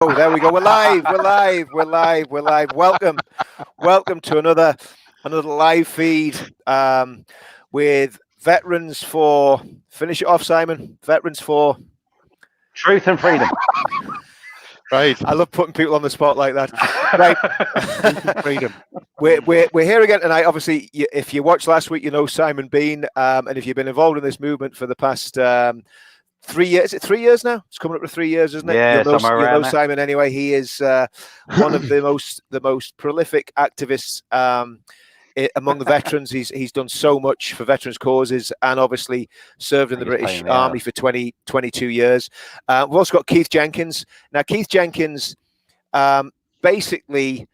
Oh, there we go. We're live. We're live. We're live. We're live. Welcome to another live feed with veterans for. Finish it off, Simon. Veterans for truth and freedom. Right. I love putting people on the spot like that. Right. Freedom. We're here again tonight. Obviously, if you watched last week, you know Simon Bean, and if you've been involved in this movement for the past 3 years, is it 3 years now? It's coming up to 3 years, isn't it? Yeah, you know there. Simon anyway. He is one of the most prolific activists among the veterans. He's done so much for veterans causes, and obviously served in the British Army for 22 years. We've also got Keith Jenkins. Now, Keith Jenkins basically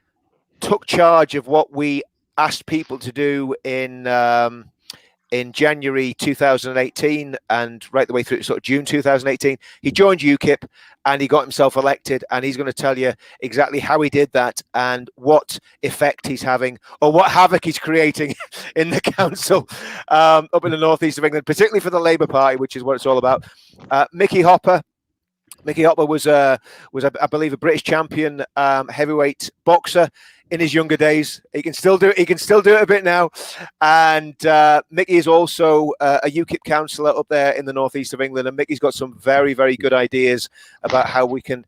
took charge of what we asked people to do in January 2018 and right the way through sort of June 2018. He joined UKIP and he got himself elected, and he's going to tell you exactly how he did that and what effect he's having, or what havoc he's creating in the council up in the northeast of England, particularly for the Labour Party, which is what it's all about. Micky Hopper was, I believe, a British champion heavyweight boxer in his younger days. He can still do it. He can still do it a bit now. And Micky is also a UKIP councillor up there in the northeast of England. And Micky's got some very, very good ideas about how we can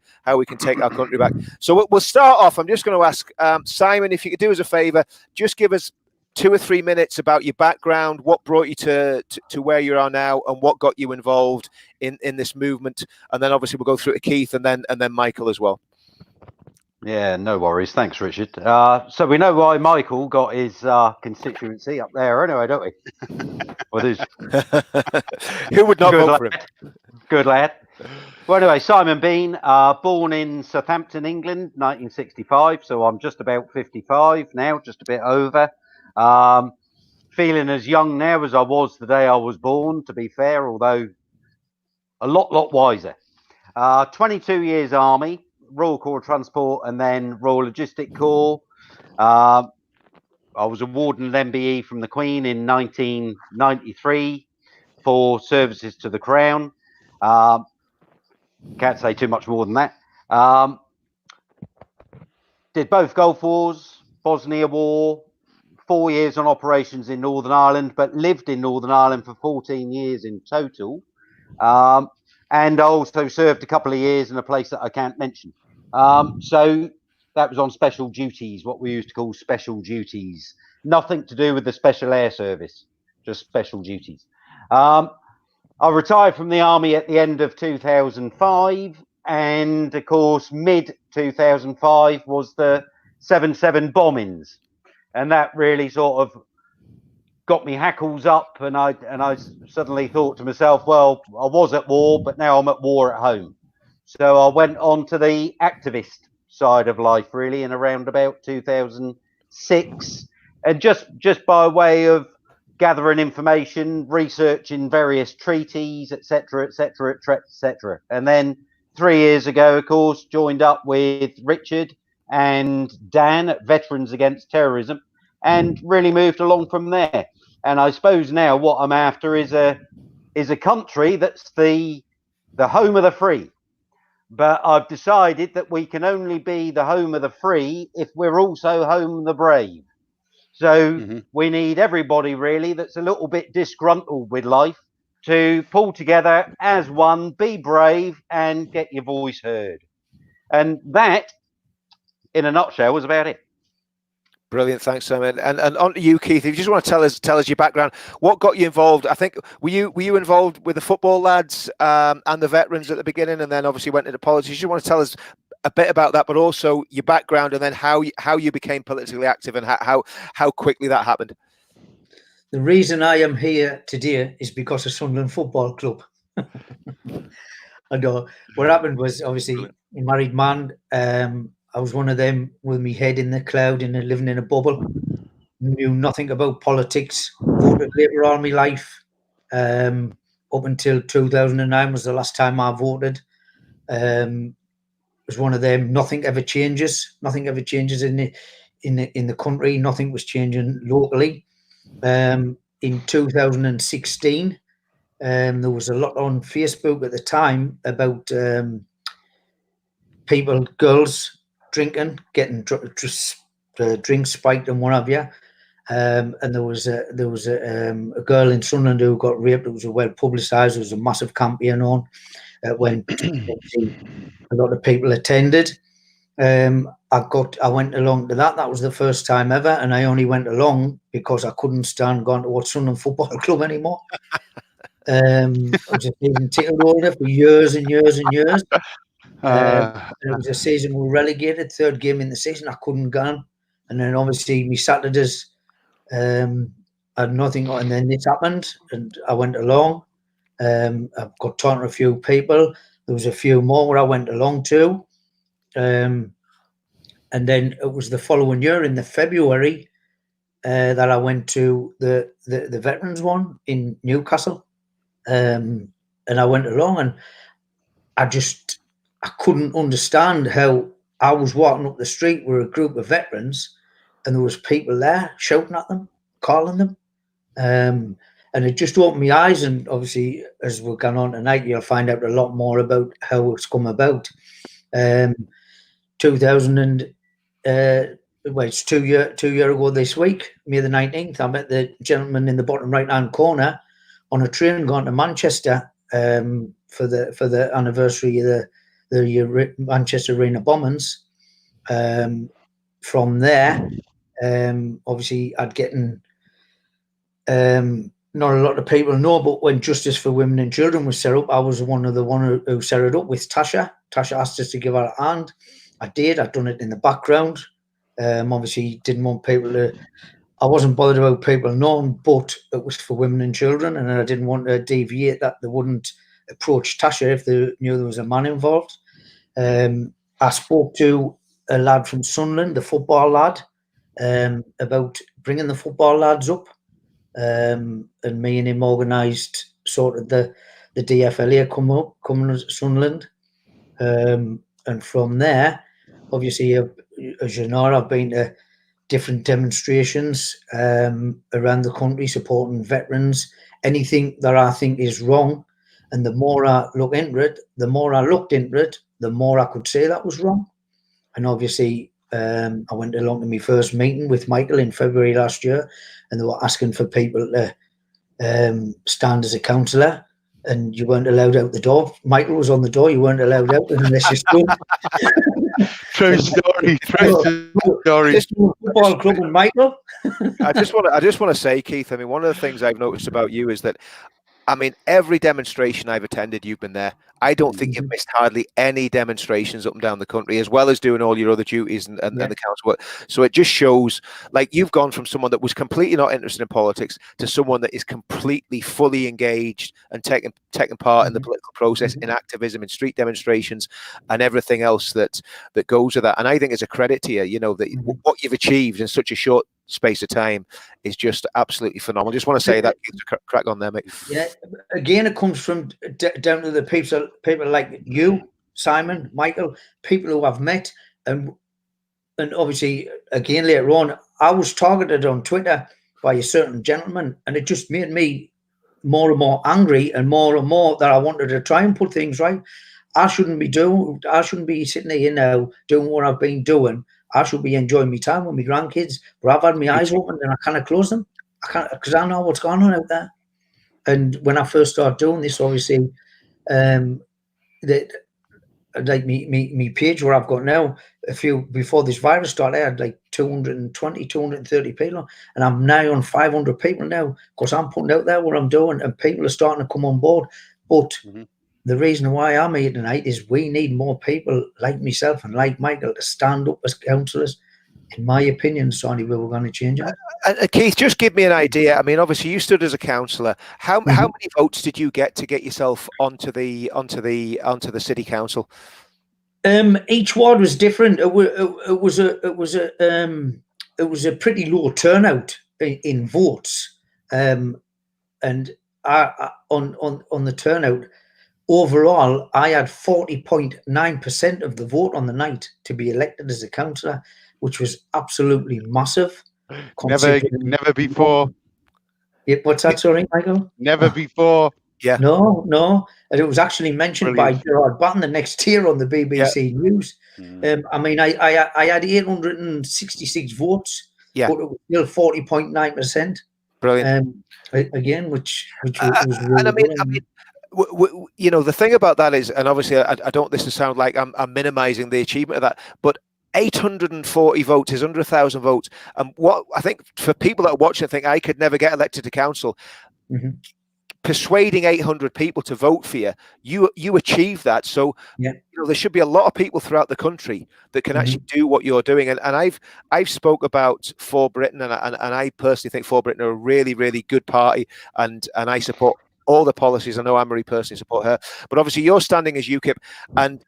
take our country back. So we'll start off. I'm just going to ask Simon, if you could do us a favour, just give us 2 or 3 minutes about your background, what brought you to where you are now, and what got you involved in this movement. And then obviously we'll go through to Keith and then Michael as well. Yeah, no worries. Thanks, Richard. So we know why Michael got his constituency up there anyway, don't we? Who would not vote for him? Good lad. Well, anyway, Simon Bean, born in Southampton, England, 1965. So I'm just about 55 now, just a bit over. Feeling as young now as I was the day I was born, to be fair, although a lot wiser. 22 years Army, Royal Corps of Transport, and then Royal Logistic Corps. I was awarded an MBE from the Queen in 1993 for services to the Crown. Can't say too much more than that. Did both Gulf Wars, Bosnia War, 4 years on operations in Northern Ireland, but lived in Northern Ireland for 14 years in total. And I also served a couple of years in a place that I can't mention. So that was on special duties, what we used to call special duties. Nothing to do with the Special Air Service, just special duties. I retired from the Army at the end of 2005. And of course, mid-2005 was the 7/7 bombings. And that really sort of got me hackles up, and I suddenly thought to myself, well, I was at war, but now I'm at war at home. So I went on to the activist side of life, really, in around about 2006, and just by way of gathering information, researching various treaties, etc., etc., etc. And then 3 years ago, of course, joined up with Richard and Dan at Veterans Against Terrorism, and really moved along from there. And I suppose now what I'm after is a country that's the home of the free. But I've decided that we can only be the home of the free if we're also home of the brave. So we need everybody really that's a little bit disgruntled with life to pull together as one, be brave, and get your voice heard. And that, in a nutshell, was about it. Brilliant, thanks, Simon. And on to you, Keith. If you just want to tell us your background, what got you involved? I think were you involved with the football lads and the veterans at the beginning, and then obviously went into politics? You want to tell us a bit about that, but also your background, and then how you became politically active, and how quickly that happened. The reason I am here today is because of Sunderland Football Club. And what happened was, obviously, a married man. I was one of them with my head in the cloud and living in a bubble. Knew nothing about politics. Voted Labour all my life. Up until 2009 was the last time I voted. Was one of them. Nothing ever changes. Nothing ever changes in the country. Nothing was changing locally. In 2016, there was a lot on Facebook at the time about people, girls drinking, getting drinks spiked and what have you. And there was a girl in Sunderland who got raped. It was well publicised. It was a massive campaign on when a lot of people attended. I went along to that. That was the first time ever, and I only went along because I couldn't stand going to watch Sunderland Football Club anymore. I was a season ticket holder for years and years and years. It was a season we were relegated, third game in the season. I couldn't go, and then obviously me Saturdays had nothing, and then this happened, and I went along. I've got talking to a few people. There was a few more where I went along to, and then it was the following year in the February that I went to the veterans one in Newcastle, and I went along, and I couldn't understand how I was walking up the street with a group of veterans, and there was people there shouting at them, calling them. And it just opened my eyes, and obviously as we're going on tonight, you'll find out a lot more about how it's come about. 2000 it's 2 year ago this week, May the 19th, I met the gentleman in the bottom right hand corner on a train going to Manchester for the anniversary of the Manchester Arena bombings. From there, obviously I'd getting not a lot of people know, but when Justice for Women and Children was set up, I was one who set it up with Tasha. Tasha asked us to give her a hand. I did. I'd done it in the background. Obviously, didn't want people to. I wasn't bothered about people knowing, but it was for women and children, and I didn't want to deviate that they wouldn't approach Tasha if they knew there was a man involved. I spoke to a lad from Sunderland, the football lad, about bringing the football lads up. And me and him organised sort of the DFLA coming to Sunderland, and from there, obviously, as you know, I've been to different demonstrations around the country supporting veterans. Anything that I think is wrong, and the more I look into it, the more I looked into it, the more I could say that was wrong. And obviously, I went along to my first meeting with Michael in February last year, and they were asking for people to stand as a councillor, and you weren't allowed out the door. Michael was on the door. You weren't allowed out unless you stood. True story. True story. Football club and Michael. I just want to say, Keith, I mean, one of the things I've noticed about you is that, I mean, every demonstration I've attended, you've been there. I don't think you've missed hardly any demonstrations up and down the country, as well as doing all your other duties and the council work. So it just shows, like, you've gone from someone that was completely not interested in politics to someone that is completely, fully engaged and taking part in the political process, in activism, in street demonstrations, and everything else that goes with that. And I think it's a credit to you, you know, that what you've achieved in such a short space of time is just absolutely phenomenal. Just want to say that. Crack on there, mate. Yeah, again, it comes from down to the people like you, Simon, Michael, people who I've met, and obviously, again, later on, I was targeted on Twitter by a certain gentleman, and it just made me more and more angry, and more that I wanted to try and put things right. I shouldn't be sitting here now doing what I've been doing. I should be enjoying my time with my grandkids, but I've had my eyes open and I can't close them. I can't, because I know what's going on out there. And when I first started doing this, obviously, like me page where I've got now, before this virus started, I had like 220, 230 people, and I'm now on 500 people now, because I'm putting out there what I'm doing, and people are starting to come on board. But the reason why I'm here tonight is we need more people like myself and like Michael to stand up as councillors. In my opinion, it's the only way we're going to change it. Keith, just give me an idea. I mean, obviously, you stood as a councillor. How many votes did you get to get yourself onto the city council? Each ward was different. It was a pretty low turnout in votes, and I on the turnout. Overall, I had 40.9% of the vote on the night to be elected as a councillor, which was absolutely massive. Never before. Yeah, what's that, sorry, Michael? Never before. Yeah. No. And it was actually mentioned Brilliant. by Gerard Batten the next year on the BBC News. I mean, I had 866 votes, Yeah. but it was still 40.9%. Brilliant. Again, which was really And I mean, you know, the thing about that is, and obviously I don't want this to sound like I'm minimizing the achievement of that, but 840 votes is under 1,000 votes. And what I think for people that are watching, think I could never get elected to council. Persuading 800 people to vote for you achieve that. So you know, there should be a lot of people throughout the country that can actually do what you're doing. And I've spoke about For Britain, and I personally think For Britain are a really, really good party, and I support all the policies. I know Anne-Marie personally support her, but obviously you're standing as UKIP, and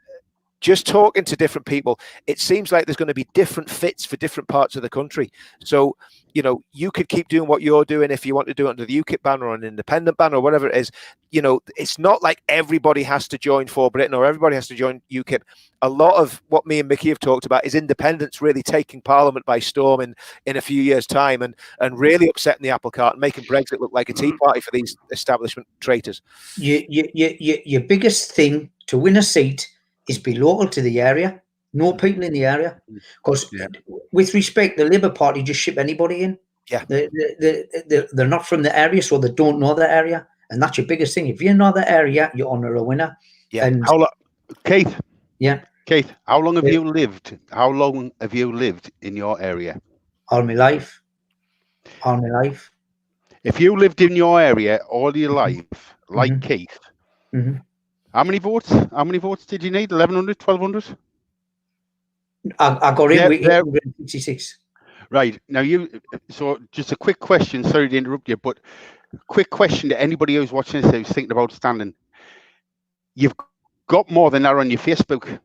just talking to different people, it seems like there's going to be different fits for different parts of the country. So, you know, you could keep doing what you're doing if you want to do it under the UKIP banner or an independent banner or whatever it is. You know, it's not like everybody has to join For Britain or everybody has to join UKIP. A lot of what me and Micky have talked about is independents really taking Parliament by storm in a few years' time and really upsetting the apple cart and making Brexit look like a tea party for these establishment traitors. Your biggest thing to win a seat is be local to the area, know people in the area. Because with respect, the Labour Party just ship anybody in. Yeah. They're not from the area, so they don't know the area. And that's your biggest thing. If you know the area, you're on a winner. Yeah. And Keith. Yeah. Keith, how long have you lived? How long have you lived in your area? All my life. All my life. If you lived in your area all your life, like Keith, how many votes? How many votes did you need? 1,100, 1,200? I got in with 866. Right. Now so just a quick question, sorry to interrupt you, but quick question to anybody who's watching this who's thinking about standing. You've got more than that on your Facebook.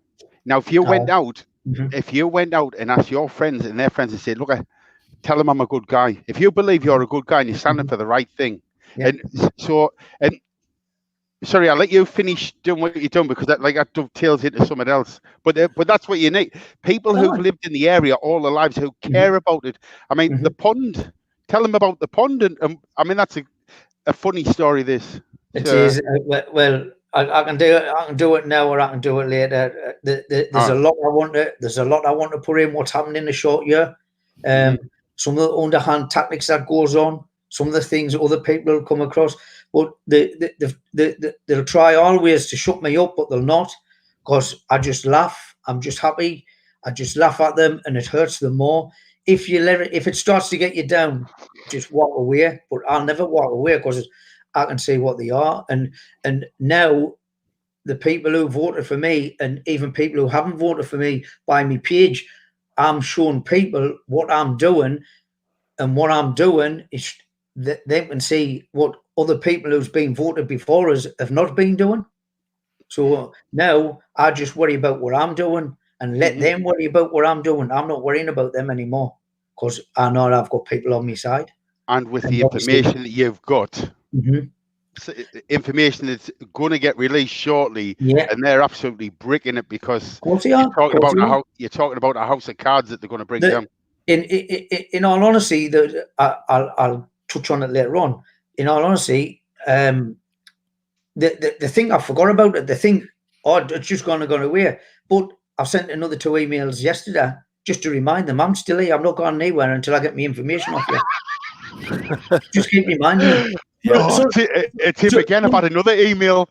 Now, if you went out, and asked your friends and their friends and said, look, tell them I'm a good guy. If you believe you're a good guy and you're standing for the right thing. And sorry, I'll let you finish doing what you're doing because that dovetails into something else. But that's what you need. People who've lived in the area all their lives who care about it. I mean, the pond. Tell them about the pond, and I mean that's a funny story. This it is. Well, I can do it. I can do it now, or I can do it later. There's a lot I want to. There's a lot I want to put in. What's happened in the short year? Some of the underhand tactics that goes on. Some of the things other people will come across. But they'll try always to shut me up, but they'll not, because I just laugh. I'm just happy. I just laugh at them, and it hurts them more. If it starts to get you down, just walk away. But I'll never walk away because I can see what they are. And now the people who voted for me, and even people who haven't voted for me by my page, I'm showing people what I'm doing, and what I'm doing is that they can see what other people who's been voted before us have not been doing. So now I just worry about what I'm doing and let them worry about what I'm doing. I'm not worrying about them anymore because I know I've got people on my side. And with the information that you've got, information that's going to get released shortly, and they're absolutely bricking it because you're talking about a house of cards that they're going to bring down. In all honesty, I'll touch on it later on. In all honesty, the thing I forgot about it, the thing, it's just gone away. But I've sent another 2 emails yesterday just to remind them I'm still here. I'm not going anywhere until I get my information off you. Just keep reminding them. It's him again about another email.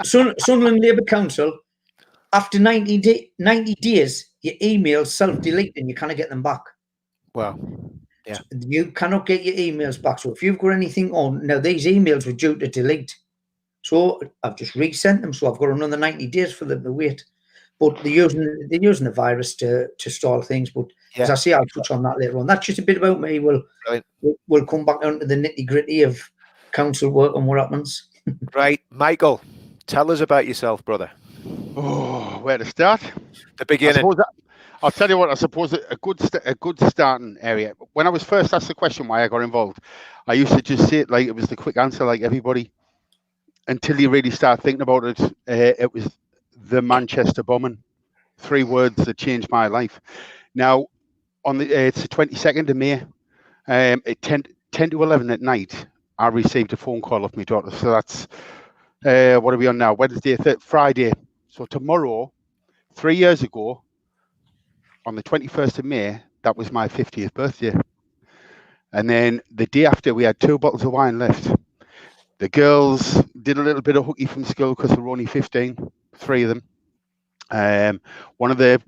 Sunderland Labour Council, after 90 days, your emails self-delete and you cannot get them back. Wow. Yeah. You cannot get your emails back. So if you've got anything on, now these emails were due to delete. So I've just resent them. So I've got another 90 days for them to wait. But they're using the virus to stall things. But as I say, I'll touch on that later on. That's just a bit about me. We'll come back onto the nitty-gritty of council work and what happens. Right. Michael, tell us about yourself, brother. Oh, where to start? The beginning. I'll tell you what, I suppose a good starting area. When I was first asked the question why I got involved, I used to just say it like it was the quick answer, like everybody, until you really start thinking about it. It was the Manchester bombing. 3 words that changed my life. Now, it's the 22nd of May, at 10 to 11 at night, I received a phone call off my daughter. So that's what are we on now? Wednesday, Friday. So tomorrow, 3 years ago, on the 21st of May, that was my 50th birthday. And then the day after, we had 2 bottles of wine left. The girls did a little bit of hooky from school because they were only 15, 3 of them. One of the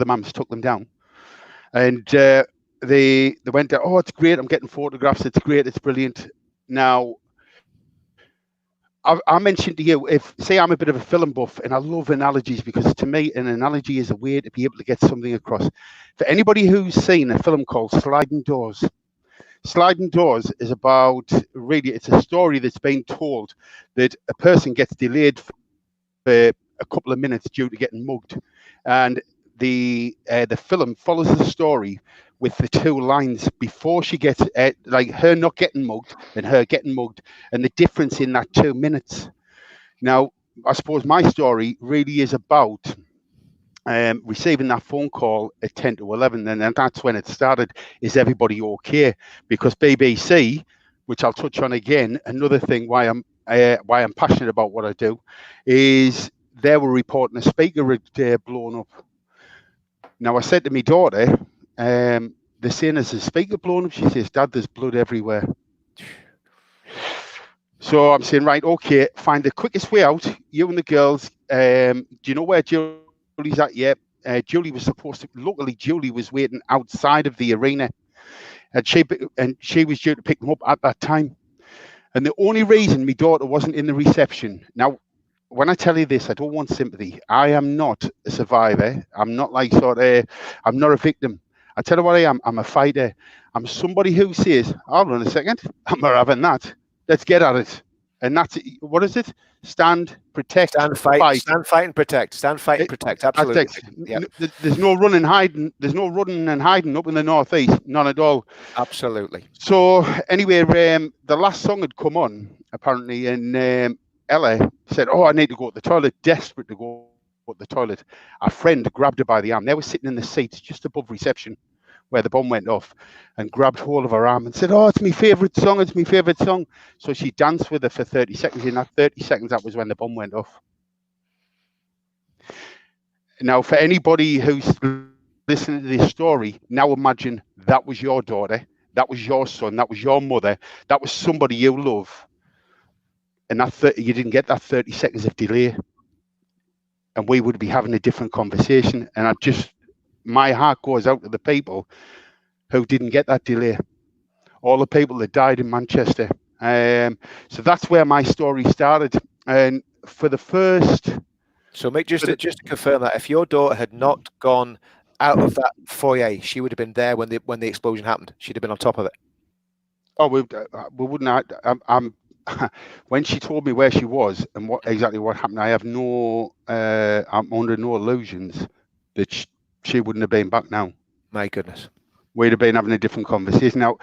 mums took them down, and they went, oh, it's great, I'm getting photographs, it's great, it's brilliant. Now, I mentioned to you, if say I'm a bit of a film buff and I love analogies, because to me an analogy is a way to be able to get something across. For anybody who's seen a film called Sliding Doors is about, really, it's a story that's been told that a person gets delayed for a couple of minutes due to getting mugged, and the film follows the story with the 2 lines before she gets like her not getting mugged and her getting mugged, and the difference in that 2 minutes. Now, I suppose my story really is about receiving that phone call at 10 to 11, and that's when it started. Is everybody okay? Because BBC, which I'll touch on again, another thing why I'm passionate about what I do, is they were reporting a speaker had blown up. Now, I said to my daughter, they're saying there's a speaker blown up. She says, Dad, there's blood everywhere. So I'm saying, right, okay, find the quickest way out. You and the girls, do you know where Julie's at? Yeah. Julie was supposed to, luckily, Julie was waiting outside of the arena, and she was due to pick them up at that time. And the only reason my daughter wasn't in the reception, now, when I tell you this, I don't want sympathy. I am not a survivor. I'm not like I'm not a victim. I tell you what I am. I'm a fighter. I'm somebody who says, hold on a second, I'm not having that. Let's get at it. And that's, what is it? Stand, protect, fight. Stand, fight, and protect. Stand, fight, and protect. Absolutely. Yep. There's no running and hiding. There's no running and hiding up in the northeast. None at all. Absolutely. So anyway, the last song had come on apparently, and Ella said, oh, I need to go to the toilet. Desperate to go to the toilet. A friend grabbed her by the arm. They were sitting in the seats just above reception, where the bomb went off, and grabbed hold of her arm and said, oh, it's my favourite song, it's my favourite song. So she danced with her for 30 seconds. In that 30 seconds, that was when the bomb went off. Now, for anybody who's listening to this story, now imagine that was your daughter, that was your son, that was your mother, that was somebody you love, and you didn't get that 30 seconds of delay, and we would be having a different conversation. And my heart goes out to the people who didn't get that delay, all the people that died in Manchester. So that's where my story started. And for the first... So, Mick, just to confirm that, if your daughter had not gone out of that foyer, she would have been there when the explosion happened. She'd have been on top of it. Oh, we wouldn't. When she told me where she was and exactly what happened, I have I'm under no illusions that she wouldn't have been back now. My goodness. We'd have been having a different conversation. Now,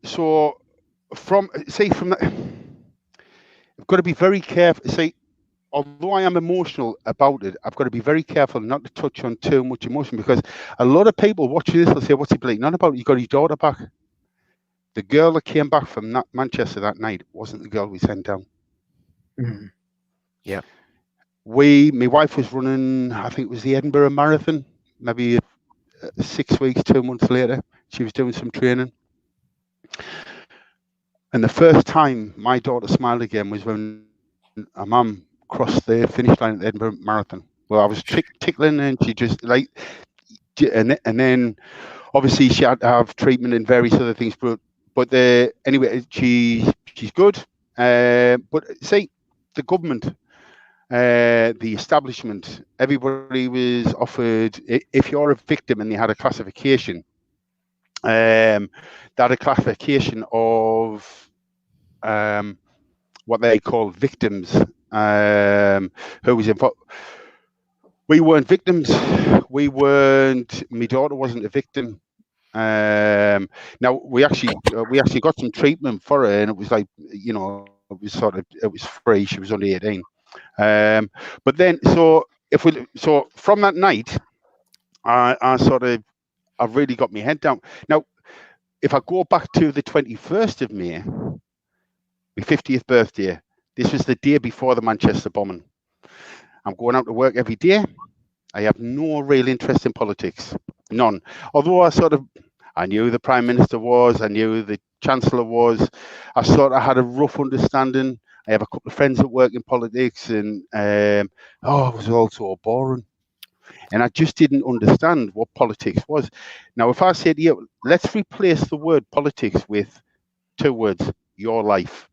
so from that, I've got to be very careful. See, although I am emotional about it, I've got to be very careful not to touch on too much emotion, because a lot of people watching this will say, what's he bleating on about? You got his daughter back. The girl that came back from Manchester that night wasn't the girl we sent down. Mm-hmm. Yeah. My wife was running, I think it was the Edinburgh Marathon, maybe 6 weeks, 2 months later. She was doing some training. And the first time my daughter smiled again was when her mum crossed the finish line at the Edinburgh Marathon. Well, I was tickling, and she just and then obviously she had to have treatment and various other things, but anyway, she's good. But see, the government, the establishment, everybody was offered, if you're a victim and they had a classification, that a classification of what they call victims, who was involved. We weren't victims. My daughter wasn't a victim. Now we actually got some treatment for her, and it was like, it was free. She was only 18. But then, so from that night, I really got my head down. Now, if I go back to the 21st of May, my 50th birthday, this was the day before the Manchester bombing. I'm going out to work every day. I have no real interest in politics, none. Although I knew who the Prime Minister was, I knew who the Chancellor was, I sort of had a rough understanding. I have a couple of friends that work in politics, and it was all so boring. And I just didn't understand what politics was. Now, if I said to you, let's replace the word politics with 2 words, your life.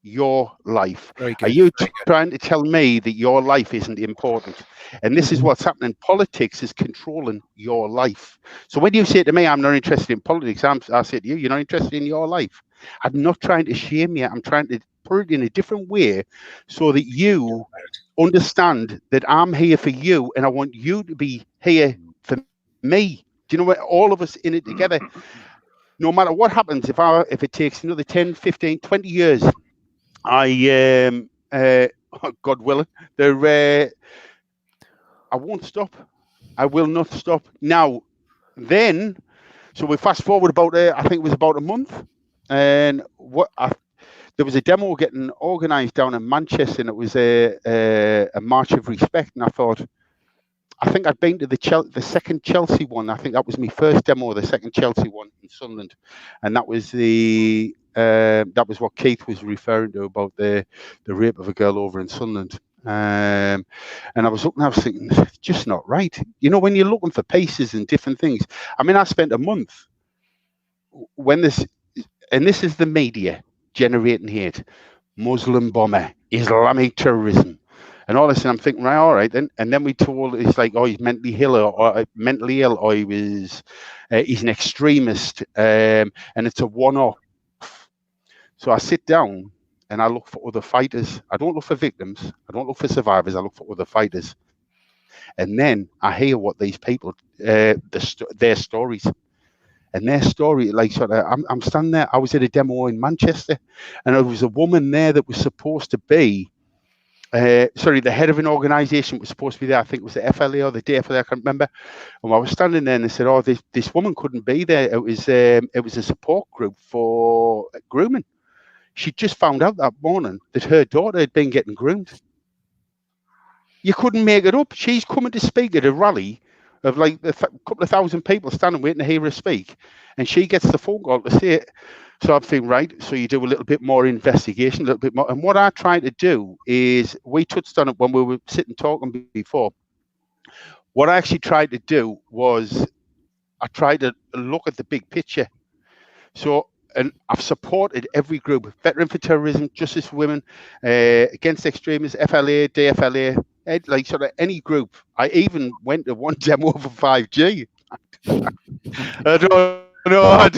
Your life. Very good. Are you trying to tell me that your life isn't important? And this is what's happening. Politics is controlling your life. So when you say to me, I'm not interested in politics, I say to you, you're not interested in your life. I'm not trying to shame you. I'm trying to put it in a different way so that you understand that I'm here for you and I want you to be here for me. Do you know what? All of us in it together. No matter what happens, if it takes another 10, 15, 20 years, God willing, I won't stop. I will not stop. Now, then, so we fast forward about, I think it was about a month, and there was a demo getting organised down in Manchester, and it was a march of respect. And I thought, I think I'd been to the second Chelsea one. I think that was my first demo, the second Chelsea one in Sunderland, and that was that was what Keith was referring to about the rape of a girl over in Sunderland. And I was looking, I was thinking, it's just not right. You know, when you're looking for paces and different things. I mean, I spent a month when this is the media generating hate, Muslim bomber, Islamic terrorism. And all this, and I'm thinking, right, all right, then. And then we told it's like, oh, he's mentally ill, or he was, he's an extremist, and it's a one-off. So I sit down and I look for other fighters. I don't look for victims. I don't look for survivors. I look for other fighters. And then I hear what these people, their stories. And their story, like sort of, I'm standing there. I was at a demo in Manchester, and there was a woman there that was supposed to be. The head of an organisation was supposed to be there. I think it was the FLA or the DFLA, I can't remember. And I was standing there and they said, "Oh, this woman couldn't be there. It was a support group for grooming." She just found out that morning that her daughter had been getting groomed. You couldn't make it up. She's coming to speak at a rally of like a couple of thousand people standing waiting to hear her speak, and she gets the phone call to say it. So I'm thinking, right, so you do a little bit more investigation, a little bit more. And what I try to do is, we touched on it when we were sitting talking before. What I actually tried to do was, I tried to look at the big picture. So, and I've supported every group, Veteran for Terrorism, Justice for Women, Against Extremists, FLA, DFLA, like sort of any group. I even went to one demo for 5G. I don't know.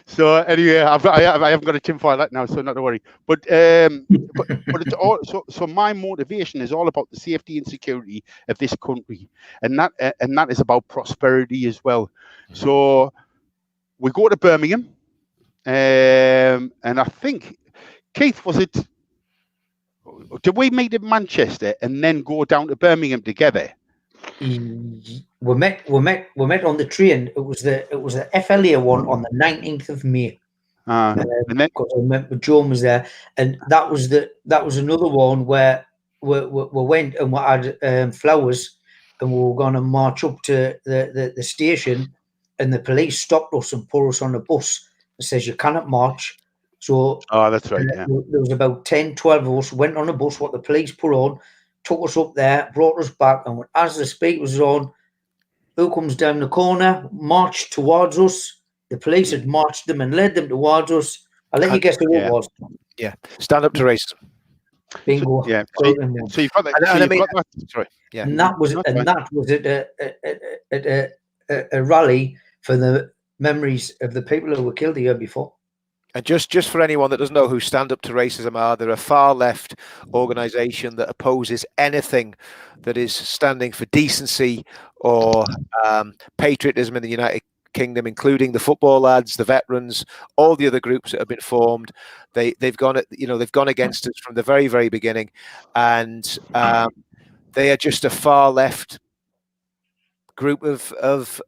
So anyway, I haven't got a tinfoil hat now, so not to worry. But it's all so my motivation is all about the safety and security of this country, and that is about prosperity as well. So we go to Birmingham, and I think, Keith, did we meet in Manchester and then go down to Birmingham together? We met on the train. It was the FLA one on the 19th of May. And then, because I remember Joan was there, and that was another one where we went and we had flowers, and we were going to march up to the station, and the police stopped us and put us on a bus. It says you cannot march. So that's right. Yeah. There was about 10, 12 of us went on a bus. What the police put on, took us up there, brought us back, and as the speaker was on, who comes down the corner, marched towards us. The police had marched them and led them towards us. I'll let you guess who it was. Yeah, stand up to racism. Bingo. So you've got that. Sorry. Yeah. And that was at a rally for the memories of the people who were killed the year before. And just for anyone that doesn't know who Stand Up to Racism are, they're a far left organisation that opposes anything that is standing for decency or patriotism in the United Kingdom, including the football lads, the veterans, all the other groups that have been formed. They've gone against us from the very, very beginning, and they are just a far left group of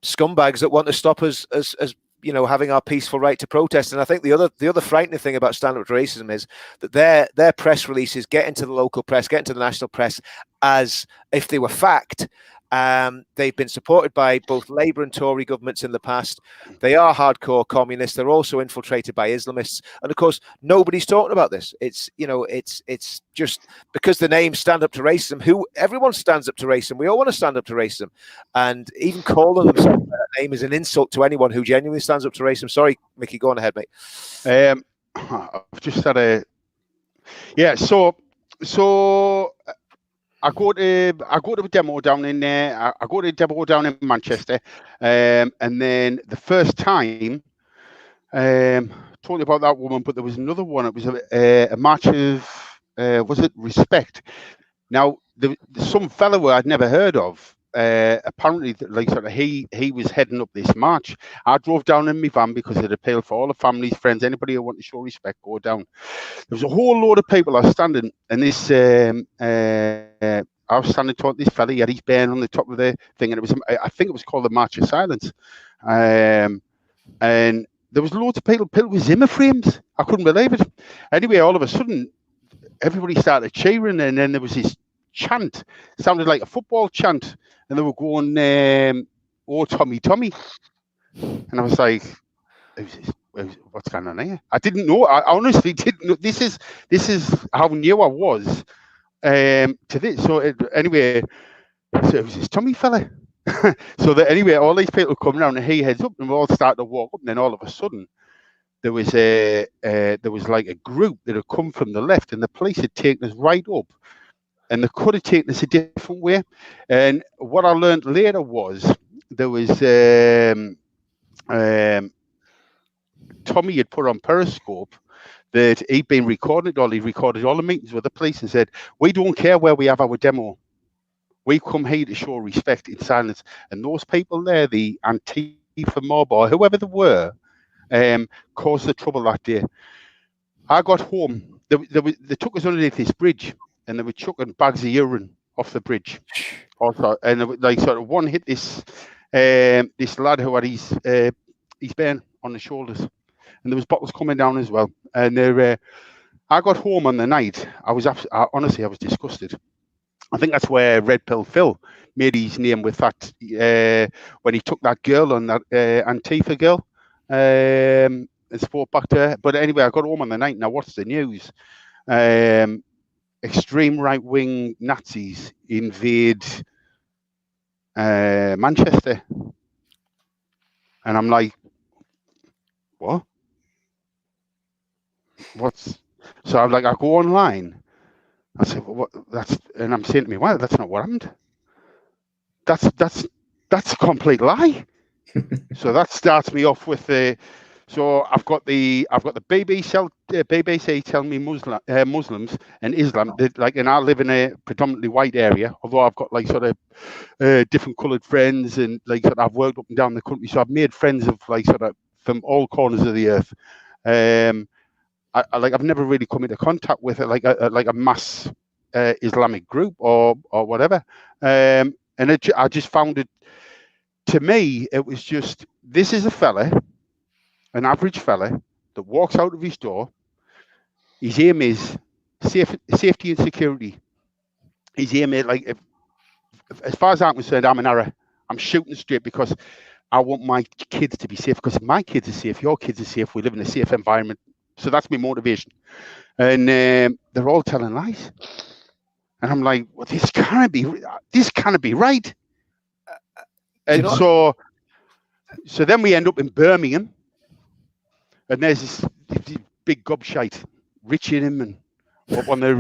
scumbags that want to stop us as you know, having our peaceful right to protest. And I think the other frightening thing about stand up to racism is that their press releases get into the local press, get into the national press as if they were fact. They've been supported by both Labour and Tory governments in the past. They are hardcore communists. They're also infiltrated by Islamists, and of course, nobody's talking about this. It's, you know, it's just because the name "Stand Up to Racism." Everyone stands up to racism. We all want to stand up to racism, and even calling themselves that name is an insult to anyone who genuinely stands up to racism. Sorry, Mickey, go on ahead, mate. I've just had a So. I go to a demo down in there. I go to a demo down in Manchester, and then the first time, talking about that woman, but there was another one. It was a march of was it respect? Now, some fellow who I'd never heard of. Apparently, like sort of, he was heading up this march. I drove down in my van because it appealed for all the families, friends, anybody who want to show respect, go down. There was a whole load of people are standing, and this I was standing talking to this fella. He had his band on the top of the thing, and I think it was called the March of Silence. And there was loads of people with Zimmer frames. I couldn't believe it. Anyway, all of a sudden, everybody started cheering, and then there was this chant. It sounded like a football chant, and they were going, "Oh, Tommy, Tommy," and I was like, "What's going on here?" I didn't know. I honestly didn't know. This is how new I was to this. So anyway, so it was this Tommy fella. So that anyway, all these people come around, and he heads up, and we all start to walk up, and then all of a sudden, there was like a group that had come from the left, and the police had taken us right up. And they could have taken us a different way. And what I learned later was there was Tommy had put on Periscope that he'd been recorded all. He recorded all the meetings with the police and said, "We don't care where we have our demo. We come here to show respect in silence." And those people there, the Antifa mob or whoever they were, caused the trouble that day. I got home. They took us underneath this bridge, and they were chucking bags of urine off the bridge. Also, and they were, like sort of one hit this lad who had his band on the shoulders, and there was bottles coming down as well. And I got home on the night. Honestly, I was disgusted. I think that's where Red Pill Phil made his name with that when he took that girl on that Antifa girl. And spoke back to her. But anyway, I got home on the night, and I watched the news. Extreme right-wing Nazis invade Manchester, and I'm like, what? So I'm like, I go online. I said, well, and I'm saying to me, well, that's not what happened. That's a complete lie. So that starts me off with so I've got the BBC telling me Muslims and Islam, and I live in a predominantly white area, although I've got like sort of different coloured friends, and like sort of I've worked up and down the country, so I've made friends of like sort of from all corners of the earth. I've never really come into contact with it like a mass Islamic group or whatever, and I just found it. To me, it was just, this is a fella, an average fella, that walks out of his door. His aim is safety and security. His aim is, like, as far as I'm concerned, I'm an arrow. I'm shooting straight because I want my kids to be safe. Because if my kids are safe, your kids are safe, we live in a safe environment. So that's my motivation. And they're all telling lies. And I'm like, well, this cannot be right. And so then we end up in Birmingham, and there's this big gobshite, Richard Inman, up on the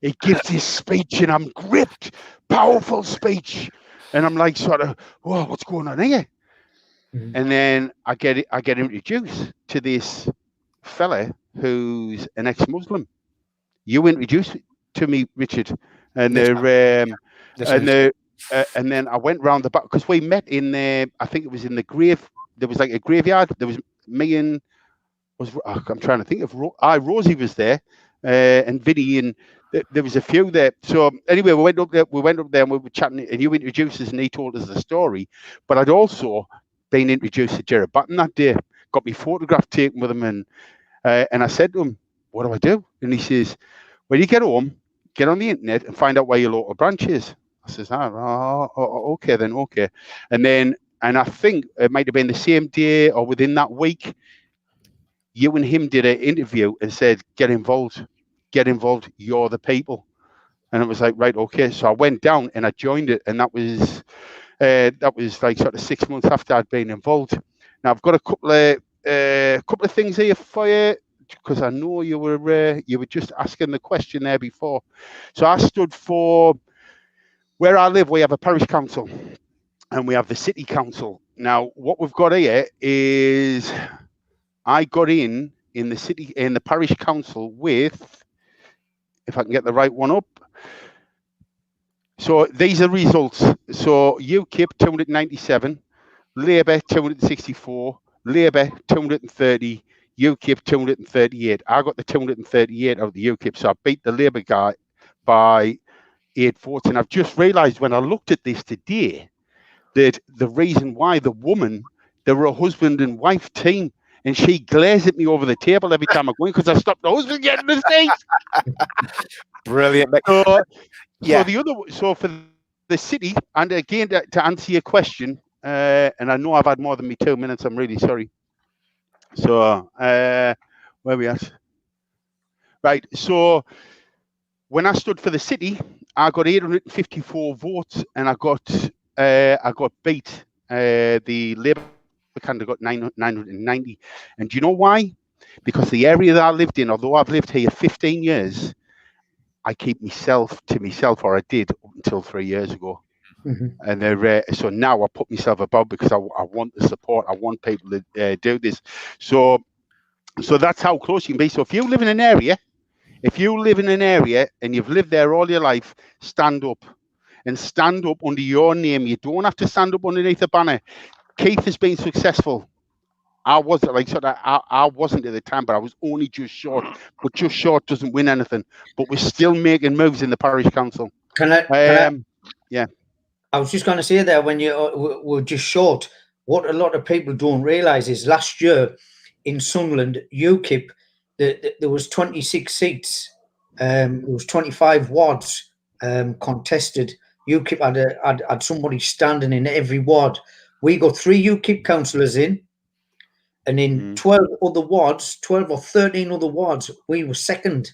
he gives his speech, and I'm gripped, powerful speech, and I'm like sort of, whoa, what's going on here? Mm-hmm. And then I get introduced to this fella who's an ex-Muslim. You introduced to me, Richard, and and then I went round the back because we met in I think it was in the grave. There was like a graveyard. There was me and I'm trying to think of Rosie was there, and Vinny, and there was a few there. So anyway, we went up there and we were chatting, and you introduced us and he told us the story. But I'd also been introduced to Gerard Batten that day, got me photograph taken with him, and I said to him, what do I do? And he says, when you get home, get on the internet and find out where your local branch is. I says, okay then, okay. And I think it might have been the same day or within that week, you and him did an interview and said, get involved, you're the people. And it was like, right, okay. So I went down and I joined it, and that was like sort of 6 months after I'd been involved. Now I've got a couple of things here for you, because I know you were just asking the question there before. So I stood for, where I live, we have a parish council and we have the city council. Now what we've got here is, I got in the parish council with, if I can get the right one up. So these are results. So UKIP 297, Labour 264, Labour 230, UKIP 238. I got the 238 out of the UKIP, so I beat the Labour guy by 8 votes. And I've just realised when I looked at this today that the reason why the woman, they were a husband and wife team, and she glares at me over the table every time I go in because I stopped the husband getting the seat. Brilliant. So for the city, and again to answer your question, and I know I've had more than me 2 minutes. I'm really sorry. So where are we at? Right. So when I stood for the city, I got 854 votes, and I got beat. The Labour candidate got 990. And do you know why? Because the area that I lived in, although I've lived here 15 years, I keep myself to myself, or I did until 3 years ago. Mm-hmm. And so now I put myself about because I want the support. I want people to do this. So that's how close you can be. So if you live in an area, and you've lived there all your life, stand up under your name. You don't have to stand up underneath a banner. Keith has been successful. I wasn't I wasn't at the time, but I was only just short. But just short doesn't win anything. But we're still making moves in the parish council. Yeah. I was just going to say there, when you were just short, what a lot of people don't realise is last year in Sunderland, UKIP, there was 26 seats. There was 25 wards contested. UKIP had somebody standing in every ward. We got 3 UKIP councillors in. And in 12 other wards, 12 or 13 other wards, we were second.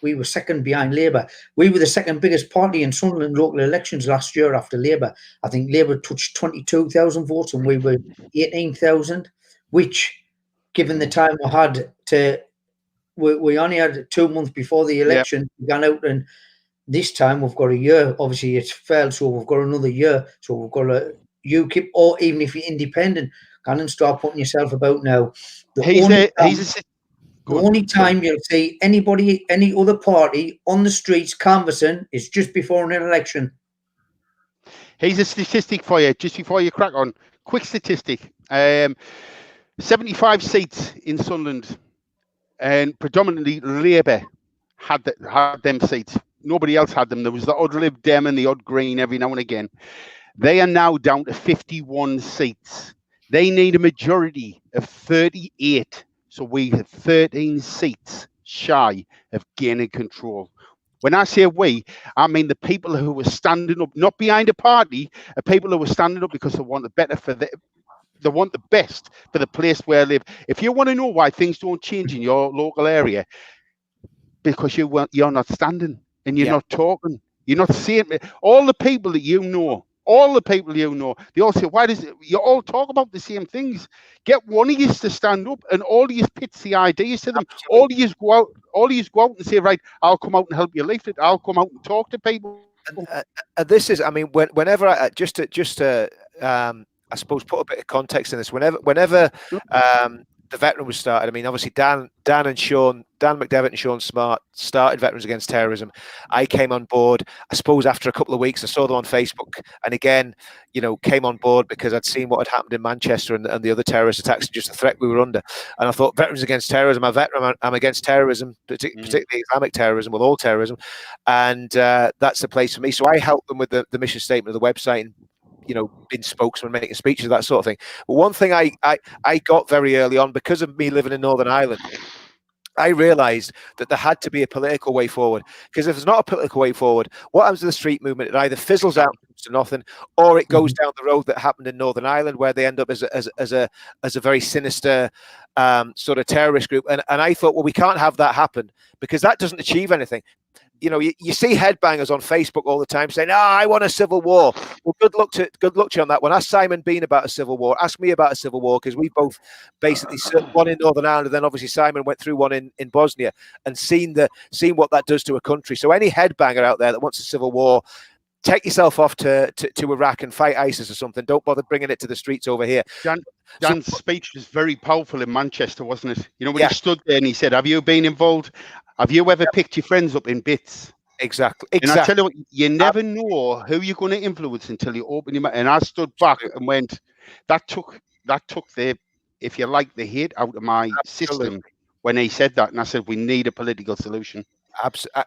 We were second behind Labour. We were the second biggest party in Sunderland local elections last year after Labour. I think Labour touched 22,000 votes and we were 18,000, which, given the time we had we only had 2 months before the election, we gone out, and this time we've got a year. Obviously, it's failed, so we've got another year. So we've got a UKIP, or even if you're independent, can and start putting yourself about now. The only time you'll see anybody, any other party on the streets canvassing is just before an election. Here's a statistic for you, just before you crack on. Quick statistic. 75 seats in Sunderland, and predominantly Labour had them seats. Nobody else had them. There was the odd Lib Dem and the odd Green every now and again. They are now down to 51 seats. They need a majority of 38. So we have 13 seats shy of gaining control. When I say we, I mean the people who were standing up, not behind a party, are people who were standing up because they want the better for they want the best for the place where I live. If you want to know why things don't change in your local area, because you're not standing and you're not talking, you're not saying. All the people that you know, they all say, why does it, you all talk about the same things? Get one of you to stand up, and all of you pitch the ideas to them. All of you go out and say, right, I'll come out and help you lift it. I'll come out and talk to people. This is, I mean, whenever I just to I suppose put a bit of context in this. Whenever the veteran was started. I mean, obviously Dan McDevitt and Sean Smart started Veterans Against Terrorism. I came on board, I suppose, after a couple of weeks. I saw them on Facebook, and again, came on board because I'd seen what had happened in Manchester and the other terrorist attacks, and just the threat we were under. And I thought, Veterans Against Terrorism, I'm against terrorism, particularly Islamic terrorism, with all terrorism, and that's the place for me. So I helped them with the mission statement of the website, and being spokesman, making speeches, that sort of thing. But one thing I got very early on, because of me living in Northern Ireland, I realised that there had to be a political way forward. Because if there's not a political way forward, what happens to the street movement? It either fizzles out to nothing, or it goes down the road that happened in Northern Ireland, where they end up as a very sinister sort of terrorist group. And I thought, well, we can't have that happen, because that doesn't achieve anything. You see headbangers on Facebook all the time saying, I want a civil war. Well, good luck to you on that one. Ask Simon Bean about a civil war. Ask me about a civil war, because we both basically one in Northern Ireland, and then obviously Simon went through one in Bosnia, and seen what that does to a country. So any headbanger out there that wants a civil war, take yourself off to Iraq and fight ISIS or something. Don't bother bringing it to the streets over here. Dan's speech was very powerful in Manchester, wasn't it? When he stood there and he said, have you been involved? Have you ever picked your friends up in bits? Exactly. And I tell you what, you never know who you're going to influence until you open your mouth. And I stood back and went, that took the, if you like, the hate out of my system when he said that. And I said, we need a political solution.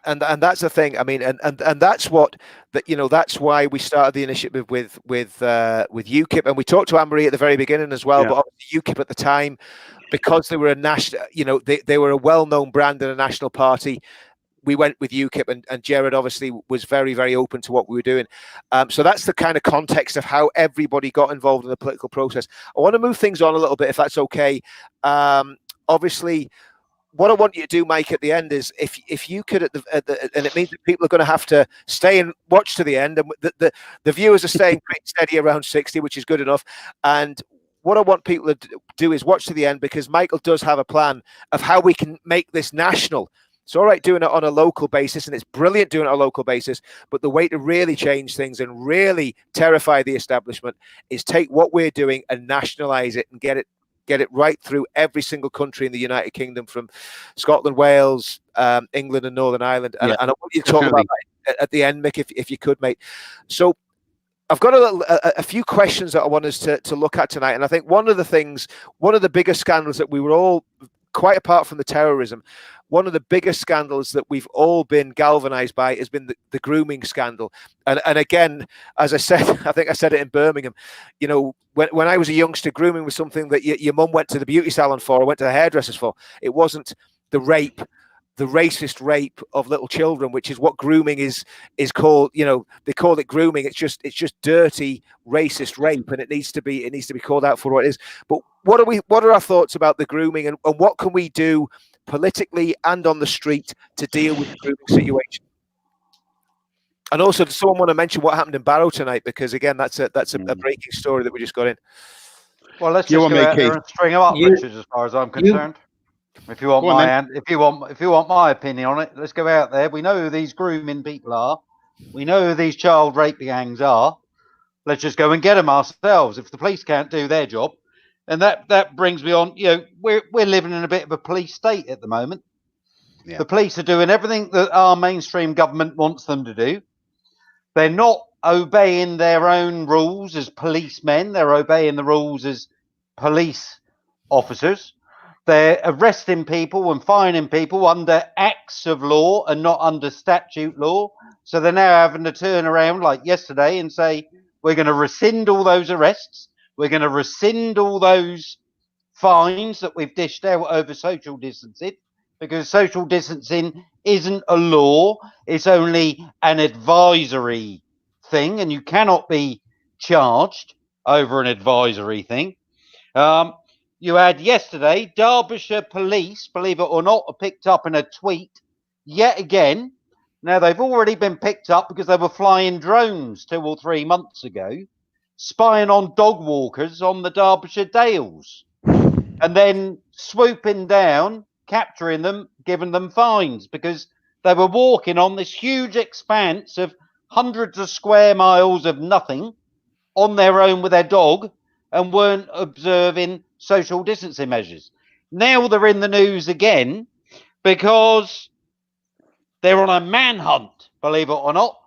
And that's the thing. I mean, and that's what that's why we started the initiative with UKIP, and we talked to Anne-Marie at the very beginning as well. Yeah. But obviously UKIP at the time, because they were a national, they were a well-known brand in a national party, we went with UKIP, and Gerard obviously was very, very open to what we were doing. So that's the kind of context of how everybody got involved in the political process. I want to move things on a little bit, if that's okay. Obviously, what I want you to do, Mike, at the end is, if you could, and it means that people are going to have to stay and watch to the end, and the viewers are staying pretty steady around 60, which is good enough. And what I want people to do is watch to the end, because Michael does have a plan of how we can make this national. It's all right doing it on a local basis, and it's brilliant doing it on a local basis, but the way to really change things and really terrify the establishment is take what we're doing and nationalize it and get it right through every single country in the United Kingdom, from Scotland, Wales, England, and Northern Ireland. And I want you to talk about that at the end, Mick, if you could, mate. So I've got a few questions that I want us to look at tonight. And I think one of the biggest scandals that we were all, quite apart from the terrorism, one of the biggest scandals that we've all been galvanized by has been the grooming scandal. And again, as I said, I think I said it in Birmingham, when I was a youngster, grooming was something that your mum went to the beauty salon for, or went to the hairdressers for. It wasn't the racist rape of little children, which is what grooming is called. They call it grooming. It's just dirty racist rape, and it needs to be called out for what it is. But what are our thoughts about the grooming, and what can we do politically and on the street to deal with the grooming situation? And also, does someone want to mention what happened in Barrow tonight? Because again, that's a breaking story that we just got in. Well, let's just go out there and string them up, Richard, as far as I'm concerned. If you want my opinion on it, let's go out there. We know who these grooming people are. We know who these child rape gangs are. Let's just go and get them ourselves. If the police can't do their job, and that brings me on. We're living in a bit of a police state at the moment. Yeah. The police are doing everything that our mainstream government wants them to do. They're not obeying their own rules as policemen. They're obeying the rules as police officers. They're arresting people and fining people under acts of law and not under statute law. So they're now having to turn around like yesterday and say, we're going to rescind all those arrests. We're going to rescind all those fines that we've dished out over social distancing, because social distancing isn't a law. It's only an advisory thing, and you cannot be charged over an advisory thing. You had yesterday, Derbyshire police, believe it or not, are picked up in a tweet yet again. Now, they've already been picked up because they were flying drones 2 or 3 months ago, spying on dog walkers on the Derbyshire Dales, and then swooping down, capturing them, giving them fines because they were walking on this huge expanse of hundreds of square miles of nothing on their own with their dog and weren't observing social distancing measures. Now they're in the news again because they're on a manhunt, believe it or not,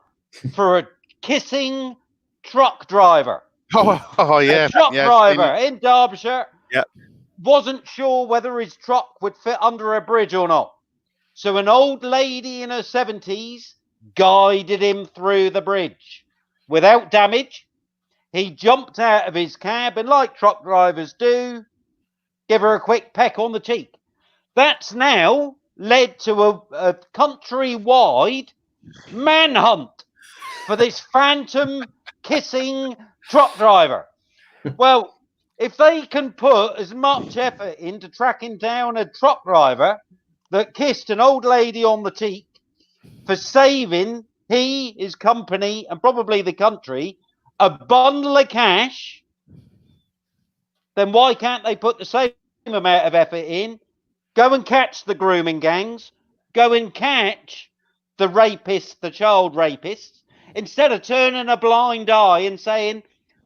for a kissing truck driver. Oh yeah, A truck yeah, driver in Derbyshire. Yep. Wasn't sure whether his truck would fit under a bridge or not. So an old lady in her 70s guided him through the bridge without damage. He jumped out of his cab and, like truck drivers do, give her a quick peck on the cheek. That's now led to a countrywide manhunt for this phantom kissing truck driver. Well, if they can put as much effort into tracking down a truck driver that kissed an old lady on the cheek for saving he, his company, and probably the country a bundle of cash, then why can't they put the same amount of effort in? Go and catch the grooming gangs. Go and catch the rapists, the child rapists, instead of turning a blind eye and saying,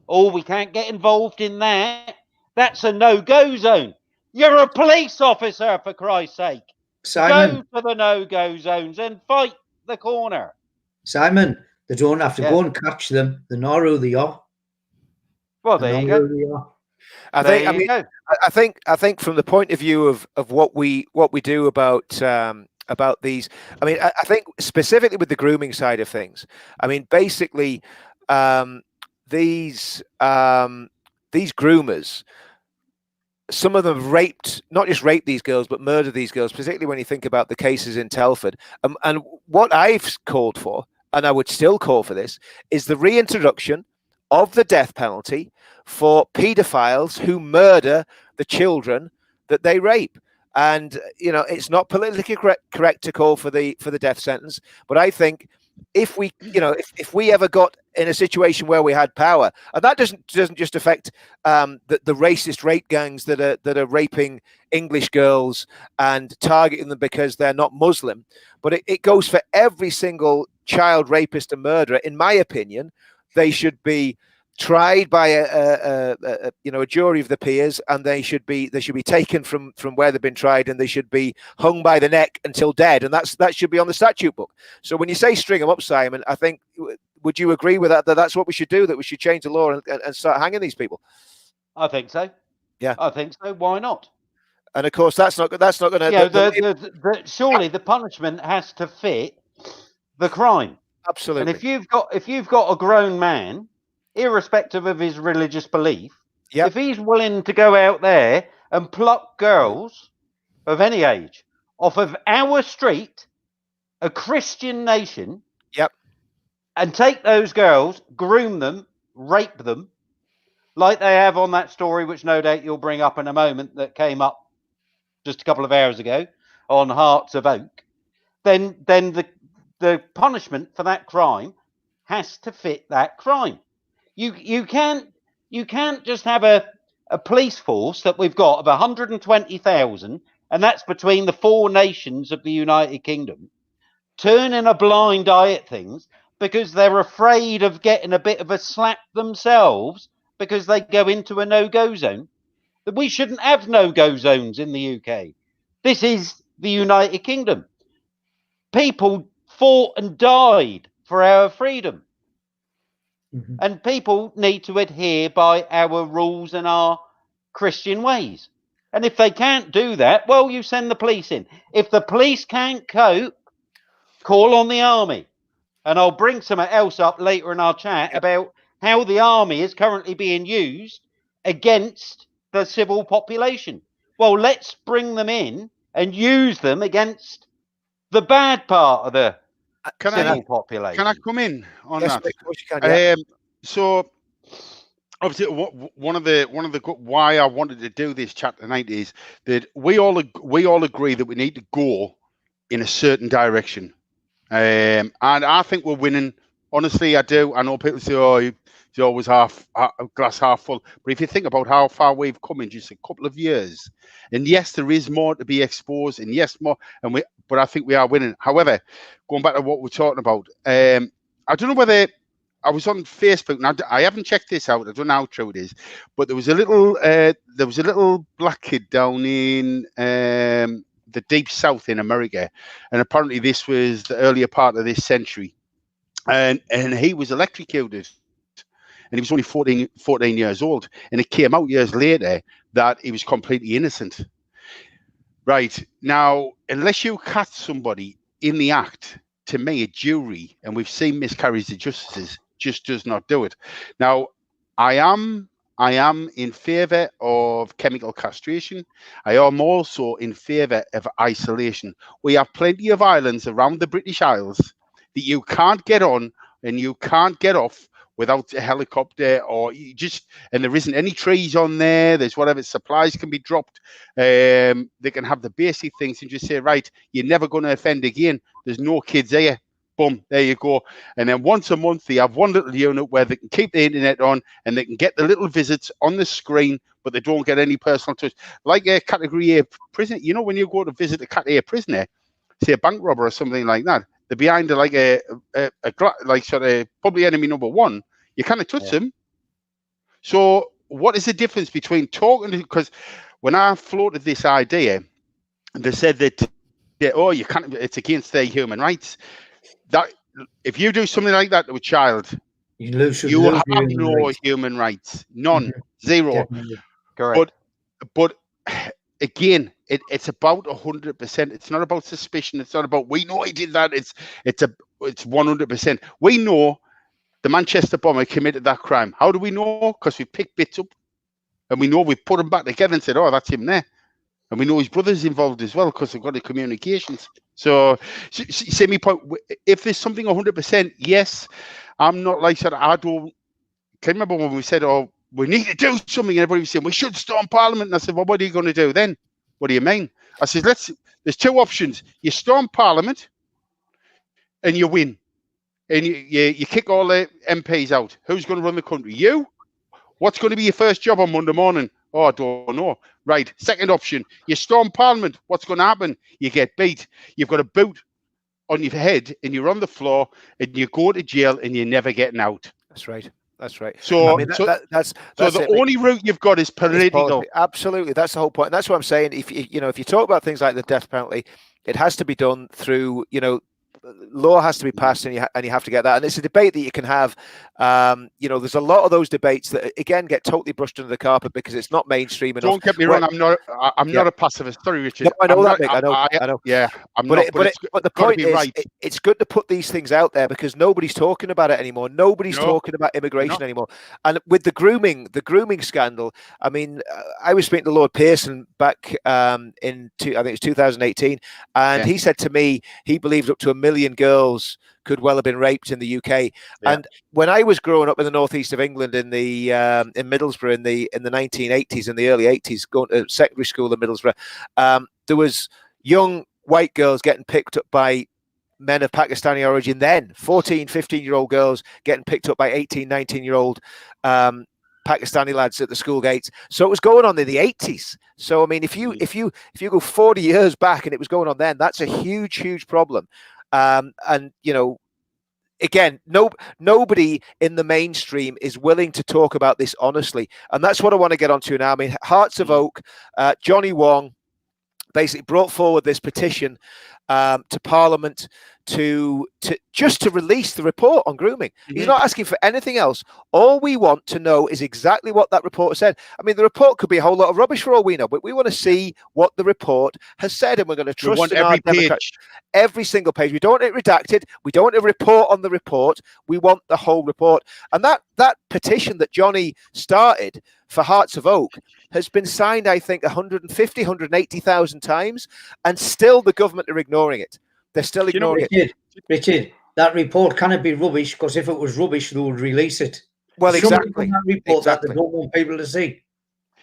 oh, we can't get involved in that. That's a no-go zone. You're a police officer, for Christ's sake. Simon, Go to the no-go zones and fight the corner. Simon, they don't have to go and catch them. They know who they are. Well, there you go. I think from the point of view of what we do about these, I mean, I think specifically with the grooming side of things, I mean, basically, these groomers, some of them not just raped these girls, but murdered these girls, particularly when you think about the cases in Telford. And what I've called for, and I would still call for this, is the reintroduction of the death penalty for paedophiles who murder the children that they rape. And, you know, it's not politically correct to call for the death sentence, but I think if we ever got in a situation where we had power, and that doesn't just affect the racist rape gangs that are raping English girls and targeting them because they're not Muslim, but it goes for every single child rapist and murderer. In my opinion, they should be tried by a jury of the peers, and they should be taken from where they've been tried, and they should be hung by the neck until dead, and that should be on the statute book. So when you say string them up, Simon, I think, would you agree with that that's what we should do, that we should change the law and start hanging these people? I think so. Yeah, I think so. Why not? And of course, that's not going to. Surely the punishment has to fit the crime. Absolutely. And if you've got a grown man, irrespective of his religious belief, if he's willing to go out there and pluck girls of any age off of our street, a Christian nation, and take those girls, groom them, rape them, like they have on that story, which no doubt you'll bring up in a moment, that came up just a couple of hours ago on Hearts of Oak, then the punishment for that crime has to fit that crime. You can't just have a police force that we've got of 120,000, and that's between the four nations of the United Kingdom, turning a blind eye at things because they're afraid of getting a bit of a slap themselves because they go into a no-go zone. That we shouldn't have no-go zones in the UK. This is the United Kingdom. People fought and died for our freedom. Mm-hmm. And people need to adhere by our rules and our Christian ways. And if they can't do that, well, you send the police in. If the police can't cope, call on the army. And I'll bring something else up later in our chat about how the army is currently being used against the civil population. Well, let's bring them in and use them against the bad part of the civil population. Can I come in on that? Of course you can, so obviously, one of the why I wanted to do this chat tonight is that we all agree that we need to go in a certain direction, and I think we're winning. Honestly, I do. I know people say, "Oh, it's always glass half full," but if you think about how far we've come in just a couple of years, and yes, there is more to be exposed, and yes, more, but I think we are winning. However, going back to what we're talking about, I don't know whether I was on Facebook. Now I haven't checked this out. I don't know how true it is, but there was a little black kid down in the deep south in America, and apparently this was the earlier part of this century, and he was electrocuted, and he was only 14 years old, and it came out years later that he was completely innocent. Right now, unless you catch somebody in the act, to me, a jury, and we've seen miscarriages of justice, just does not do it. Now, I am in favour of chemical castration. I am also in favour of isolation. We have plenty of islands around the British Isles that you can't get on and you can't get off without a helicopter, or and there isn't any trees on there. There's whatever supplies can be dropped. They can have the basic things and just say, right, you're never going to offend again. There's no kids here. Boom, there you go. And then once a month, they have one little unit where they can keep the internet on and they can get the little visits on the screen, but they don't get any personal touch. Like a Category A prison. You know, when you go to visit a Category A prisoner, say a bank robber or something like that, they're behind like a sort of public enemy number one. You can't touch them. So what is the difference between talking? Because when I floated this idea, they said that, you can't. It's against their human rights. That if you do something like that to a child, you have no human rights, none, zero. Definitely. Correct. But again, it's about 100%. It's not about suspicion. It's not about we know he did that. It's 100%. We know the Manchester bomber committed that crime. How do we know? Because we picked bits up, and we know we've put them back together and said, "Oh, that's him there." And we know his brother's involved as well because they've got the communications. So, see me point. If there's something 100%, yes, I'm not like said. I don't. Can you remember when we said, "Oh, we need to do something"? And everybody was saying we should storm Parliament. And I said, "Well, what are you going to do then? What do you mean?" I said, There's two options. You storm Parliament, and you win, and you kick all the MPs out. Who's going to run the country? You. What's going to be your first job on Monday morning? Oh, I don't know. Right. Second option, you storm Parliament. What's going to happen? You get beat. You've got a boot on your head and you're on the floor and you go to jail and you're never getting out. That's right. That's right. So, I mean, that's the only route you've got is political. Absolutely. That's the whole point. And that's what I'm saying. If you talk about things like the death penalty, it has to be done through, law has to be passed, and you have to get that. And it's a debate that you can have. There's a lot of those debates that again get totally brushed under the carpet because it's not mainstream enough. Don't get me wrong. I'm not a pacifist. Sorry, Richard. No, I know that, Mick. I know. Yeah, but the point is, right. It's good to put these things out there because nobody's talking about it anymore. Nobody's talking about immigration anymore. And with the grooming scandal, I mean, I was speaking to Lord Pearson back I think it was 2018, and he said to me he believes up to 1 million girls could well have been raped in the UK. Yeah. And when I was growing up in the northeast of England in Middlesbrough in the 1980s and the early 80s, going to secondary school in Middlesbrough, there was young white girls getting picked up by men of Pakistani origin then, 14, 15-year-old girls getting picked up by 18, 19-year-old Pakistani lads at the school gates. So it was going on in the 80s. So I mean, if you go 40 years back and it was going on then, that's a huge problem. And again, nobody in the mainstream is willing to talk about this honestly, and that's what I want to get onto now. I mean, Hearts of Oak, Johnny Wong basically brought forward this petition to Parliament to release the report on grooming. Mm-hmm. He's not asking for anything else. All we want to know is exactly what that report said. I mean, the report could be a whole lot of rubbish for all we know, but we want to see what the report has said, and we're going to trust in our Democrats. Every single page. We don't want it redacted. We don't want a report on the report. We want the whole report. And that petition that Johnny started for Hearts of Oak has been signed, I think, 180,000 times, and still the government are ignoring it. They're still ignoring it. Richard, that report cannot be rubbish, because if it was rubbish, they would release it. Well, exactly. That report that they don't want people to see.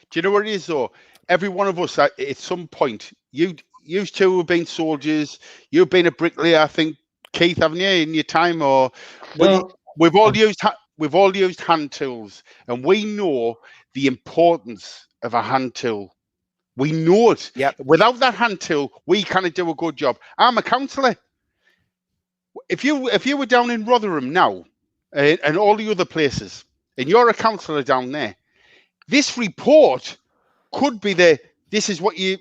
Do you know what it is, though? Every one of us, at some point, you two have been soldiers. You've been a bricklayer, I think, Keith, haven't you, in your time? Or we've all used hand tools, and we know the importance of a hand tool. We know it. Yep. Without that hand tool, we can't do a good job. I'm a counsellor. If you were down in Rotherham now, and all the other places, and you're a councillor down there, this report could be this is what you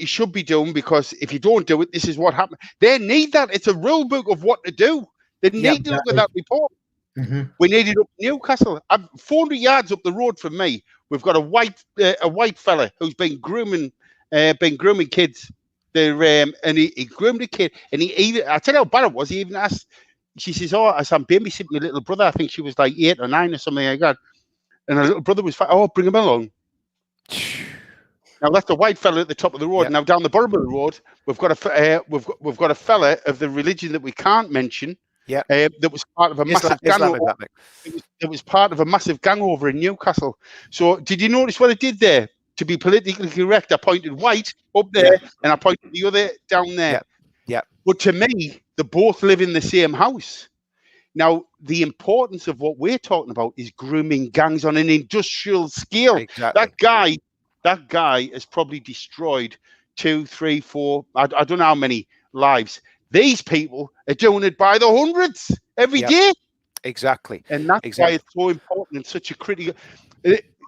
should be doing, because if you don't do it, this is what happens. They need that. It's a rule book of what to do. They need to look at that report. Mm-hmm. We need it up in Newcastle. 400 yards up the road from me, we've got a white fella who's been grooming kids. And he groomed a kid, and I tell you how bad it was. He even asked. She says, "Oh, as I'm babysitting my little brother, I think she was like 8 or 9 or something like that." And her little brother was, "Oh, bring him along." Now that's the white fella at the top of the road. Yep. Now down the bottom of the road, we've got a fella of the religion that we can't mention. Yeah, that was part of a massive gang over. It was part of a massive gang over in Newcastle. So did you notice what I did there? To be politically correct, I pointed white up there, and I pointed the other down there. Yeah. But to me, they both live in the same house. Now, the importance of what we're talking about is grooming gangs on an industrial scale. Exactly. That guy has probably destroyed 2, 3, 4, I don't know how many lives. These people are doing it by the hundreds every day. Exactly. And that's why it's so important and such a critical...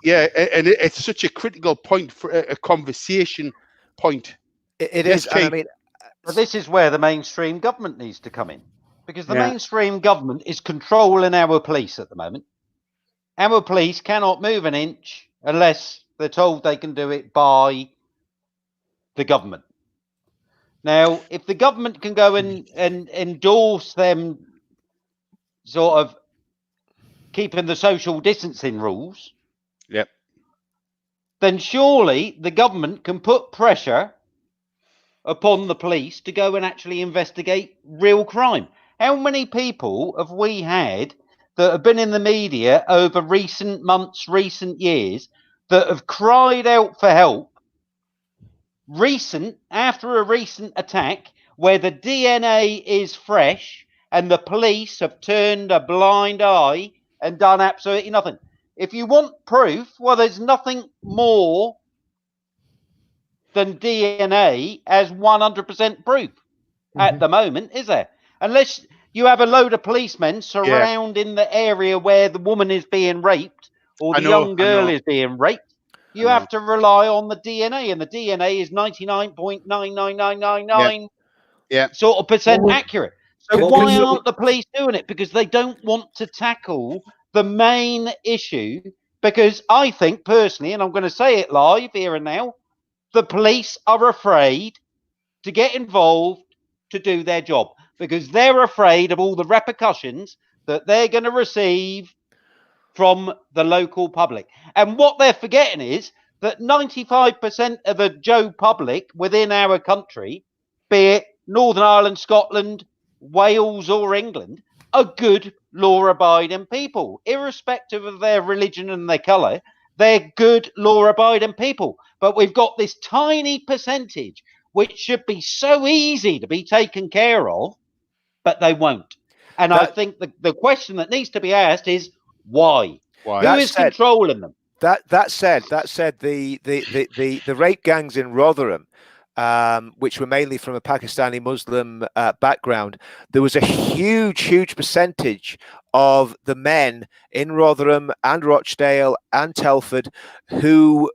it's such a critical point for a conversation point. It is. And I mean, but this is where the mainstream government needs to come in, because the mainstream government is controlling our police at the moment. Our police cannot move an inch unless they're told they can do it by the government. Now, if the government can go and endorse them sort of keeping the social distancing rules, then surely the government can put pressure upon the police to go and actually investigate real crime. How many people have we had that have been in the media over recent months, recent years, that have cried out for help after a recent attack where the DNA is fresh and the police have turned a blind eye and done absolutely nothing? If you want proof, well, there's nothing more than DNA as 100% proof at the moment, is there? Unless you have a load of policemen surrounding the area where the woman is being raped or the young girl is being raped. You have to rely on the DNA, and the DNA is 99.99999 sort of percent accurate. So why aren't the police doing it? Because they don't want to tackle the main issue. Because I think personally, and I'm going to say it live here and now, the police are afraid to get involved to do their job, because they're afraid of all the repercussions that they're going to receive from the local public. And what they're forgetting is that 95% of the Joe public within our country, be it Northern Ireland, Scotland, Wales or England, are good law-abiding people. Irrespective of their religion and their colour, they're good law-abiding people. But we've got this tiny percentage which should be so easy to be taken care of, but they won't. And I think the question that needs to be asked is why? Who is controlling them? That said, the rape gangs in Rotherham, which were mainly from a Pakistani Muslim background, there was a huge percentage of the men in Rotherham and Rochdale and Telford who,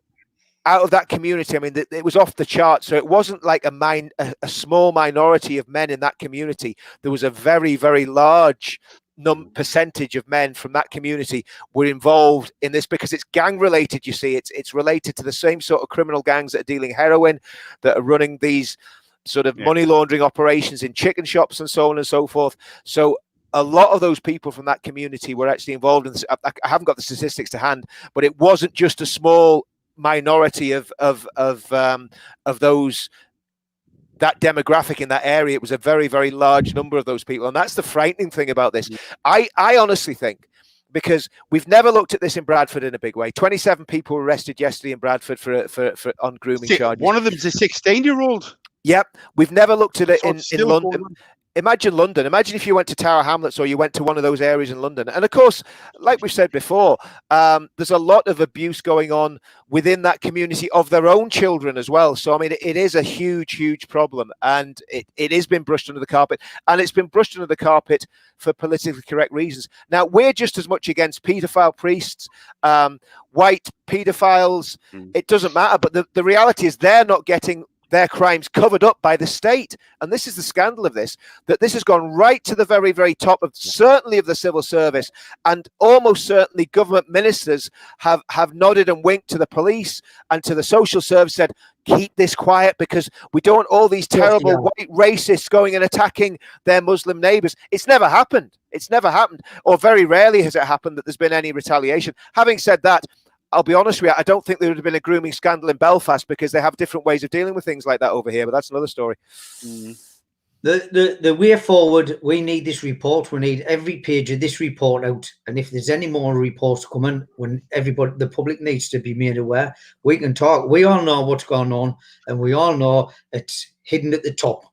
out of that community, I mean, it was off the chart. So it wasn't like a small minority of men in that community. There was a very, very large percentage of men from that community were involved in this, because it's gang related. You see, it's related to the same sort of criminal gangs that are dealing heroin, that are running these sort of money laundering operations in chicken shops and so on and so forth. So a lot of those people from that community were actually involved in this. I haven't got the statistics to hand, but it wasn't just a small minority of those, that demographic in that area. It was a very, very large number of those people, and that's the frightening thing about this. I honestly think, because we've never looked at this in Bradford in a big way. 27 people were arrested yesterday in Bradford for on grooming charges. One of them's a 16-year-old. Yep, we've never looked at it in London. imagine London. Imagine if you went to Tower Hamlets or you went to one of those areas in London. And of course, like we've said before, there's a lot of abuse going on within that community of their own children as well. So, I mean, it is a huge, huge problem. And it has been brushed under the carpet. And it's been brushed under the carpet for politically correct reasons. Now, we're just as much against paedophile priests, white paedophiles. It doesn't matter. But the reality is they're not getting their crimes covered up by the state. And this is the scandal of this, that this has gone right to the very, very top of certainly of the civil service, and almost certainly government ministers have nodded and winked to the police and to the social service, said, keep this quiet because we don't want all these terrible white racists going and attacking their Muslim neighbors. It's never happened. It's never happened, or very rarely has it happened that there's been any retaliation. Having said that, I'll be honest with you, I don't think there would have been a grooming scandal in Belfast because they have different ways of dealing with things like that over here, but that's another story. The way forward, we need this report. We need every page of this report out. And if there's any more reports coming, when the public needs to be made aware, we can talk. We all know what's going on, and we all know it's hidden at the top.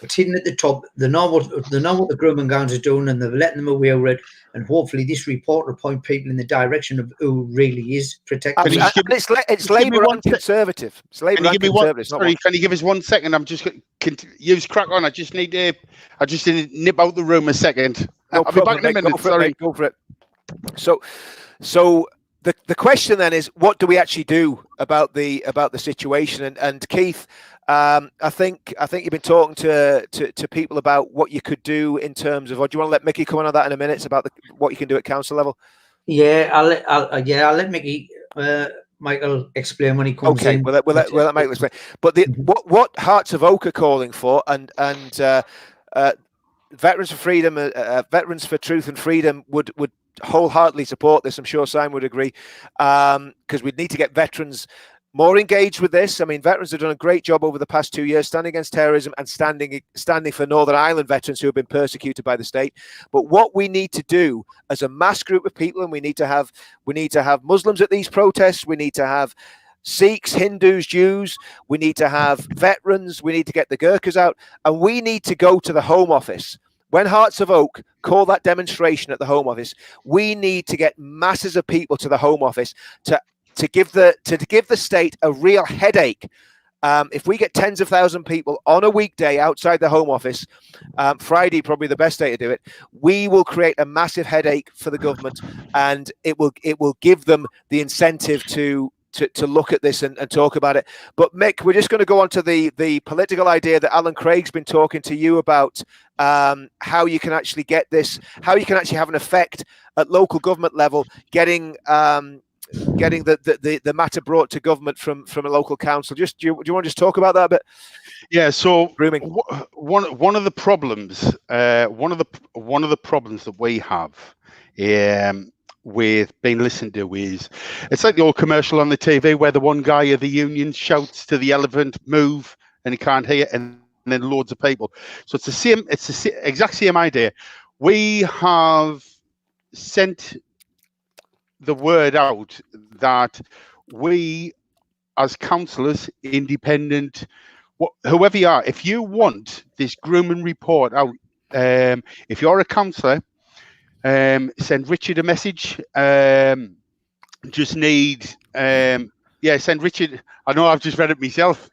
It's hidden at the top. They know what the grooming gangs are doing, and they're letting them away with it. And hopefully, this report will point people in the direction of who really is protecting. It's Labour and Conservative. It's Labour and Conservative. Sorry, can you give us 1 second? I'm just going to use crack on. I just need to nip out the room a second. No I'll problem, be back in a minute. Sorry, go for it. So the question then is, what do we actually do about the situation? And Keith, I think you've been talking to people about what you could do in terms of. Or do you want to let Micky come on that in a minute? It's about what you can do at council level. Yeah, I'll let Micky. Michael explain when he comes in. We'll let Michael explain. But what Hearts of Oak are calling for, and Veterans for Freedom, Veterans for Truth and Freedom would wholeheartedly support this. I'm sure Simon would agree, because we'd need to get veterans more engaged with this. I mean, veterans have done a great job over the past 2 years standing against terrorism and standing for Northern Ireland veterans who have been persecuted by the state. But what we need to do as a mass group of people, and we need to have Muslims at these protests, we need to have Sikhs, Hindus, Jews, we need to have veterans, we need to get the Gurkhas out, and we need to go to the Home Office. When Hearts of Oak call that demonstration at the Home Office, we need to get masses of people to the Home Office to give the state a real headache. If we get tens of thousands of people on a weekday outside the Home Office, Friday probably the best day to do it, we will create a massive headache for the government, and it will give them the incentive to look at this and talk about it. But Mick, we're just going to go on to the political idea that Alan Craig's been talking to you about, how you can actually get this, how you can actually have an effect at local government level, getting the matter brought to government from a local council. Do you want to just talk about that a bit? Yeah. So Grooming. One of the problems, one of the problems that we have, with being listened to is, it's like the old commercial on the TV where the one guy of the union shouts to the elephant, move, and he can't hear, and then loads of people. So it's the exact same idea. We have sent the word out that we, as councillors, independent, whoever you are, if you want this grooming report out, if you're a councillor, send Richard a message. Just need send Richard. I know I've just read it myself.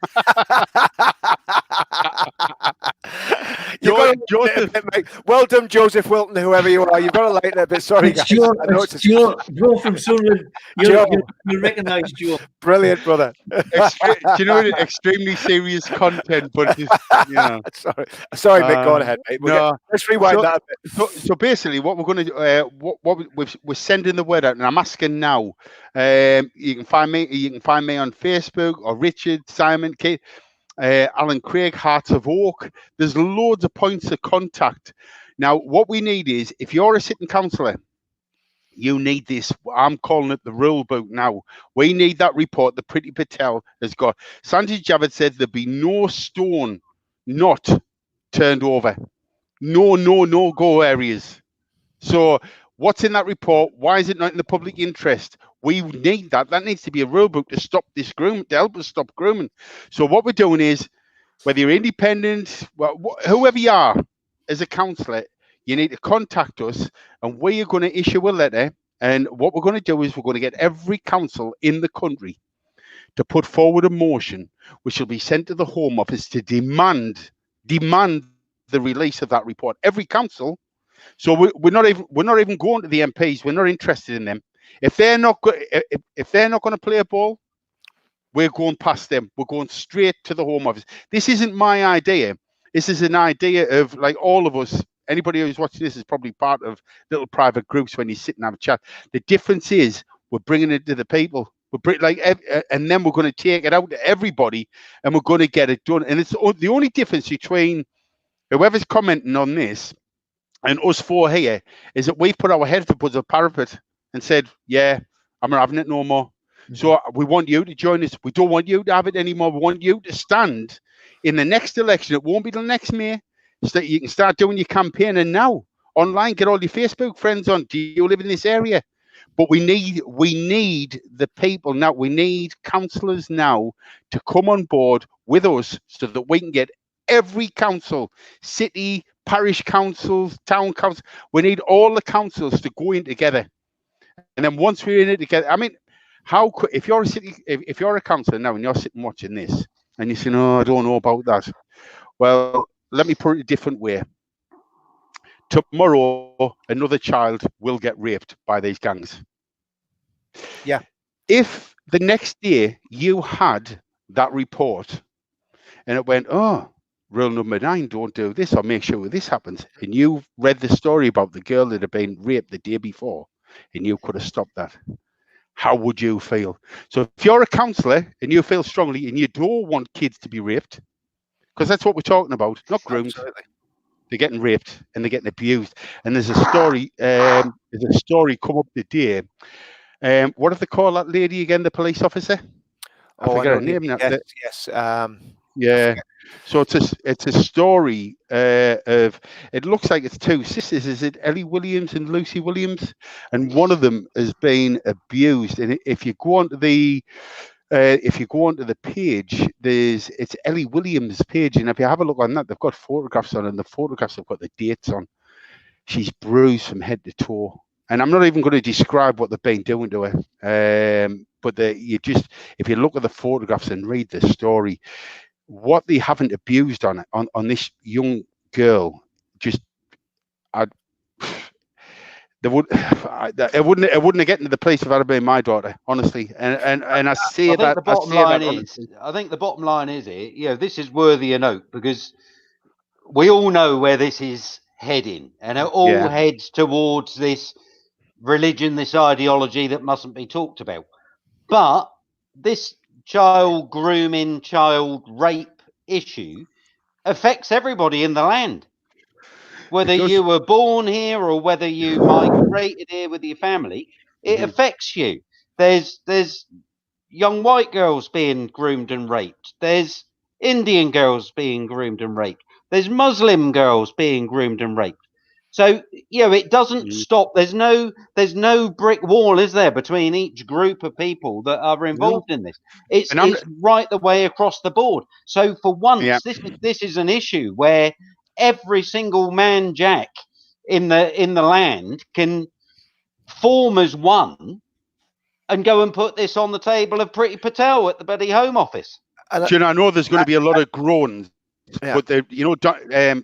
Well done, Joseph Wilton, whoever you are. You've got to lighten it a bit. Sorry, guys. Joe from Sunderland. You recognise Joe. Brilliant, brother. Do you know, extremely serious content, but just, Sorry, Mick. Go on ahead, mate. Let's rewind that a bit. So basically, what we're going to do, we're sending the word out, and I'm asking now. You can find me on Facebook, or Richard, Simon, Kate, Alan Craig, Hearts of Oak. There's loads of points of contact. Now, what we need is, if you're a sitting councillor, you need this. I'm calling it the rule book now. We need that report that Priti Patel has got. Sanjay Javed said there'd be no stone not turned over. No go areas. So what's in that report? Why is it not in the public interest? We need that. That needs to be a rule book to stop this grooming, to help us stop grooming. So what we're doing is, whether you're independent, whoever you are, as a councillor, you need to contact us, and we are going to issue a letter. And what we're going to do is we're going to get every council in the country to put forward a motion, which will be sent to the Home Office to demand the release of that report. Every council. So we're not even going to the MPs. We're not interested in them. If they're not going to play a ball, we're going past them. We're going straight to the Home Office. This isn't my idea. This is an idea of, like, all of us. Anybody who's watching this is probably part of little private groups when you sit and have a chat. The difference is we're bringing it to the people. And then we're going to take it out to everybody, and we're going to get it done. And it's the only difference between whoever's commenting on this and us four here is that we've put our heads above the parapet and said, yeah, I'm not having it no more. Mm-hmm. So we want you to join us. We don't want you to have it anymore. We want you to stand in the next election. It won't be the next May. So you can start doing your campaigning now online. Get all your Facebook friends on. Do you live in this area? But we need the people now. We need councillors now to come on board with us so that we can get every council, city, parish councils, town councils. We need all the councils to go in together. And then once we're in it together, I mean, if you're a councillor now and you're sitting watching this and you say, no, I don't know about that. Well, let me put it a different way. Tomorrow, another child will get raped by these gangs. Yeah. If the next day you had that report and it went, oh, rule number 9, don't do this, or make sure this happens, and you read the story about the girl that had been raped the day before, and you could have stopped that, how would you feel? So if you're a counsellor and you feel strongly and you don't want kids to be raped, because that's what we're talking about, not groomed. Absolutely. They're getting raped and they're getting abused. And there's a story, come up today. What do they call that lady again, the police officer? I forget her name. Yes. Yeah. So it's a story of, it looks like it's 2 sisters. Is it Ellie Williams and Lucy Williams? And one of them has been abused. And if you go onto the page, it's Ellie Williams' page, and if you have a look on that, they've got photographs on, and the photographs have got the dates on. She's bruised from head to toe, and I'm not even going to describe what they've been doing to her. But if you look at the photographs and read the story, what they haven't abused on this young girl, it wouldn't have gotten to the place if I'd have been my daughter, honestly. And I say I think the bottom line is this is worthy of note, because we all know where this is heading, and it all heads towards this religion, this ideology that mustn't be talked about. But this child grooming, child rape issue affects everybody in the land. Whether you were born here or whether you migrated here with your family, it affects you. There's young white girls being groomed and raped. There's Indian girls being groomed and raped. There's Muslim girls being groomed and raped. So, it doesn't stop. There's no brick wall, is there, between each group of people that are involved in this? It's right the way across the board. So for once, this is an issue where every single man jack in the land can form as one and go and put this on the table of Priti Patel at the bloody Home Office. I know there's going to be a lot of groans, but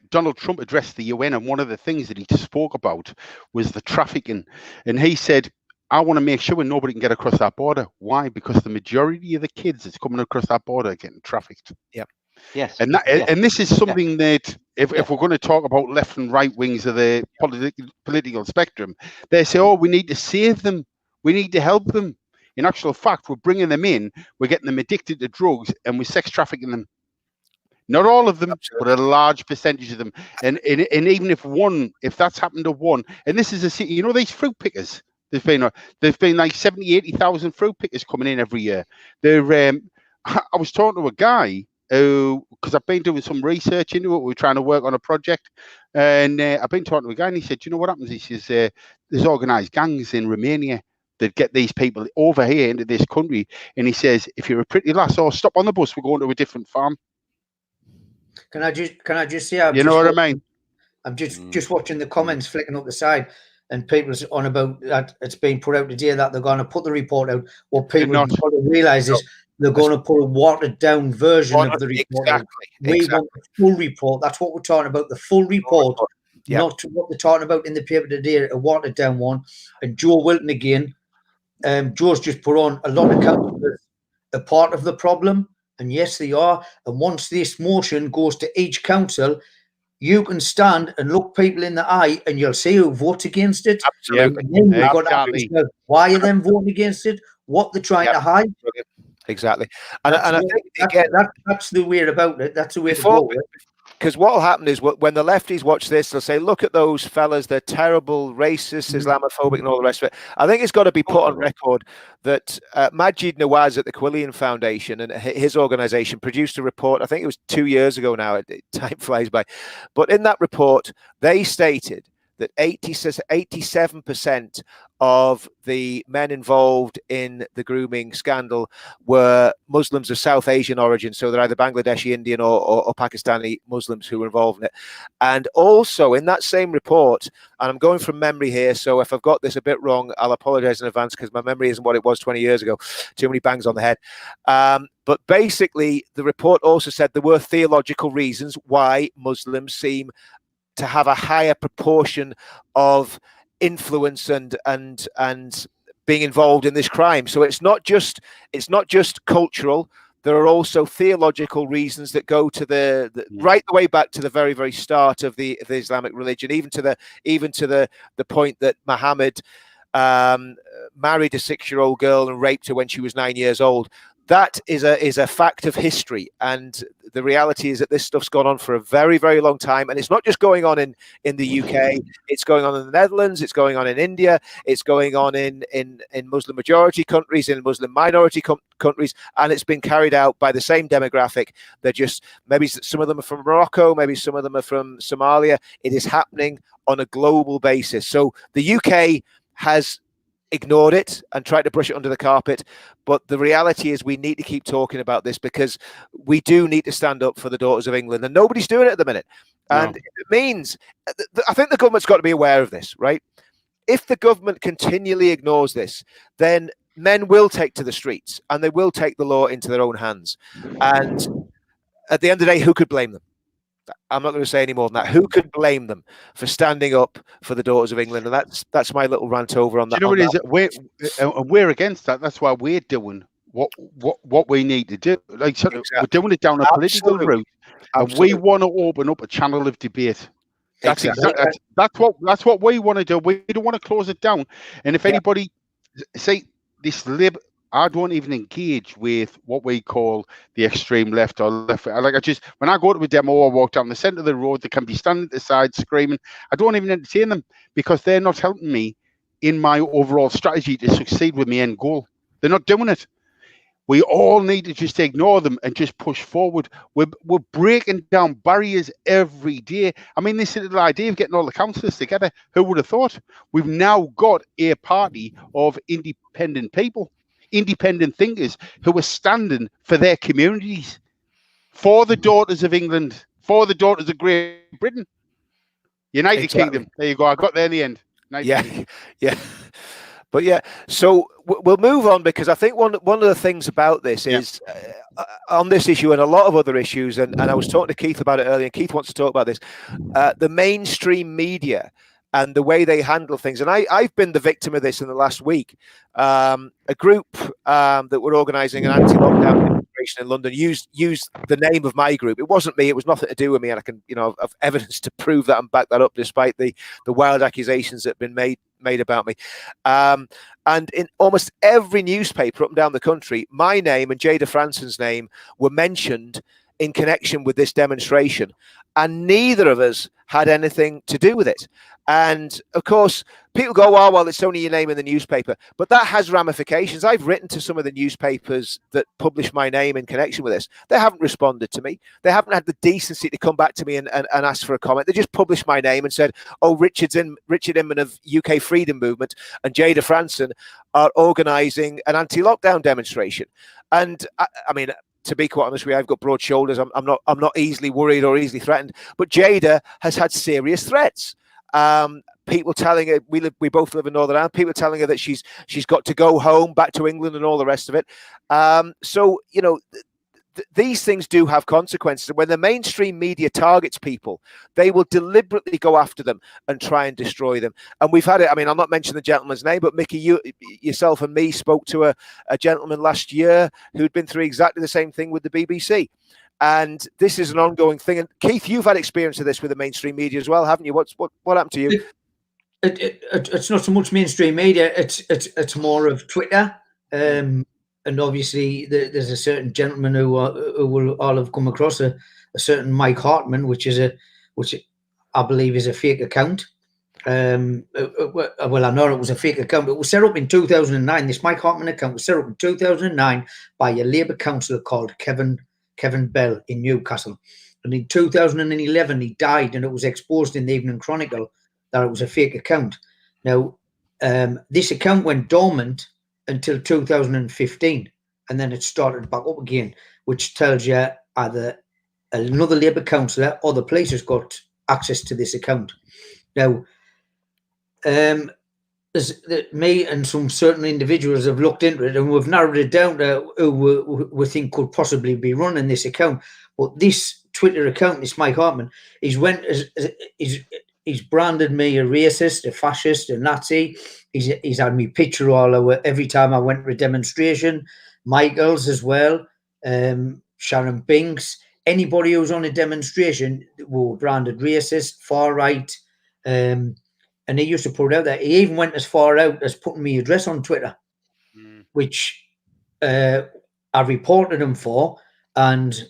Donald Trump addressed the UN, and one of the things that he spoke about was the trafficking, and he said, I want to make sure nobody can get across that border. Why? Because the majority of the kids that's coming across that border are getting trafficked. Yeah. Yes. And this is something that if we're going to talk about left and right wings of the political spectrum, they say, we need to save them. We need to help them. In actual fact, we're bringing them in. We're getting them addicted to drugs, and we're sex trafficking them. Not all of them, but a large percentage of them. And even if that's happened to one, and this is a city, these fruit pickers. There's been like 70, 80,000 fruit pickers coming in every year. I was talking to a guy because I've been doing some research into it. We're trying to work on a project, and I've been talking to a guy, and he said, "You know what happens?" He says, "There's organised gangs in Romania that get these people over here into this country." And he says, "If you're a pretty lass, stop on the bus. We're going to a different farm." Can I just say, you know what I mean? I'm just watching the comments flicking up the side, and people on about that it's been put out today that they're going to put the report out. What people have got to realise is they're going to put a watered down version of the report out. We want the full report. That's what we're talking about, the full report, not what they're talking about in the paper today, a watered down one. And Joe Wilton again, Joe's just put on a lot of councillors are part of the problem, and yes, they are. And once this motion goes to each council, you can stand and look people in the eye, and you'll see who votes against it. Absolutely. And then you've got to ask yourself, why are them voting against it? What they're trying to hide? Exactly. And I think again, that's the way about it. That's the way to go. Because what will happen is when the lefties watch this, they'll say, look at those fellas, they're terrible, racist, Islamophobic, and all the rest of it. I think it's got to be put on record that Majid Nawaz at the Quillian Foundation and his organization produced a report, I think it was 2 years ago now, time flies by. But in that report, they stated that 87% of the men involved in the grooming scandal were Muslims of South Asian origin. So they're either Bangladeshi, Indian or Pakistani Muslims who were involved in it. And also in that same report, and I'm going from memory here, so if I've got this a bit wrong, I'll apologize in advance because my memory isn't what it was 20 years ago. Too many bangs on the head. But basically, the report also said there were theological reasons why Muslims seem to have a higher proportion of influence and being involved in this crime. So it's not just cultural. There are also theological reasons that go to the right the way back to the very, very start of the Islamic religion, even to the point that Muhammad married a 6-year-old girl and raped her when she was 9 years old. That is a fact of history, and the reality is that this stuff's gone on for a very, very long time, and it's not just going on in the UK. It's going on in the Netherlands. It's going on in India. It's going on in Muslim majority countries, in Muslim minority countries, and it's been carried out by the same demographic. They're just, maybe some of them are from Morocco, maybe some of them are from Somalia. It is happening on a global basis. So the UK has ignored it and tried to brush it under the carpet, but the reality is we need to keep talking about this because we do need to stand up for the daughters of England, and nobody's doing it at the minute. And it means, I think the government's got to be aware of this, right? If the government continually ignores this, then men will take to the streets and they will take the law into their own hands. And at the end of the day, who could blame them? I'm not going to say any more than that. Who could blame them for standing up for the daughters of England? And that's my little rant over on that. Do you know what it is? We're against that. That's why we're doing what we need to do. Like we're doing it down a political route, and we want to open up a channel of debate. That's that's what we want to do. We don't want to close it down. And if anybody say this I don't even engage with what we call the extreme left or left. Like when I go to a demo or walk down the centre of the road, they can be standing at the side screaming. I don't even entertain them because they're not helping me in my overall strategy to succeed with my end goal. They're not doing it. We all need to just ignore them and just push forward. We're breaking down barriers every day. I mean, this little idea of getting all the councillors together, who would have thought? We've now got a party of independent people, independent thinkers who are standing for their communities, for the daughters of England, for the daughters of Great Britain, United Kingdom. There you go. I got there in the end. Yeah. But yeah, so we'll move on because I think one of the things about this is on this issue and a lot of other issues, and I was talking to Keith about it earlier, and Keith wants to talk about this, the mainstream media and the way they handle things. And I've been the victim of this in the last week. A group that were organising an anti-lockdown demonstration in London used the name of my group. It wasn't me. It was nothing to do with me. And I can, have evidence to prove that and back that up, despite the wild accusations that have been made about me. And in almost every newspaper up and down the country, my name and Jada Franson's name were mentioned in connection with this demonstration. And neither of us had anything to do with it. And of course, people go, oh, well, it's only your name in the newspaper. But that has ramifications. I've written to some of the newspapers that publish my name in connection with this. They haven't responded to me. They haven't had the decency to come back to me and ask for a comment. They just published my name and said, oh, Richard Inman of UK Freedom Movement and Jada Franson are organising an anti-lockdown demonstration. And I mean, to be quite honest with you, I've got broad shoulders. I'm not easily worried or easily threatened. But Jada has had serious threats. People telling her, we both live in Northern Ireland, people telling her that she's got to go home, back to England and all the rest of it. So, you know, these things do have consequences. When the mainstream media targets people, they will deliberately go after them and try and destroy them. And we've had it. I mean, I'll not mention the gentleman's name, but Micky, yourself and me spoke to a gentleman last year who'd been through exactly the same thing with the BBC. And this is an ongoing thing. And Keith, you've had experience of this with the mainstream media as well, haven't you? What happened to you? It's not so much mainstream media. It's more of Twitter. And obviously, there's a certain gentleman who will all have come across a certain Mike Hartman, which I believe is a fake account. Well, I know it was a fake account. It was set up in 2009. This Mike Hartman account was set up in 2009 by a Labour councillor called Kevin Bell in Newcastle. And in 2011, he died, and it was exposed in the Evening Chronicle that it was a fake account. Now, this account went dormant until 2015, and then it started back up again, which tells you either another Labour councillor or the police has got access to this account. Now, me and some certain individuals have looked into it, and we've narrowed it down to who we think could possibly be running this account. But this Twitter account, this Mike Hartman, he's branded me a racist, a fascist, a Nazi. He's had me picture all over every time I went to a demonstration. Michael's as well, Sharon Binks. Anybody who's on a demonstration were branded racist, far right. And he used to put it out there. He even went as far out as putting my address on Twitter, which I reported him for, and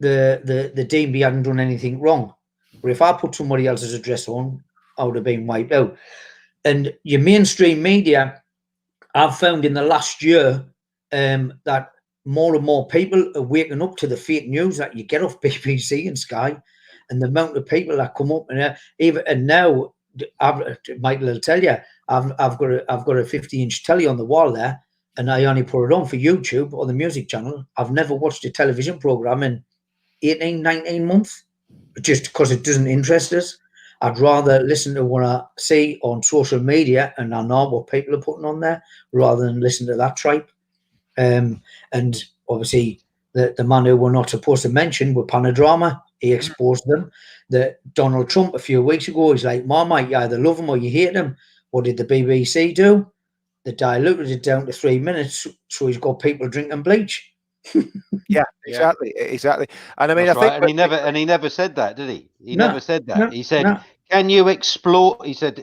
the DB hadn't done anything wrong. But if I put somebody else's address on, I would have been wiped out. And your mainstream media, I've found in the last year that more and more people are waking up to the fake news that you get off BBC and Sky, and the amount of people that come up and now, Michael will tell you, I've got a 50-inch telly on the wall there, and I only put it on for YouTube or the music channel. I've never watched a television program in 18, 19 months, just because it doesn't interest us. I'd rather listen to what I see on social media and I know what people are putting on there rather than listen to that tripe. And obviously, the man who we're not supposed to mention with Panodrama, he exposed them. Donald Trump a few weeks ago, he's like, Marmite, you either love him or you hate him. What did the BBC do? They diluted it down to 3 minutes, so he's got people drinking bleach. Yeah, exactly. And I mean, That's I think, right. And he never said that, did he? He never said that. No, he said, no. "Can you explore?" He said,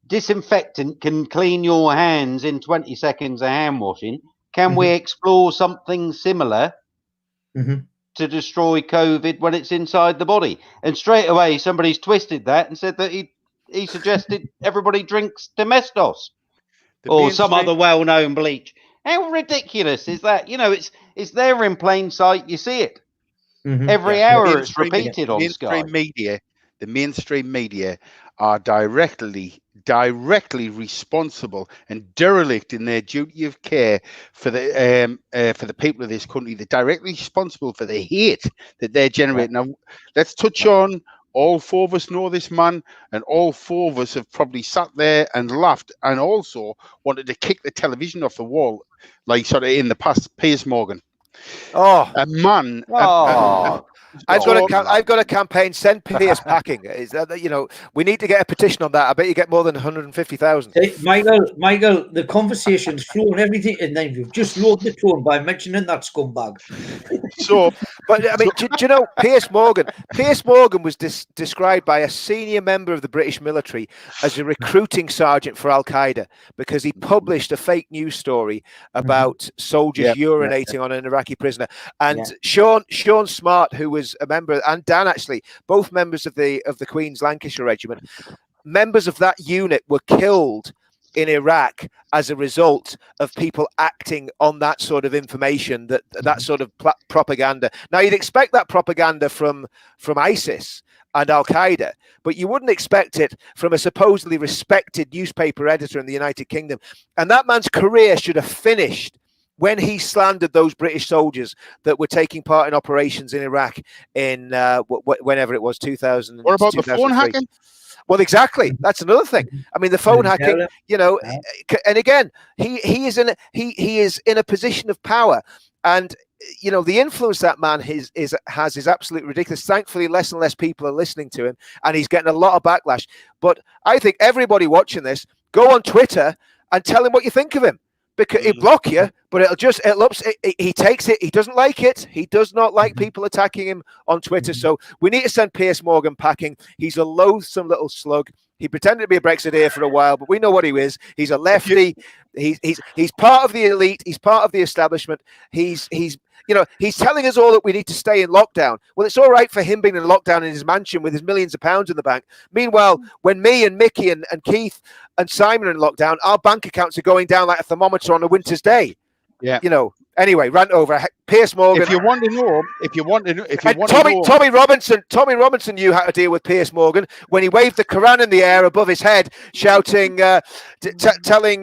"Disinfectant can clean your hands in 20 seconds of hand washing. Can we explore something similar to destroy COVID when it's inside the body?" And straight away, somebody's twisted that and said that he suggested everybody drinks Domestos or some other well-known bleach. How ridiculous is that? You know, it's there in plain sight. You see it every hour. It's repeated on Sky. The mainstream media are directly responsible and derelict in their duty of care for the people of this country. They're directly responsible for the hate that they're generating. Now, let's touch on. All four of us know this man, and all four of us have probably sat there and laughed and also wanted to kick the television off the wall, like sort of in the past. Piers Morgan. Oh, a man. I've got a campaign. Send Piers packing. Is that, you know, we need to get a petition on that. I bet you get more than 150,000. Hey, Michael, the conversation's flowing everything, and then you've just lowered the tone by mentioning that scumbag. But I mean, do you know Piers Morgan? Piers Morgan was described by a senior member of the British military as a recruiting sergeant for Al Qaeda because he published a fake news story about soldiers urinating on an Iraqi prisoner. And Sean Smart, who was a member, and Dan actually, both members of the Queen's Lancashire Regiment, members of that unit were killed in Iraq as a result of people acting on that sort of information, that sort of propaganda. Now, you'd expect that propaganda from ISIS and Al Qaeda, but you wouldn't expect it from a supposedly respected newspaper editor in the United Kingdom. And that man's career should have finished when he slandered those British soldiers that were taking part in operations in Iraq in whenever it was, 2000. What about the phone hacking? Well, exactly. That's another thing. I mean, the phone hacking, you know, and again, he is in a position of power, and you know, the influence that man has is absolutely ridiculous. Thankfully, less and less people are listening to him, and he's getting a lot of backlash. But I think everybody watching this, go on Twitter and tell him what you think of him, because he'll block you, but he takes it. He doesn't like it. He does not like people attacking him on Twitter. So we need to send Piers Morgan packing. He's a loathsome little slug. He pretended to be a Brexiteer for a while, but we know what he is. He's a lefty. He's part of the elite. He's part of the establishment. He's telling us all that we need to stay in lockdown. Well, it's all right for him being in lockdown in his mansion with his millions of pounds in the bank. Meanwhile, when me and Micky and Keith and Simon are in lockdown, our bank accounts are going down like a thermometer on a winter's day. Yeah. You know. Anyway, rant over. Piers Morgan. If you want to know, Tommy Robinson knew how to deal with Piers Morgan when he waved the Quran in the air above his head, shouting, telling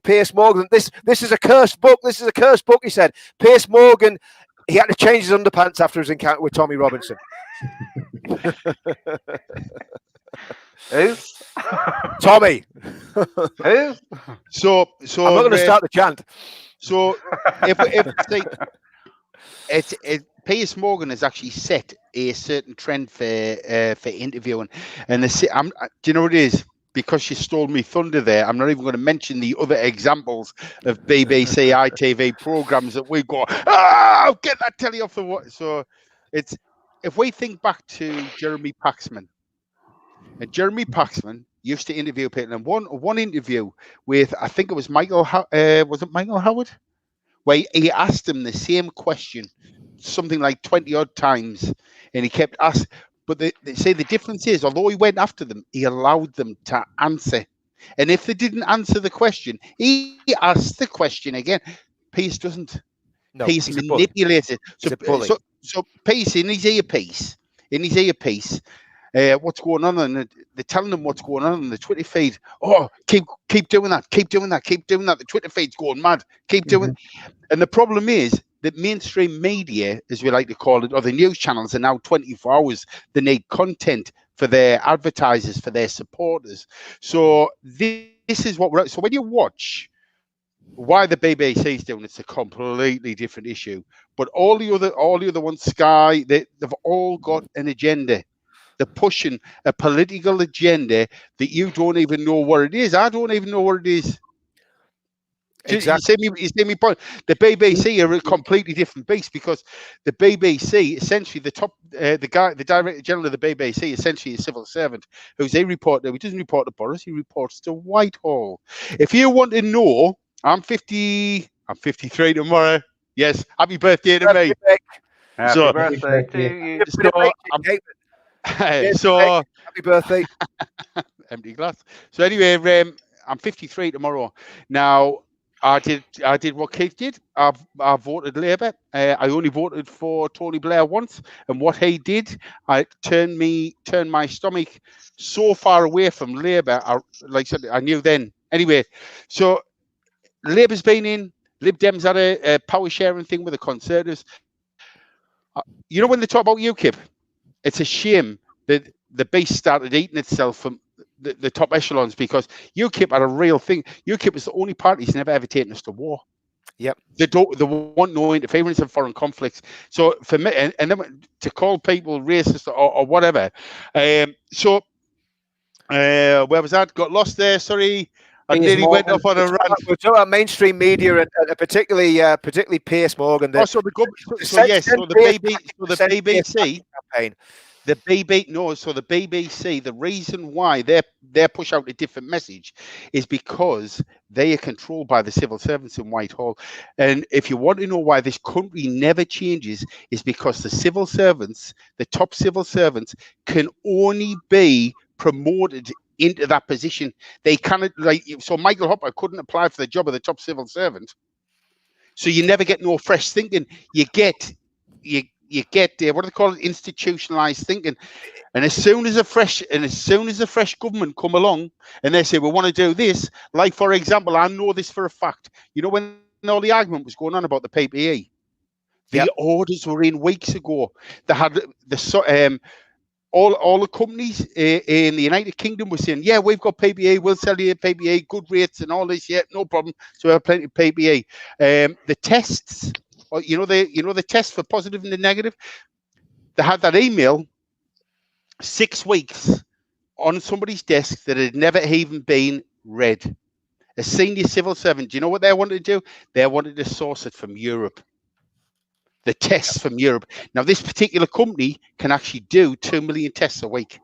Piers Morgan, "This is a cursed book. This is a cursed book." He said. Piers Morgan, he had to change his underpants after his encounter with Tommy Robinson. Who? Tommy. Who? So I'm not going to start the chant. So if Piers Morgan has actually set a certain trend for interviewing, and do you know what it is? Because you stole me thunder there, I'm not even going to mention the other examples of BBC ITV programs that we go, get that telly off the water. So it's, if we think back to Jeremy Paxman, and Jeremy Paxman used to interview people, and one interview with, I think it was Michael Howard, where he asked him the same question something like 20 odd times, and he kept asking. But they say the difference is, although he went after them, he allowed them to answer. And if they didn't answer the question, he asked the question again. Piers doesn't. No, Piers manipulated. So Piers, in his earpiece, what's going on, and they're telling them what's going on the Twitter feed. Oh, keep doing that, keep doing that, keep doing that. The Twitter feed's going mad. Keep doing. And the problem is that mainstream media, as we like to call it, or the news channels, are now 24 hours. They need content for their advertisers, for their supporters. So this is what we're. So when you watch why the BBC is doing, it's a completely different issue. But all the other ones, Sky, they've all got an agenda. They're pushing a political agenda that you don't even know what it is. I don't even know what it is. Exactly. You see me point. The BBC are a completely different beast, because the BBC, essentially, the director general of the BBC, essentially a civil servant he doesn't report to Boris, he reports to Whitehall. If you want to know, I'm 53 tomorrow. Yes, happy birthday to me. Happy birthday to you. So happy birthday. Empty glass. So anyway, I'm 53 tomorrow. Now, I did what Keith did. I voted Labour. I only voted for Tony Blair once, and what he did, I turned my stomach so far away from Labour. Like I said, I knew then. Anyway, so Labour's been in. Lib Dems had a power sharing thing with the Conservatives. You know, when they talk about UKIP, it's a shame that the beast started eating itself from the top echelons, because UKIP had a real thing. UKIP was the only party that's never ever taken us to war. Yep. They want no interference in foreign conflicts. So for me, and then to call people racist or whatever. So where was that? Got lost there. Sorry. I nearly went off on a rant. We're talking about mainstream media, and particularly Piers Morgan. So the BBC campaign. The BBC, the reason why they push out a different message is because they are controlled by the civil servants in Whitehall. And if you want to know why this country never changes, is because the civil servants, the top civil servants, can only be promoted into that position. They cannot, so Michael Hopper couldn't apply for the job of the top civil servant. So you never get no fresh thinking. You get what do they call it? Institutionalized thinking. And as soon as a fresh government come along and they say, we want to do this, like, for example, I know this for a fact. You know, when all the argument was going on about the PPE, the orders were in weeks ago. They had all the companies in the United Kingdom were saying, yeah, we've got PPE, we'll sell you PPE, good rates and all this, yeah, no problem. So we have plenty of PPE. The tests, the test for positive and the negative, they had that email 6 weeks on somebody's desk that had never even been read. A senior civil servant, do you know what they wanted to do? They wanted to source it from Europe. The tests from Europe. Now, this particular company can actually do 2 million tests a week.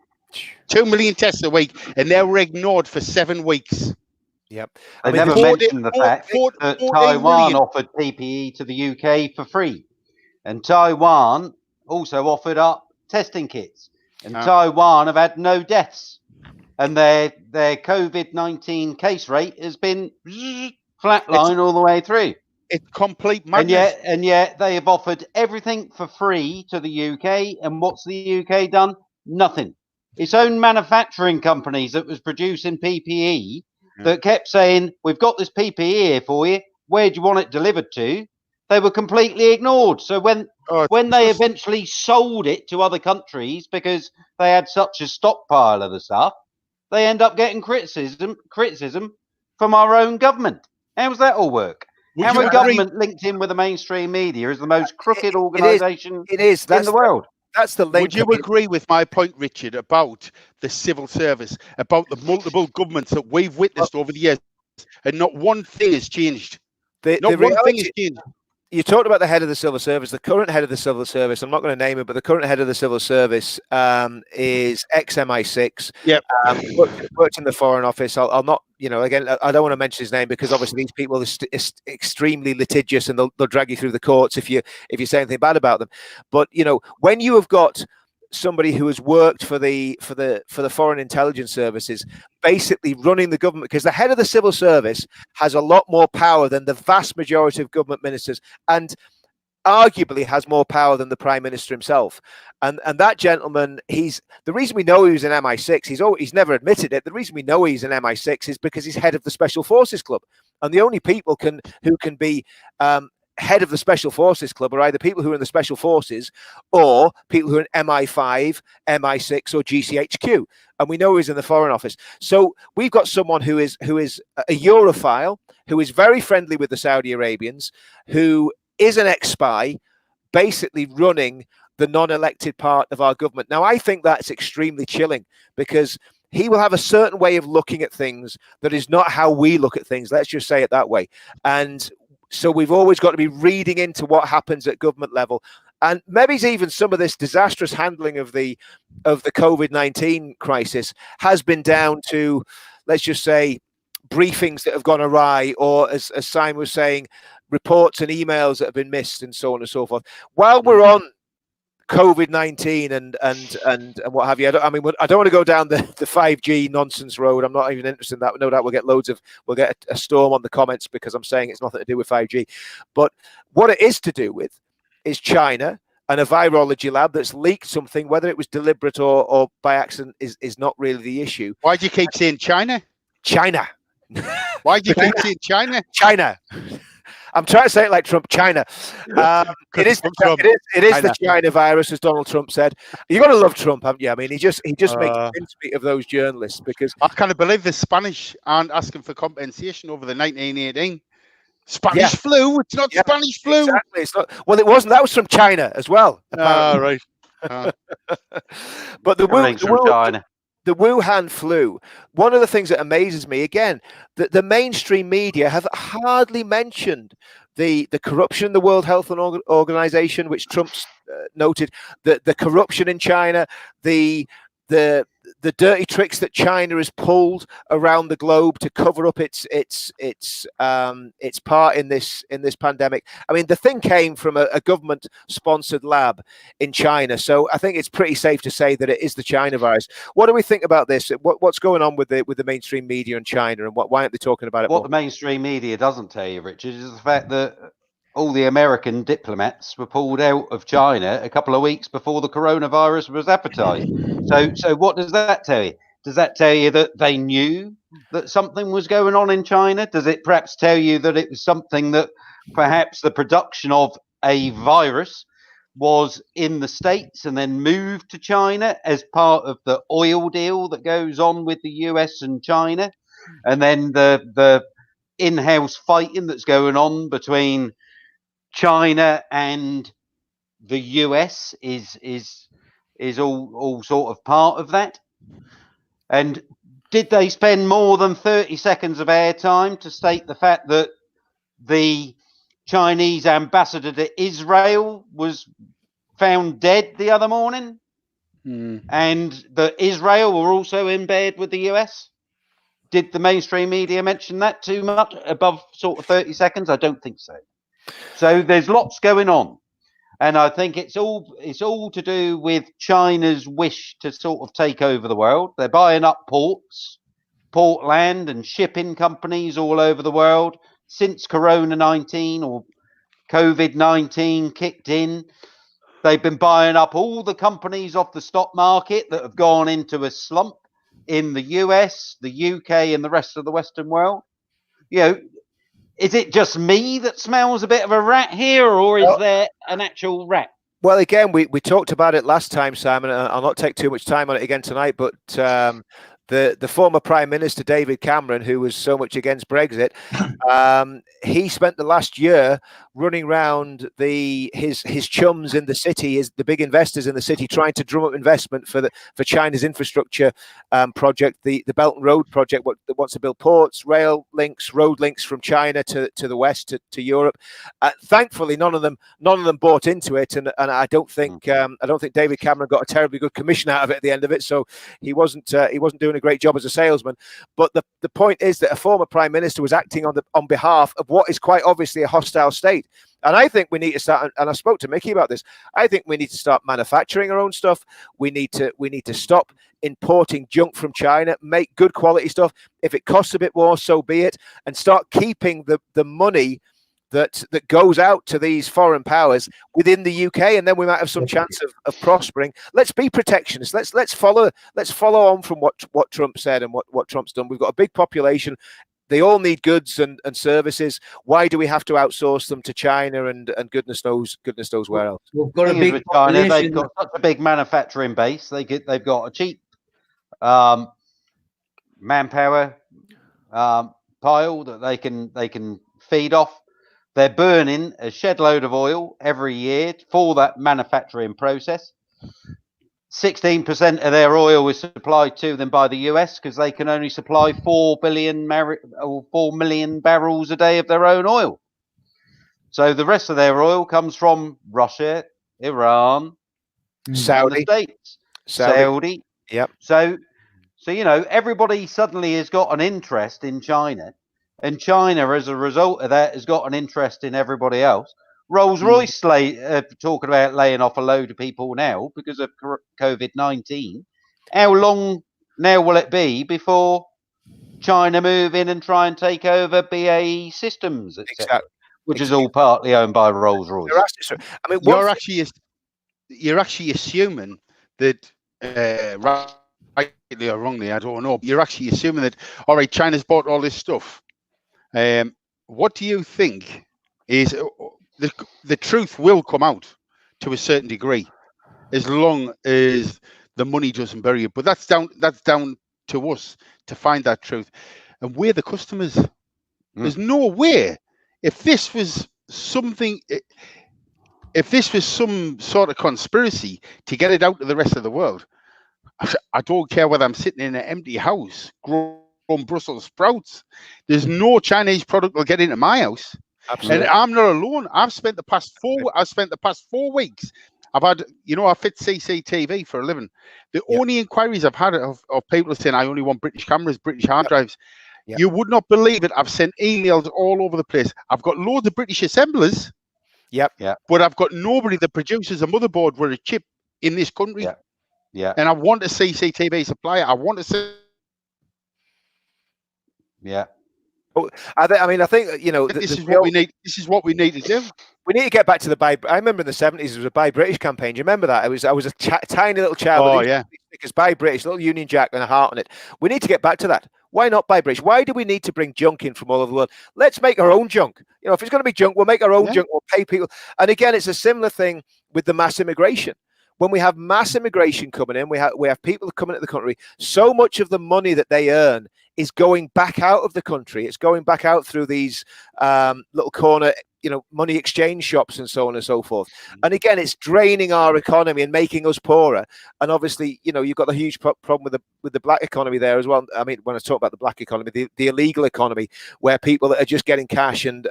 2 million tests a week, and they were ignored for 7 weeks. Yep. They never mentioned the fact that Taiwan offered PPE to the UK for free. And Taiwan also offered up testing kits. And Taiwan have had no deaths. And their COVID-19 case rate has been flatline all the way through. It's complete madness. And yet they have offered everything for free to the UK. And what's the UK done? Nothing. Its own manufacturing companies that was producing PPE that kept saying, we've got this PPE here for you. Where do you want it delivered to? They were completely ignored. So when they eventually sold it to other countries because they had such a stockpile of the stuff, they end up getting criticism from our own government. How does that all work? Our government linked in with the mainstream media is the most crooked organisation in the world. That's the link. Would you agree with my point, Richard, about the civil service, about the multiple governments that we've witnessed over the years, and not one thing has changed? Not one thing has changed. You talked about the head of the civil service, the current head of the civil service. I'm not going to name it, but the current head of the civil service is ex-MI6. Yep. Worked in the Foreign Office. I'll not, again, I don't want to mention his name because obviously these people are extremely litigious and they'll drag you through the courts if you say anything bad about them. But when you have got somebody who has worked for the foreign intelligence services, basically running the government, because the head of the civil service has a lot more power than the vast majority of government ministers, and arguably has more power than the prime minister himself. And that gentleman, the reason we know he was an MI6, he's never admitted it. The reason we know he's an MI6 is because he's head of the Special Forces Club, and the only people who can be head of the Special Forces Club are either people who are in the Special Forces or people who are in MI5, MI6 or GCHQ. And we know he's in the Foreign Office. So we've got someone who is a Europhile, who is very friendly with the Saudi Arabians, who is an ex-spy, basically running the non-elected part of our government. Now, I think that's extremely chilling because he will have a certain way of looking at things that is not how we look at things. Let's just say it that way. And so we've always got to be reading into what happens at government level. And maybe even some of this disastrous handling of the COVID-19 crisis has been down to, let's just say, briefings that have gone awry, or as Simon was saying, reports and emails that have been missed and so on and so forth. While we're on COVID-19 and what have you, I don't want to go down the 5G nonsense road. I'm not even interested in that. No doubt we'll get a storm on the comments because I'm saying it's nothing to do with 5G. But what it is to do with is China and a virology lab that's leaked something. Whether it was deliberate or by accident is not really the issue. Why do you keep saying China? China. Why do you keep saying China? China. I'm trying to say it like Trump, China. It is the China virus, as Donald Trump said. You've got to love Trump, haven't you? I mean, he just makes mincemeat of those journalists because I can't believe the Spanish aren't asking for compensation over the 1918 Spanish flu. It's not Spanish flu. Exactly. It's not. Well, it wasn't. That was from China as well. Right. But the Wuhan flu, one of the things that amazes me, again, that the mainstream media have hardly mentioned the corruption in the World Health Organization, which Trump's noted, the corruption in China, the dirty tricks that China has pulled around the globe to cover up its part in this pandemic. I mean, the thing came from a government-sponsored lab in China, so I think it's pretty safe to say that it is the China virus. What do we think about this? What's going on with the mainstream media in China, and why aren't they talking about it? What the mainstream media doesn't tell you, Richard, is the fact that all the American diplomats were pulled out of China a couple of weeks before the coronavirus was advertised. So what does that tell you? Does that tell you that they knew that something was going on in China? Does it perhaps tell you that it was something that perhaps the production of a virus was in the States and then moved to China as part of the oil deal that goes on with the US and China, and then the in-house fighting that's going on between China and the US is all sort of part of that. And did they spend more than 30 seconds of airtime to state the fact that the Chinese ambassador to Israel was found dead the other morning, and that Israel were also in bed with the US? Did the mainstream media mention that too much, above sort of 30 seconds? I don't think so. So there's lots going on, and I think it's all to do with China's wish to sort of take over the world. They're buying up ports, port land, and shipping companies all over the world since Corona-19 or COVID-19 kicked in. They've been buying up all the companies off the stock market that have gone into a slump in the US, the UK, and the rest of the Western world. You know, is it just me that smells a bit of a rat here, or is there an actual rat? Well, again, we talked about it last time, Simon. I'll not take too much time on it again tonight, but the former Prime Minister, David Cameron, who was so much against Brexit, he spent the last year running around his chums in the city, the big investors in the city, trying to drum up investment for China's infrastructure project, the Belt and Road project, that wants to build ports, rail links, road links from China to the west to Europe. Thankfully, none of them bought into it, and I don't think David Cameron got a terribly good commission out of it at the end of it. So he wasn't doing a great job as a salesman. But the point is that a former Prime Minister was acting on behalf of what is quite obviously a hostile state. And I think we need to start, and I spoke to Micky about this, I think we need to start manufacturing our own stuff. We need to stop importing junk from China, make good quality stuff. If it costs a bit more, so be it, and start keeping the money that goes out to these foreign powers within the UK, and then we might have some chance of prospering. Let's be protectionists. Let's follow on from what Trump said and what Trump's done. We've got a big population. They all need goods and services. Why do we have to outsource them to China and goodness knows where else? We've got a big China. They've got such a big manufacturing base. They've got a cheap manpower pile that they can feed off. They're burning a shed load of oil every year for that manufacturing process. 16% of their oil is supplied to them by the US because they can only supply 4 million barrels a day of their own oil. So the rest of their oil comes from Russia, Iran, Saudi, and the States. Saudi. Yep. So everybody suddenly has got an interest in China, and China, as a result of that, has got an interest in everybody else. Rolls-Royce talking about laying off a load of people now because of COVID-19. How long now will it be before China move in and try and take over BAE Systems, etc., exactly. Which is all partly owned by Rolls-Royce? I mean, you're actually assuming that, rightly or wrongly, I don't know. You're actually assuming that, all right, China's bought all this stuff. What do you think is the truth will come out to a certain degree, as long as the money doesn't bury it. But that's down to us to find that truth, and we're the customers. There's no way. If this was something, if this was some sort of conspiracy to get it out to the rest of the world, I don't care whether I'm sitting in an empty house growing Brussels sprouts. There's no Chinese product will get into my house. Absolutely. And I'm not alone. I've spent the past 4 weeks. I've had, I fit CCTV for a living. The only inquiries I've had of people saying I only want British cameras, British hard drives. Yep. You would not believe it. I've sent emails all over the place. I've got loads of British assemblers. Yep. But I've got nobody that produces a motherboard with a chip in this country. Yeah. And I want a CCTV supplier. I want to see. Yeah. I think this is what we need. This is what we need to do. We need to get back to the buy. I remember in the 70s there was a Buy British campaign. Do you remember that? I was a tiny little child. Oh yeah. Because Buy British, little Union Jack and a heart on it. We need to get back to that. Why not buy British? Why do we need to bring junk in from all over the world? Let's make our own junk. You know, if it's going to be junk, we'll make our own junk. We'll pay people. And again, it's a similar thing with the mass immigration. When we have mass immigration coming in, we have people coming into the country. So much of the money that they earn is going back out of the country. It's going back out through these little corner, you know, money exchange shops and so on and so forth. And again, it's draining our economy and making us poorer. And obviously, you know, you've got the huge problem with the black economy there as well. I mean, when I talk about the black economy, the illegal economy, where people that are just getting cash and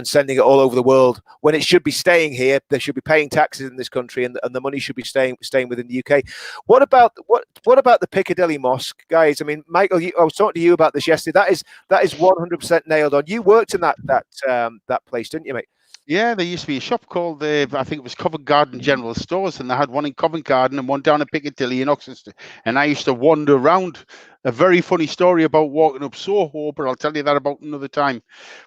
sending it all over the world, when it should be staying here. They should be paying taxes in this country, and the money should be staying within the UK. What about the Piccadilly Mosque, guys? I mean, Michael, I was talking to you about this yesterday. That is 100% nailed on. You worked in that place, didn't you, mate? Yeah, there used to be a shop called, I think it was Covent Garden General Stores, and they had one in Covent Garden and one down at Piccadilly in Oxford. And I used to wander around. A very funny story about walking up Soho, but I'll tell you that about another time.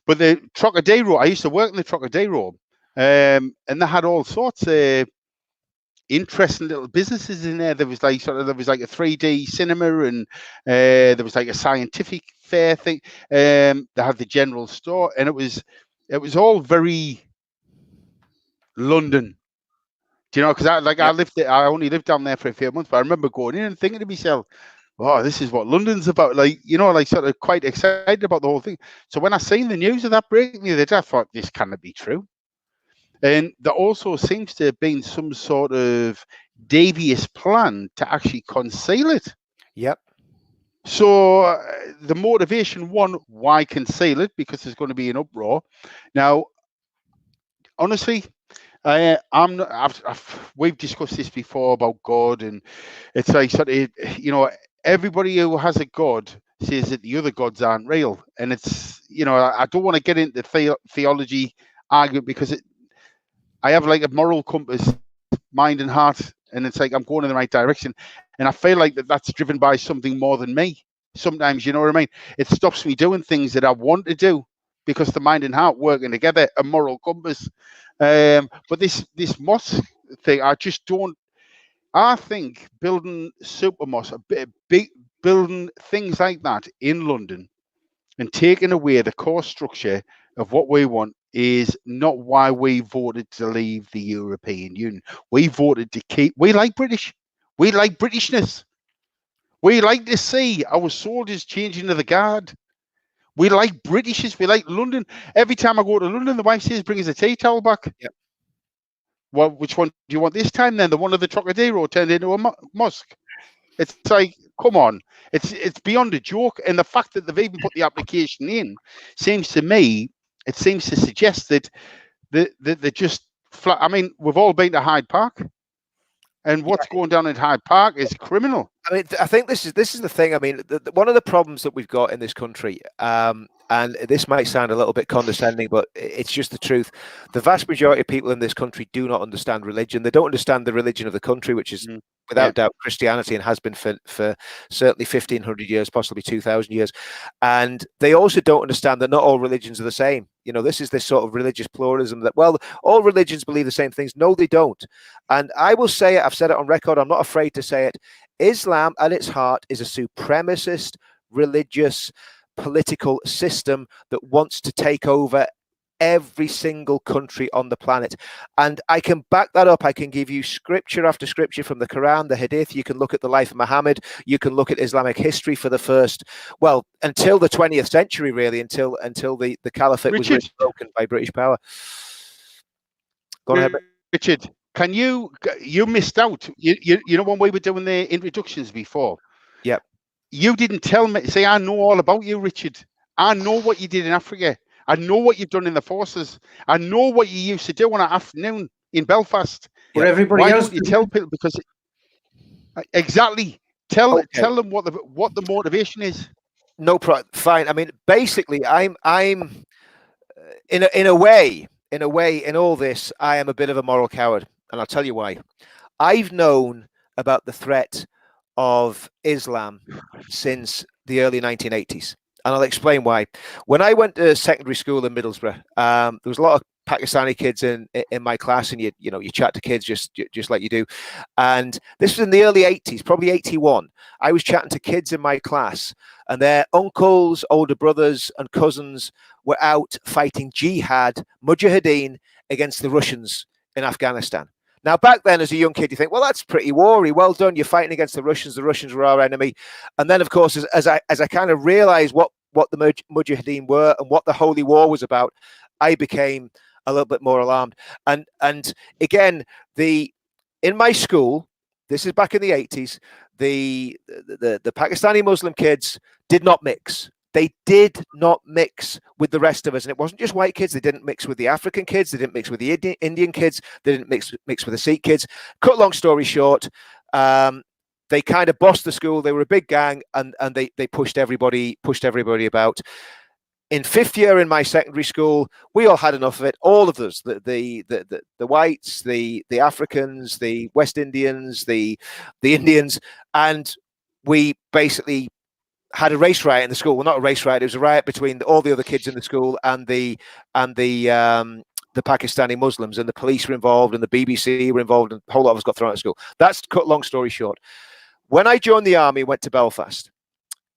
But the Trocadero, I used to work in the Trocadero, and they had all sorts of interesting little businesses in there. There was like a 3D cinema, and there was like a scientific fair thing. They had the general store, and it was all very London. Do you know? Because I only lived down there for a few months, but I remember going in and thinking to myself, "Oh, this is what London's about." Like, you know, like sort of quite excited about the whole thing. So when I seen the news of that breaking the other day, I thought, this cannot be true. And there also seems to have been some sort of devious plan to actually conceal it. Yep. So the motivation, one, why conceal it? Because there's going to be an uproar. Now, honestly, I'm not. We've discussed this before about God, and it's like sort of, you know, everybody who has a God says that the other gods aren't real, and it's, you know, I don't want to get into theology argument, because I have like a moral compass, mind and heart, and it's like I'm going in the right direction, and I feel like that's driven by something more than me. Sometimes, you know what I mean? It stops me doing things that I want to do, because the mind and heart working together, a moral compass. But this mosque thing, I just don't. I think building super mosque, building things like that in London, and taking away the core structure of what we want, is not why we voted to leave the European Union. We voted to keep. We like British. We like Britishness. We like to see our soldiers changing to the guard. We like Britishness. We like London. Every time I go to London, the wife says, "Bring us a tea towel back." Yep. Well, which one do you want this time then? The one of the Trocadero turned into a mosque. It's like, come on. It's beyond a joke. And the fact that they've even put the application in seems to me, it seems to suggest that they're just flat. I mean, we've all been to Hyde Park, and what's going down at Hyde Park is criminal. I mean, I think this is the thing. I mean, one of the problems that we've got in this country, and this might sound a little bit condescending, but it's just the truth. The vast majority of people in this country do not understand religion. They don't understand the religion of the country, which is without doubt Christianity, and has been for certainly 1,500 years, possibly 2,000 years. And they also don't understand that not all religions are the same. You know, this is this sort of religious pluralism that, well, all religions believe the same things. No, they don't. And I will say it, I've said it on record, I'm not afraid to say it. Islam at its heart is a supremacist, religious, political system that wants to take over every single country on the planet. And I can back that up. I can give you scripture after scripture from the Quran, the Hadith. You can look at the life of Muhammad. You can look at Islamic history for the first, well, until the 20th century, really, until the caliphate was really broken by British power. Go on ahead, Richard. Can you missed out? You know, when we were doing the introductions before. Yep. You didn't tell me. Say, I know all about you, Richard. I know what you did in Africa. I know what you've done in the forces. I know what you used to do on an afternoon in Belfast. Where everybody Why else don't you tell people? Because exactly. Tell them what the motivation is. No problem. Fine. I mean, basically, I'm in a way, in all this, I am a bit of a moral coward, and I'll tell you why. I've known about the threat of Islam since the early 1980s, and I'll explain why. When I went to secondary school in Middlesbrough, there was a lot of Pakistani kids in my class, and you chat to kids just like you do. And this was in the early 80s, probably 81. I was chatting to kids in my class, and their uncles, older brothers, and cousins were out fighting jihad, mujahideen, against the Russians in Afghanistan. Now, back then, as a young kid, you think, well, that's pretty wary. Well done. You're fighting against the Russians. The Russians were our enemy. And then, of course, as I kind of realized what the Mujahideen were and what the Holy War was about, I became a little bit more alarmed. And again, in my school, this is back in the 80s, the Pakistani Muslim kids did not mix. They did not mix with the rest of us. And it wasn't just white kids. They didn't mix with the African kids. They didn't mix with the Indian kids. They didn't mix with the Sikh kids. Cut long story short, they kind of bossed the school. They were a big gang, and they pushed everybody about. In fifth year in my secondary school, we all had enough of it. All of us, the whites, the Africans, the West Indians, the Indians, and we basically had a race riot in the school. Well, not a race riot. It was a riot between all the other kids in the school and the Pakistani Muslims, and the police were involved, and the BBC were involved, and a whole lot of us got thrown out of school. That's cut long story short. When I joined the army, went to Belfast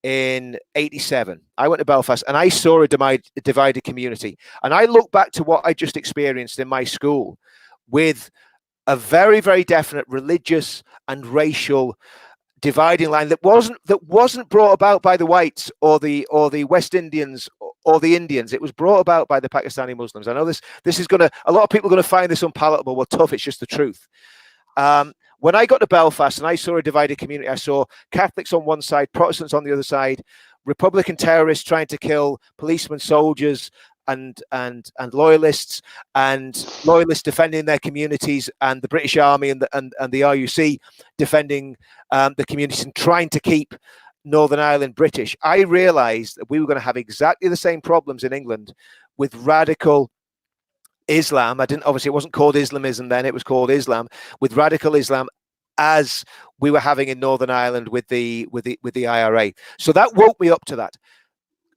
in 87. I went to Belfast and I saw a divided community. And I look back to what I just experienced in my school with a very, very definite religious and racial dividing line that wasn't brought about by the whites or the West Indians or the Indians. It was brought about by the Pakistani Muslims. I know this is a lot of people are going to find this unpalatable. Well, tough. It's just the truth. When I got to Belfast and I saw a divided community, I saw Catholics on one side, Protestants on the other side, Republican terrorists trying to kill policemen, soldiers, and loyalists, and loyalists defending their communities, and the British Army and the RUC defending the communities and trying to keep Northern Ireland British. I realized that we were going to have exactly the same problems in England with radical Islam. Obviously it wasn't called Islamism then, it was called Islam, with radical Islam, as we were having in Northern Ireland with the IRA. So that woke me up to that.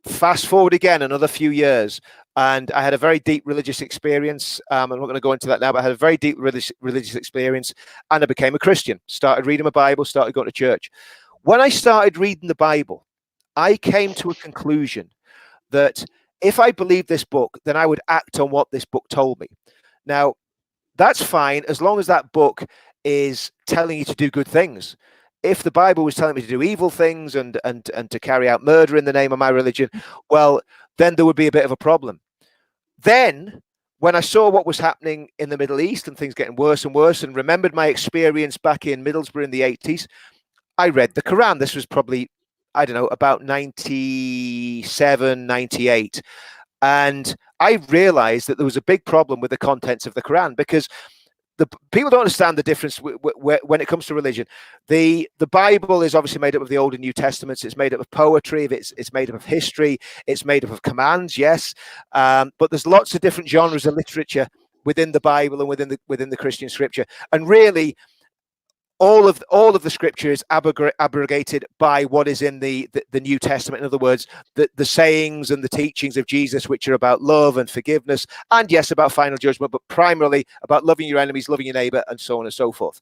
Fast forward again another few years, and I had a very deep religious experience. I'm not going to go into that now, but I had a very deep religious experience, and I became a Christian. Started reading my Bible, started going to church. When I started reading the Bible, I came to a conclusion that if I believed this book, then I would act on what this book told me. Now, that's fine as long as that book is telling you to do good things. If the Bible was telling me to do evil things and to carry out murder in the name of my religion, well, then there would be a bit of a problem. Then, when I saw what was happening in the Middle East and things getting worse and worse, and remembered my experience back in Middlesbrough in the 80s, I read the Quran. This was probably, I don't know, about 97, 98. And I realized that there was a big problem with the contents of the Quran, because the people don't understand the difference when it comes to religion. The Bible is obviously made up of the Old and New Testaments. It's made up of poetry. It's made up of history. It's made up of commands, yes. But there's lots of different genres of literature within the Bible and within the Christian scripture. And really, all of the scripture is abrogated by what is in the New Testament. In other words, the sayings and the teachings of Jesus, which are about love and forgiveness, and yes, about final judgment, but primarily about loving your enemies, loving your neighbor, and so on and so forth.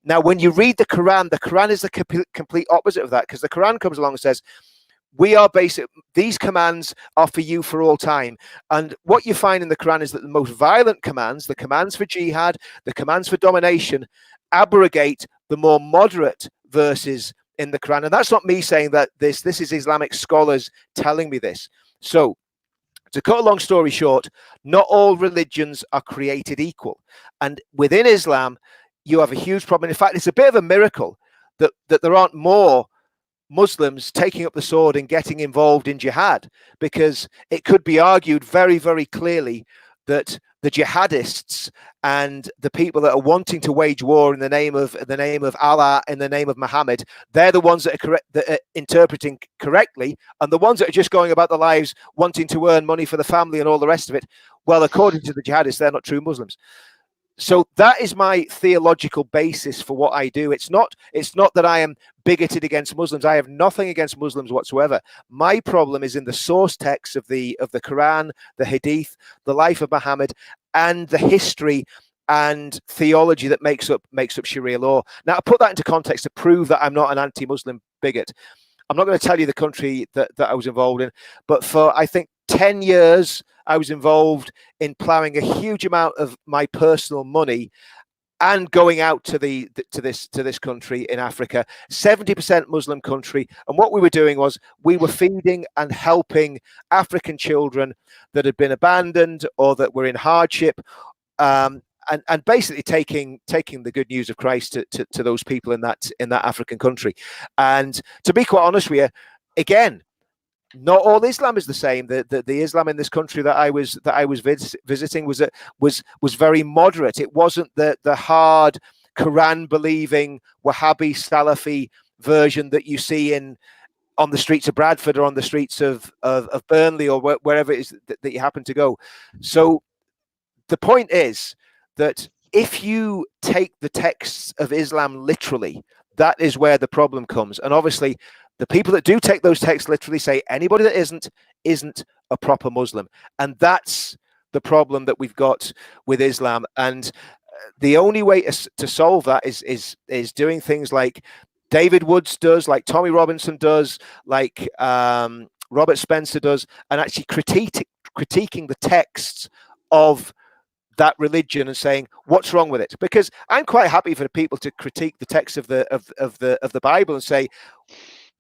Now, when you read the Quran is the complete opposite of that, because the Quran comes along and says, these commands are for you for all time. And what you find in the Quran is that the most violent commands, the commands for jihad, the commands for domination, abrogate the more moderate verses in the Quran. And that's not me saying that this is Islamic scholars telling me this. So, to cut a long story short, not all religions are created equal. And within Islam, you have a huge problem. In fact, it's a bit of a miracle that there aren't more Muslims taking up the sword and getting involved in jihad, because it could be argued very, very clearly that the jihadists and the people that are wanting to wage war in the name of Allah, in the name of Muhammad, they're the ones that are interpreting correctly, and the ones that are just going about their lives wanting to earn money for the family and all the rest of it, well, according to the jihadists, they're not true Muslims. So that is my theological basis for what I do. It's not that I am bigoted against Muslims. I have nothing against Muslims whatsoever. My problem is in the source texts of the Quran, the Hadith, the life of Muhammad, and the history and theology that makes up Sharia law. Now, I put that into context to prove that I'm not an anti-Muslim bigot. I'm not going to tell you the country that I was involved in, but for, I think, 10 years, I was involved in ploughing a huge amount of my personal money and going out to this country in Africa, 70% Muslim country. And what we were doing was we were feeding and helping African children that had been abandoned or that were in hardship, and basically taking the good news of Christ to those people in that African country. And to be quite honest with you, again, not all Islam is the same. The Islam in this country that I was visiting was very moderate. It wasn't the hard Quran believing Wahhabi Salafi version that you see on the streets of Bradford or on the streets of Burnley or wherever it is that you happen to go. So the point is that if you take the texts of Islam literally, that is where the problem comes. And obviously, the people that do take those texts literally say anybody that isn't a proper Muslim. And that's the problem that we've got with Islam. And the only way to solve that is doing things like David Woods does, like Tommy Robinson does, like Robert Spencer does, and actually critiquing the texts of that religion and saying what's wrong with it. Because I'm quite happy for people to critique the text of the Bible and say,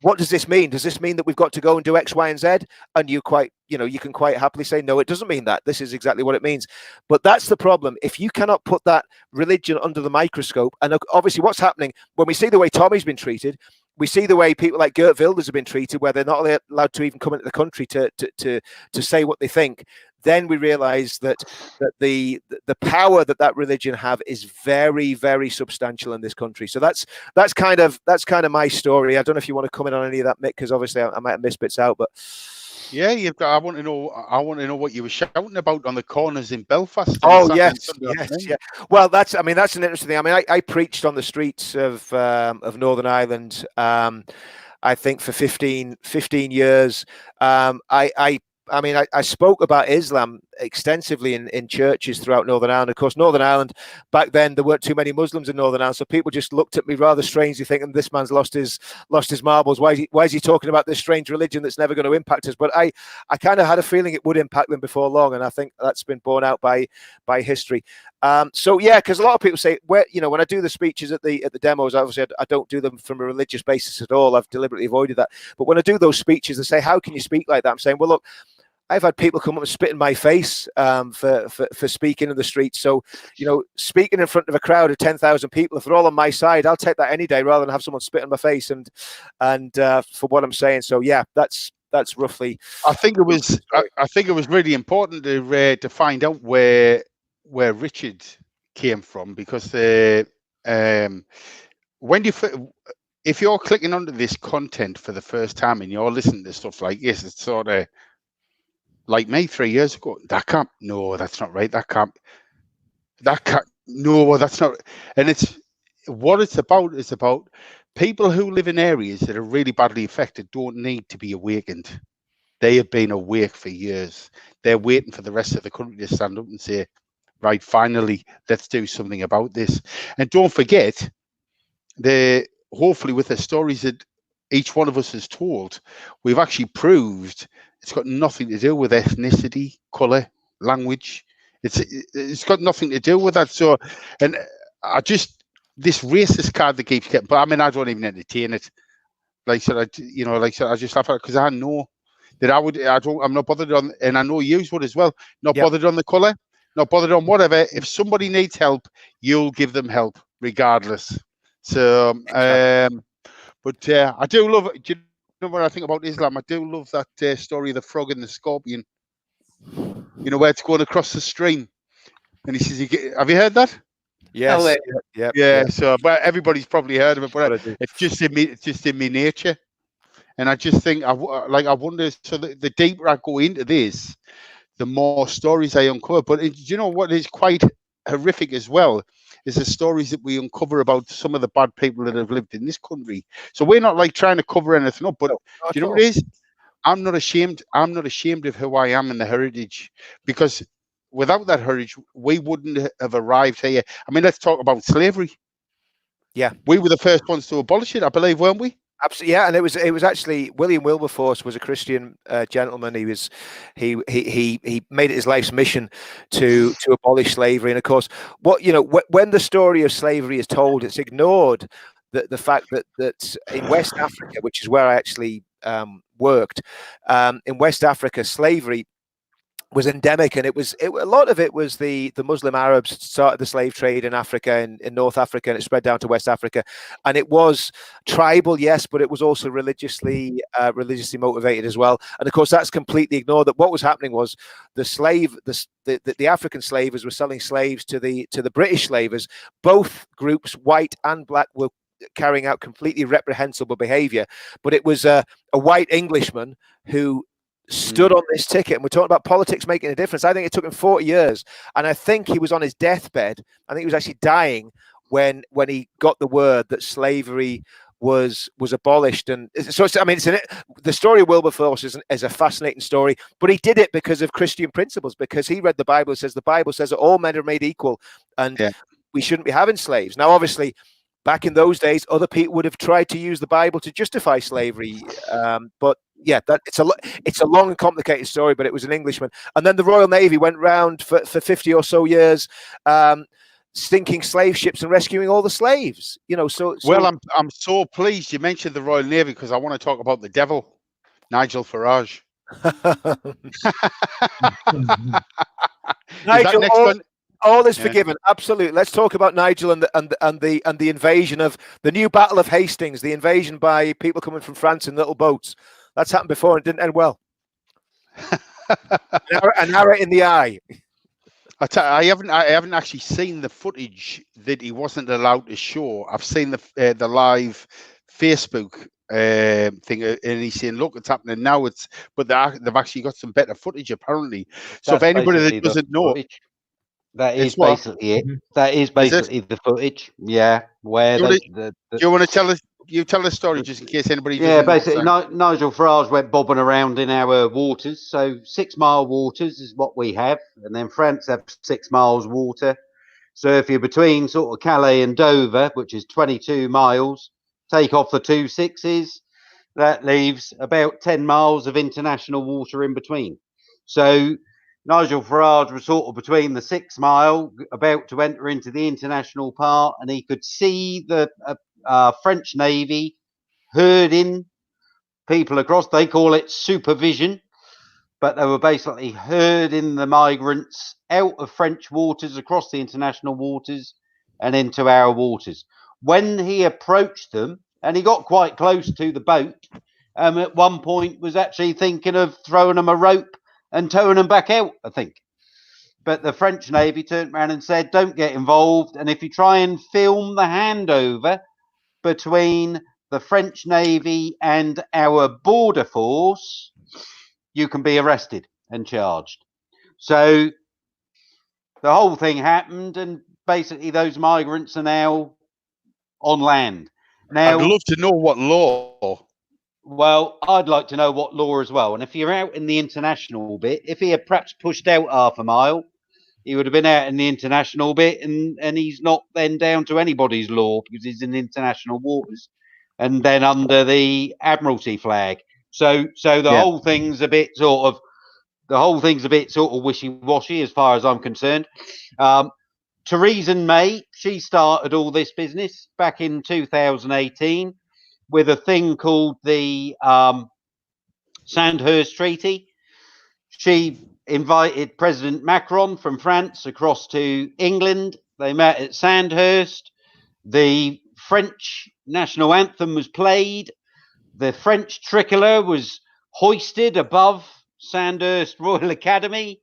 what does this mean? Does this mean that we've got to go and do X, Y, and Z? And you can quite happily say, no, it doesn't mean that. This is exactly what it means. But that's the problem. If you cannot put that religion under the microscope, and obviously what's happening when we see the way Tommy's been treated, we see the way people like Geert Wilders have been treated, where they're not allowed to even come into the country to say what they think. Then we realize that the power that religion have is very, very substantial in this country. So that's kind of my story. I don't know if you want to comment on any of that, Mick, because obviously I might have missed bits out. But yeah, I want to know what you were shouting about on the corners in Belfast. Oh yes. Yeah. Well, that's an interesting thing. I mean, I preached on the streets of Northern Ireland. I think for 15 years. I spoke about Islam extensively in churches throughout Northern Ireland. Of course, Northern Ireland, back then, there weren't too many Muslims in Northern Ireland, so people just looked at me rather strangely, thinking this man's lost his marbles. Why is he talking about this strange religion that's never going to impact us? But I kind of had a feeling it would impact them before long, and I think that's been borne out by history. So yeah, because a lot of people say, when I do the speeches at the demos, obviously I don't do them from a religious basis at all. I've deliberately avoided that. But when I do those speeches, they say, how can you speak like that? I'm saying, well, look, I've had people come up and spit in my face for speaking in the streets. So, speaking in front of a crowd of 10,000 people, if they're all on my side, I'll take that any day rather than have someone spit in my face and for what I'm saying. So yeah, that's roughly. I think it was really important to find out where Richard came from, because if you're clicking onto this content for the first time and you're listening to stuff like this, it's sort of like me 3 years ago. That's not right. No, that's not. And it's about people who live in areas that are really badly affected don't need to be awakened. They have been awake for years. They're waiting for the rest of the country to stand up and say, right, finally, let's do something about this. And don't forget, hopefully with the stories that each one of us has told, we've actually proved it's got nothing to do with ethnicity, colour, language. It's got nothing to do with that. So, and this racist card that keeps getting, but I mean, I don't even entertain it. I just laugh at it because I know that I'm not bothered on, and I know you would as well. Not bothered on the colour, not bothered on whatever. If somebody needs help, you'll give them help regardless. So, but I do love it. Do you know what I think about Islam? I do love that story of the frog and the scorpion. Where it's going across the stream, and he says, "Have you heard that?" Yes. Yeah. So, but everybody's probably heard of it. But it's just in me nature, and I just think I wonder. So the deeper I go into this, the more stories I uncover. But do you know what is quite horrific as well? Is the stories that we uncover about some of the bad people that have lived in this country. So we're not like trying to cover anything up, but do you know what it is? I'm not ashamed of who I am and the heritage, because without that heritage, we wouldn't have arrived here. I mean, let's talk about slavery. Yeah, we were the first ones to abolish it, I believe, weren't we? absolutely. Yeah, and it was actually William Wilberforce was a Christian gentleman. He made it his life's mission to abolish slavery. And of course, when the story of slavery is told, it's ignored the fact that in West Africa, which is where I actually worked, in West Africa, slavery was endemic, and a lot of it was the Muslim Arabs started the slave trade in Africa, in North Africa, and it spread down to West Africa, and it was tribal, yes, but it was also religiously motivated as well. And of course, that's completely ignored. That what was happening was the African slavers were selling slaves to the British slavers. Both groups, white and black, were carrying out completely reprehensible behavior, but it was a white Englishman who stood on this ticket. And we're talking about politics making a difference. I think it took him 40 years, and I think he was on his deathbed. I think he was actually dying when he got the word that slavery was abolished. And so the story of Wilberforce is a fascinating story, but he did it because of Christian principles, because he read the Bible. The Bible says that all men are made equal, and we shouldn't be having slaves. Now, obviously, back in those days, other people would have tried to use the Bible to justify slavery, but yeah, it's a long and complicated story. But it was an Englishman, and then the Royal Navy went round for 50 or so years, sinking slave ships and rescuing all the slaves. Well, I'm so pleased you mentioned the Royal Navy, because I want to talk about the devil, Nigel Farage. Nigel, all is forgiven. Absolutely. Let's talk about Nigel and the invasion of the new Battle of Hastings, the invasion by people coming from France in little boats. That's happened before and didn't end well. An arrow in the eye. I haven't actually seen the footage that he wasn't allowed to show. I've seen the live Facebook thing, and he's saying, "Look, it's happening now." But they've actually got some better footage apparently. So if anybody that doesn't know, that is basically it. That is basically the footage. Yeah, where do you want to tell us? You tell the story just in case anybody. Yeah, basically, Nigel Farage went bobbing around in our waters. So 6 mile waters is what we have, and then France have 6 miles water. So if you're between sort of Calais and Dover, which is 22 miles, take off the 2 6s, that leaves about 10 miles of international water in between. So Nigel Farage was sort of between the 6 mile, about to enter into the international part, and he could see the French Navy herding people across. They call it supervision, but they were basically herding the migrants out of French waters across the international waters and into our waters. When he approached them, and he got quite close to the boat, at one point was actually thinking of throwing them a rope and towing them back out, I think. But the French Navy turned around and said, "Don't get involved. And if you try and film the handover between the French Navy and our border force, you can be arrested and charged." So the whole thing happened, and basically those migrants are now on land. Now, I'd love to know what law. Well, I'd like to know what law as well. And if you're out in the international bit, if he had perhaps pushed out half a mile, he would have been out in the international bit, and he's not then down to anybody's law because he's in international waters and then under the Admiralty flag. So the whole thing's a bit sort of wishy-washy as far as I'm concerned. Theresa May, she started all this business back in 2018 with a thing called the Sandhurst Treaty. She invited President Macron from France across to England. They met at Sandhurst. The French national anthem was played. The French tricolour was hoisted above Sandhurst Royal Academy.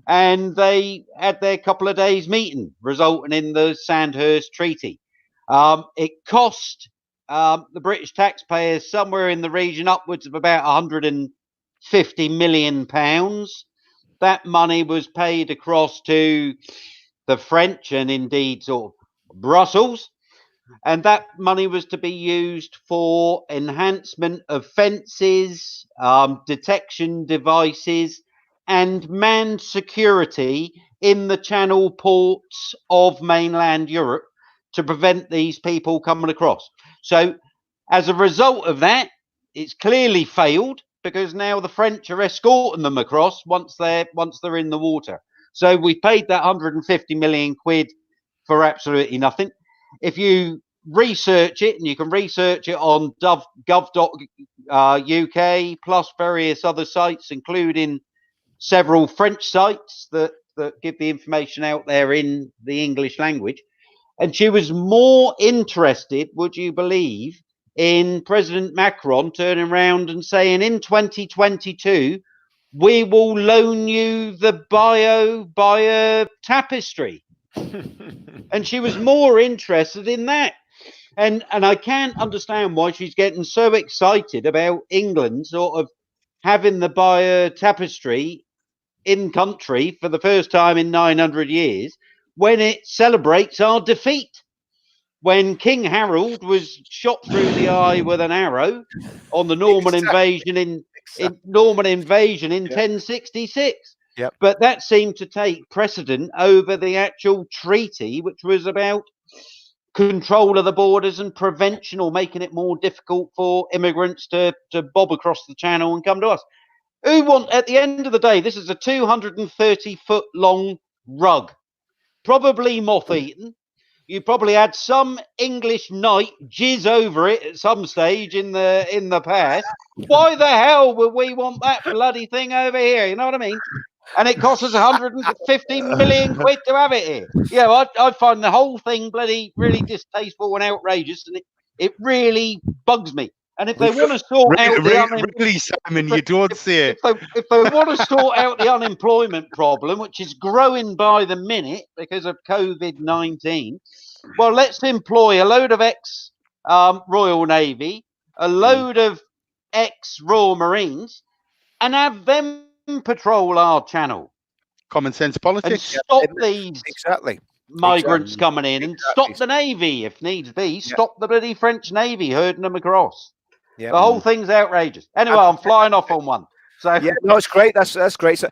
And they had their couple of days meeting, resulting in the Sandhurst Treaty. It cost the British taxpayers somewhere in the region upwards of about £150 million. That money was paid across to the French and indeed sort of Brussels. And that money was to be used for enhancement of fences, detection devices, and manned security in the channel ports of mainland Europe to prevent these people coming across. So as a result of that, it's clearly failed, because now the French are escorting them across once they're in the water. So we paid that 150 million quid for absolutely nothing. If you research it, and you can research it on gov.uk plus various other sites, including several French sites that give the information out there in the English language. And she was more interested, would you believe, in President Macron turning around and saying, in 2022, we will loan you the bio tapestry. And she was more interested in that. And I can't understand why she's getting so excited about England sort of having the bio tapestry in country for the first time in 900 years, when it celebrates our defeat. When King Harold was shot through the eye with an arrow on the Norman invasion in Norman invasion in 1066. Yep. But that seemed to take precedent over the actual treaty, which was about control of the borders and prevention, or making it more difficult for immigrants to bob across the channel and come to us. At the end of the day, this is a 230-foot long rug, probably moth-eaten. You probably had some English knight jizz over it at some stage in the past. Why the hell would we want that bloody thing over here? You know what I mean? And it costs us 150 million quid to have it here. Yeah, I find the whole thing bloody really distasteful and outrageous, and it really bugs me. And if they want to sort out the really, Simon, you don't say it. If they want to sort out the unemployment problem, which is growing by the minute because of COVID-19, well, let's employ a load of ex-Royal Navy, a load of ex-Royal Marines, and have them patrol our channel. Common sense politics. And stop these migrants coming in, and stop the Navy if needs be. Stop the bloody French Navy herding them across. The whole thing's outrageous. Anyway, I'm flying off on one. So yeah, no, it's great. That's great. So,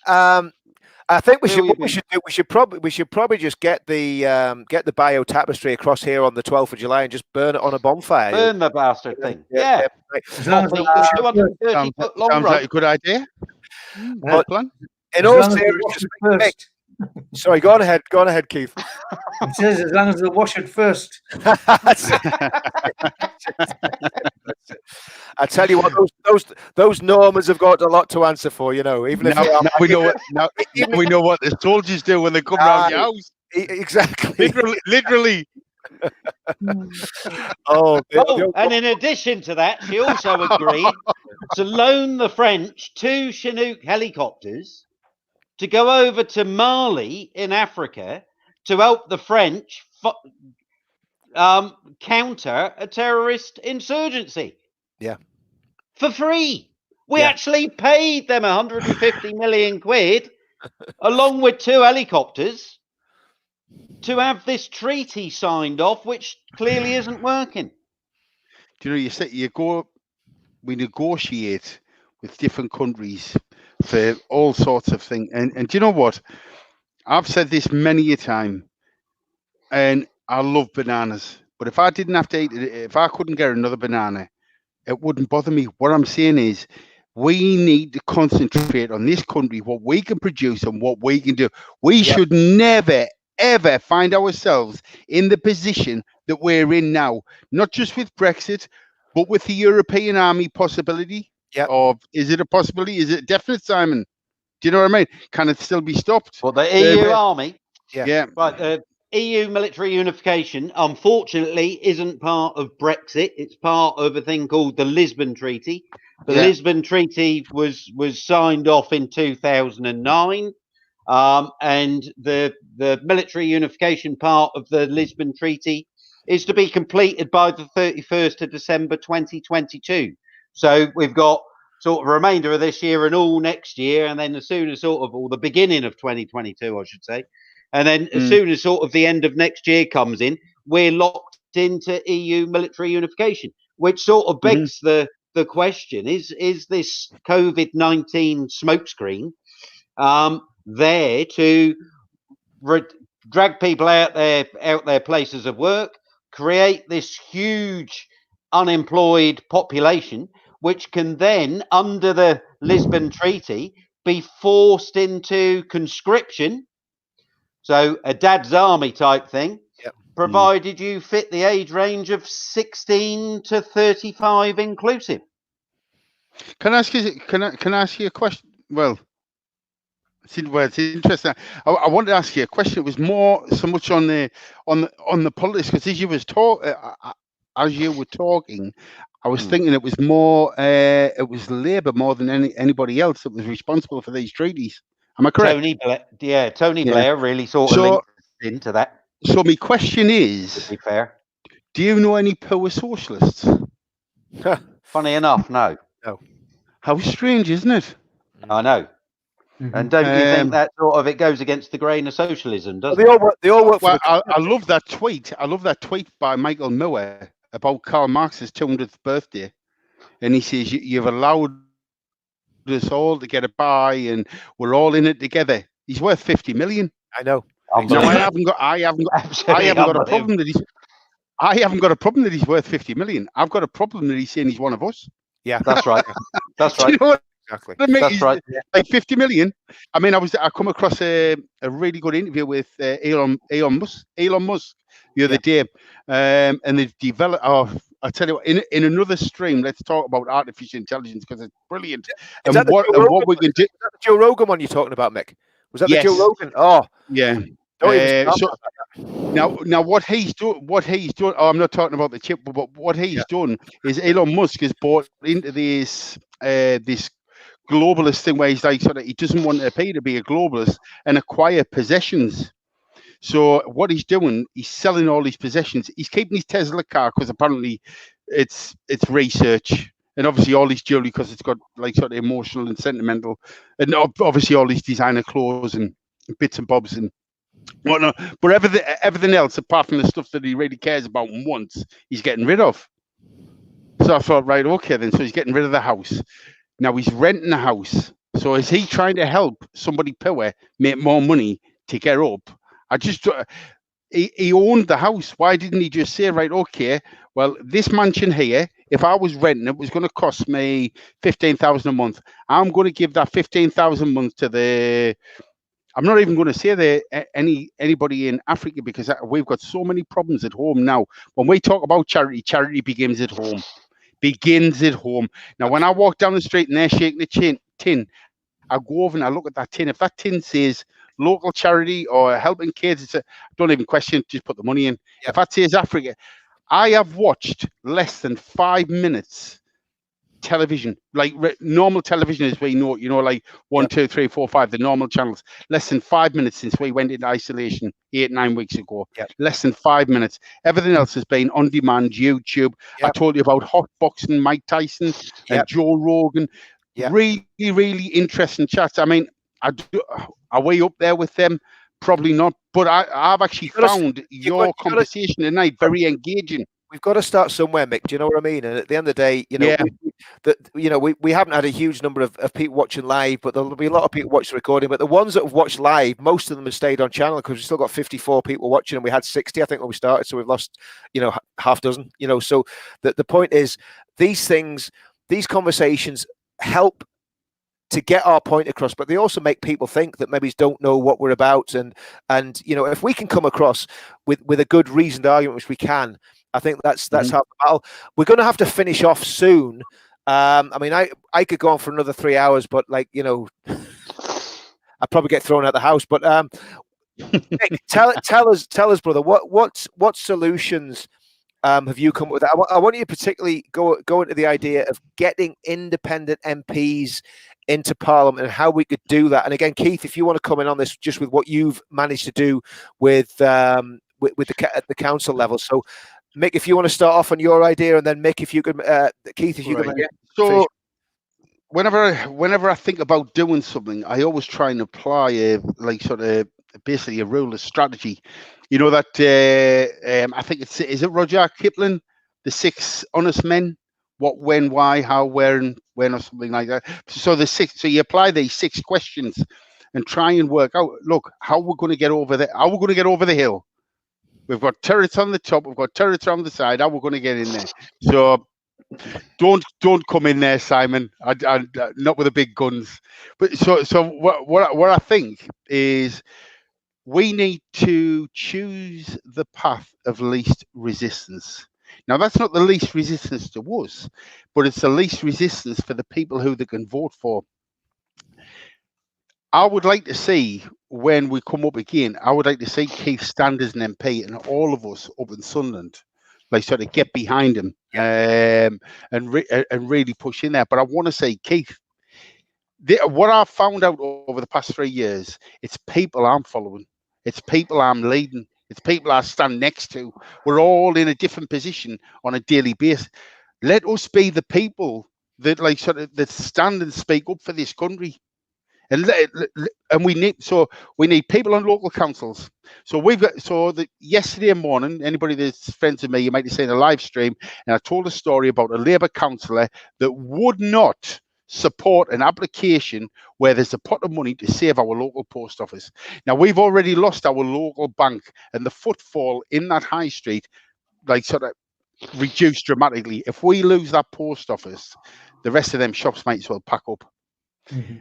I think we should probably just get the bio tapestry across here on the 12th of July and just burn it on a bonfire. Burn the bastard thing. Yeah. As long as 230 foot long sounds like a good idea. But in all seriousness, sorry, go on ahead, Keith. It says as long as they wash it first. I tell you what, those Normans have got a lot to answer for, you know. Even now we know what the soldiers do when they come round your house. Exactly. Literally. And in addition to that, she also agreed to loan the French 2 Chinook helicopters to go over to Mali in Africa to help the French counter a terrorist insurgency. Yeah. For free. We actually paid them 150 million quid along with 2 helicopters to have this treaty signed off, which clearly isn't working. Do you know, we negotiate with different countries for all sorts of things. And do you know what? I've said this many a time, and I love bananas. But if I didn't have to eat it, if I couldn't get another banana, it wouldn't bother me. What I'm saying is, we need to concentrate on this country, what we can produce and what we can do. We should never, ever find ourselves in the position that we're in now, not just with Brexit, but with the European army possibility. Yeah. Or is it a possibility? Is it definite, Simon? Do you know what I mean? Can it still be stopped? Well, the EU army. Yeah. Right. EU military unification, unfortunately, isn't part of Brexit. It's part of a thing called the Lisbon Treaty. The Lisbon Treaty was signed off in 2009. And the military unification part of the Lisbon Treaty is to be completed by the 31st of December 2022. So we've got sort of a remainder of this year and all next year, and then as soon as or the beginning of 2022, I should say. And then as soon as sort of the end of next year comes in, we're locked into EU military unification, which sort of begs the the question: is this COVID-19 smokescreen there to drag people out their places of work, create this huge unemployed population, which can then, under the Lisbon Treaty, be forced into conscription? So a dad's army type thing, Yep. provided you fit the age range of 16 to 35 inclusive. Can I ask you? Can I ask you a question? Well, it's interesting. I wanted to ask you a question. It was more so much on the politics, because as you were talking, I was thinking it was more it was Labour more than anybody else that was responsible for these treaties. Am I correct? Tony Blair really sort of linked into that. So my question is, To be fair, do you know any poor socialists? Funny enough, no. How strange, isn't it? I know. And don't you think that sort of it goes against the grain of socialism, doesn't it? They all work for I love that tweet. I love that tweet by Michael Moore about Karl Marx's 200th birthday, and he says you've allowed us all to get a pie, and we're all in it together. He's worth 50 million. I know. No, I haven't got a problem that he's worth 50 million. I've got a problem that he's saying he's one of us. Yeah, that's right. That's right. You know what? Exactly. That's right. Like 50 million. I mean, I come across a really good interview with Elon Musk the other day, and they've developed. Oh, I tell you what, in another stream, let's talk about artificial intelligence, because it's brilliant. And what we can do. Was that the Joe Rogan one you're talking about, Mick? Was that Yes. the Joe Rogan? Oh, yeah. Now what he's done. Oh, I'm not talking about the chip, but what he's done is Elon Musk has bought into this globalist thing where he's like, sort of, he doesn't want to appear to be a globalist and acquire possessions. So what he's doing, he's selling all his possessions. He's keeping his Tesla car because apparently it's research, and obviously all his jewelry because it's got like sort of emotional and sentimental, and obviously all his designer clothes and bits and bobs and whatnot. But everything else apart from the stuff that he really cares about and wants, he's getting rid of. So I thought, right, okay, then. So he's getting rid of the house. Now he's renting a house. So is he trying to help somebody poor make more money to get up? He owned the house. Why didn't he just say, right, okay, well, this mansion here, if I was renting, it was going to cost me 15,000 a month. I'm going to give that 15,000 a month to the. I'm not even going to say anybody in Africa, because we've got so many problems at home now. When we talk about charity begins at home. Now, when I walk down the street and they're shaking the tin, I go over and I look at that tin. If that tin says local charity or helping kids, don't even question it, just put the money in. If that says Africa, I have watched less than 5 minutes television, like normal television as we know, like 1, 2, 3, 4, 5, the normal channels. Less than 5 minutes since we went into isolation 8-9 weeks ago. Less than 5 minutes. Everything else has been on demand, YouTube. I told you about hotboxing Mike Tyson and Joe Rogan. Really, really interesting chats. I mean, are we up there with them? Probably not. But I've actually found your conversation tonight very engaging. We've got to start somewhere, Mick. Do you know what I mean? And at the end of the day, we haven't had a huge number of people watching live, but there'll be a lot of people watching the recording. But the ones that have watched live, most of them have stayed on channel, because we've still got 54 people watching, and we had 60, I think, when we started. So we've lost, half dozen. So the point is, these things, these conversations help to get our point across, but they also make people think that maybe don't know what we're about. And if we can come across with a good reasoned argument, which we can, I think that's half the battle. We're going to have to finish off soon. I mean, I could go on for another 3 hours, but I'd probably get thrown out the house. But Nick, tell us, brother, what solutions have you come up with? I want you to particularly go into the idea of getting independent MPs into Parliament and how we could do that. And again, Keith, if you want to come in on this, just with what you've managed to do with at the council level. So, Mick, if you want to start off on your idea, and then Mick, if you could, Keith, if you could. So, whenever I think about doing something, I always try and apply basically a rule of strategy. You know that I think is it Rudyard Kipling, The 6 Honest Men, what, when, why, how, where, and when, or something like that. So you apply these 6 questions and try and work out, look, how we're going to get over there. How we're going to get over the hill. We've got turrets on the top. We've got turrets on the side. How we're going to get in there. So don't come in there, Simon. I not with the big guns. But so what I think is we need to choose the path of least resistance. Now, that's not the least resistance to us, but it's the least resistance for the people who they can vote for. I would like to see, when we come up again, I would like to see Keith stand as an MP and all of us up in Sunderland, like, sort of get behind him, and really push in there. But I want to say, Keith, what I've found out over the past 3 years, it's people I'm following. It's people I'm leading. It's people I stand next to. We're all in a different position on a daily basis. Let us be the people that, like, sort of, that stand and speak up for this country. And we need people on local councils. So yesterday morning, anybody that's friends with me, you might be saying a live stream, and I told a story about a Labour councillor that would not support an application where there's a pot of money to save our local post office. Now, we've already lost our local bank, and the footfall in that high street, like, sort of reduced dramatically. If we lose that post office, the rest of them shops might as well pack up.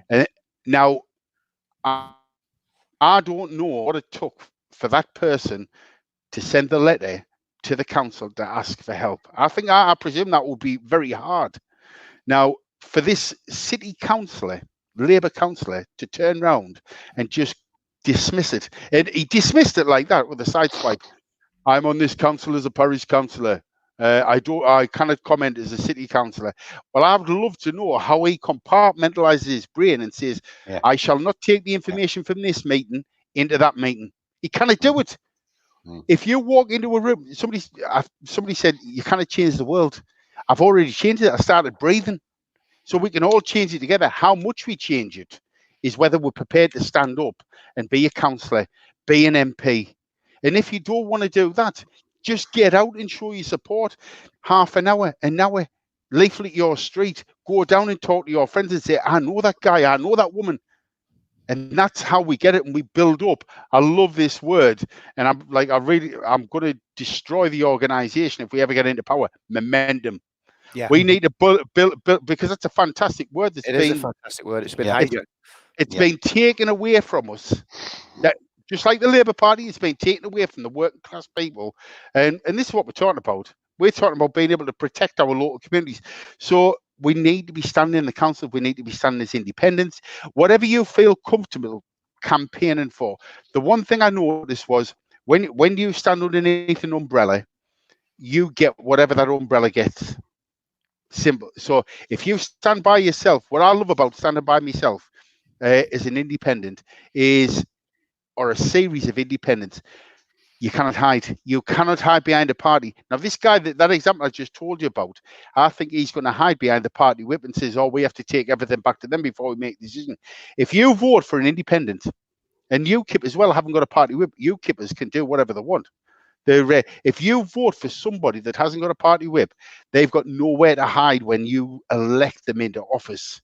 And now, I don't know what it took for that person to send the letter to the council to ask for help. I presume that will be very hard. Now, for this city councillor, Labour councillor, to turn round and just dismiss it, and he dismissed it like that with a sideswipe. I'm on this council as a parish councillor. I cannot comment as a city councillor. Well, I would love to know how he compartmentalizes his brain and says, I shall not take the information from this meeting into that meeting. He cannot do it. If you walk into a room, somebody said, you cannot change the world. I've already changed it. I started breathing. So we can all change it together. How much we change it is whether we're prepared to stand up and be a councillor, be an MP. And if you don't want to do that, just get out and show your support. Half an hour, leaflet your street, go down and talk to your friends and say, I know that guy, I know that woman. And that's how we get it, and we build up. I love this word. And I'm going to destroy the organization if we ever get into power. Momentum. Yeah. We need to build, because that's a fantastic word. It is a fantastic word. It's been hijacked. It's been taken away from us. That, just like the Labour Party, it's been taken away from the working class people. And this is what we're talking about. We're talking about being able to protect our local communities. So we need to be standing in the council. We need to be standing as independents. Whatever you feel comfortable campaigning for. The one thing I noticed was when you stand underneath an umbrella, you get whatever that umbrella gets. Simple. So if you stand by yourself, what I love about standing by myself as an independent or a series of independents, you cannot hide. You cannot hide behind a party. Now, this guy, that example I just told you about, I think he's going to hide behind the party whip and says, we have to take everything back to them before we make a decision. If you vote for an independent, and UKIP as well haven't got a party whip, UKIPers can do whatever they want. If you vote for somebody that hasn't got a party whip, they've got nowhere to hide when you elect them into office.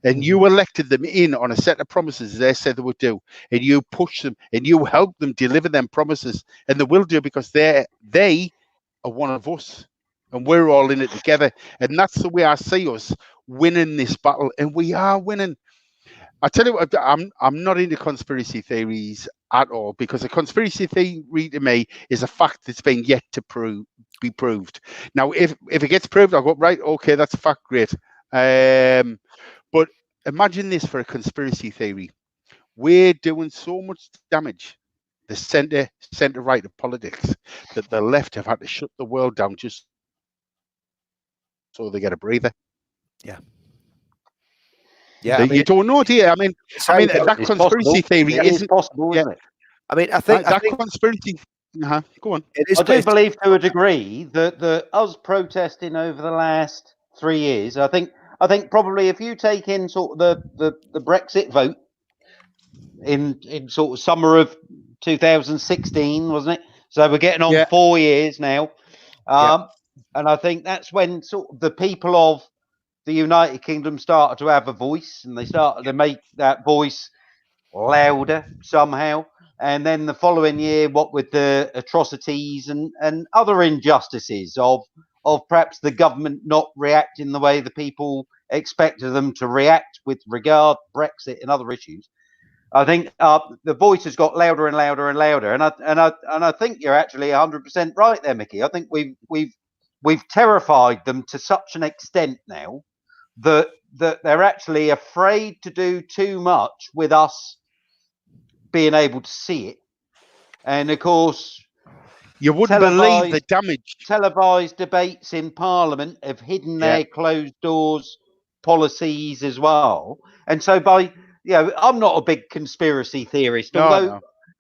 And you elected them in on a set of promises they said they would do, and you push them and you help them deliver them promises, and they will do, because they are one of us, and we're all in it together. And that's the way I see us winning this battle, and we are winning. I tell you what, I'm not into conspiracy theories at all, because a conspiracy theory to me is a fact that's been yet to be proved. Now, if it gets proved, I'll go, right, okay, that's a fact, great. But imagine this for a conspiracy theory. We're doing so much damage, the centre right of politics, that the left have had to shut the world down just so they get a breather. Yeah. Yeah, you don't know, do you? I mean, that conspiracy theory isn't possible, isn't it? I mean, I think conspiracy. Go on. I do believe to a degree that us protesting over the last 3 years, I think probably if you take in sort of the Brexit vote in sort of summer of 2016, wasn't it? So we're getting on 4 years now. I think that's when sort of the people of the United Kingdom started to have a voice, and they started to make that voice louder somehow. And then the following year, what with the atrocities and other injustices of perhaps the government not reacting the way the people expected them to react with regard to Brexit and other issues, I think the voice has got louder and louder and louder. And I think you're actually 100% right there, Mickey. I think we've terrified them to such an extent now that they're actually afraid to do too much with us being able to see it. And of course, you wouldn't believe the damage. Televised debates in Parliament have hidden their closed doors policies as well. And so I'm not a big conspiracy theorist, although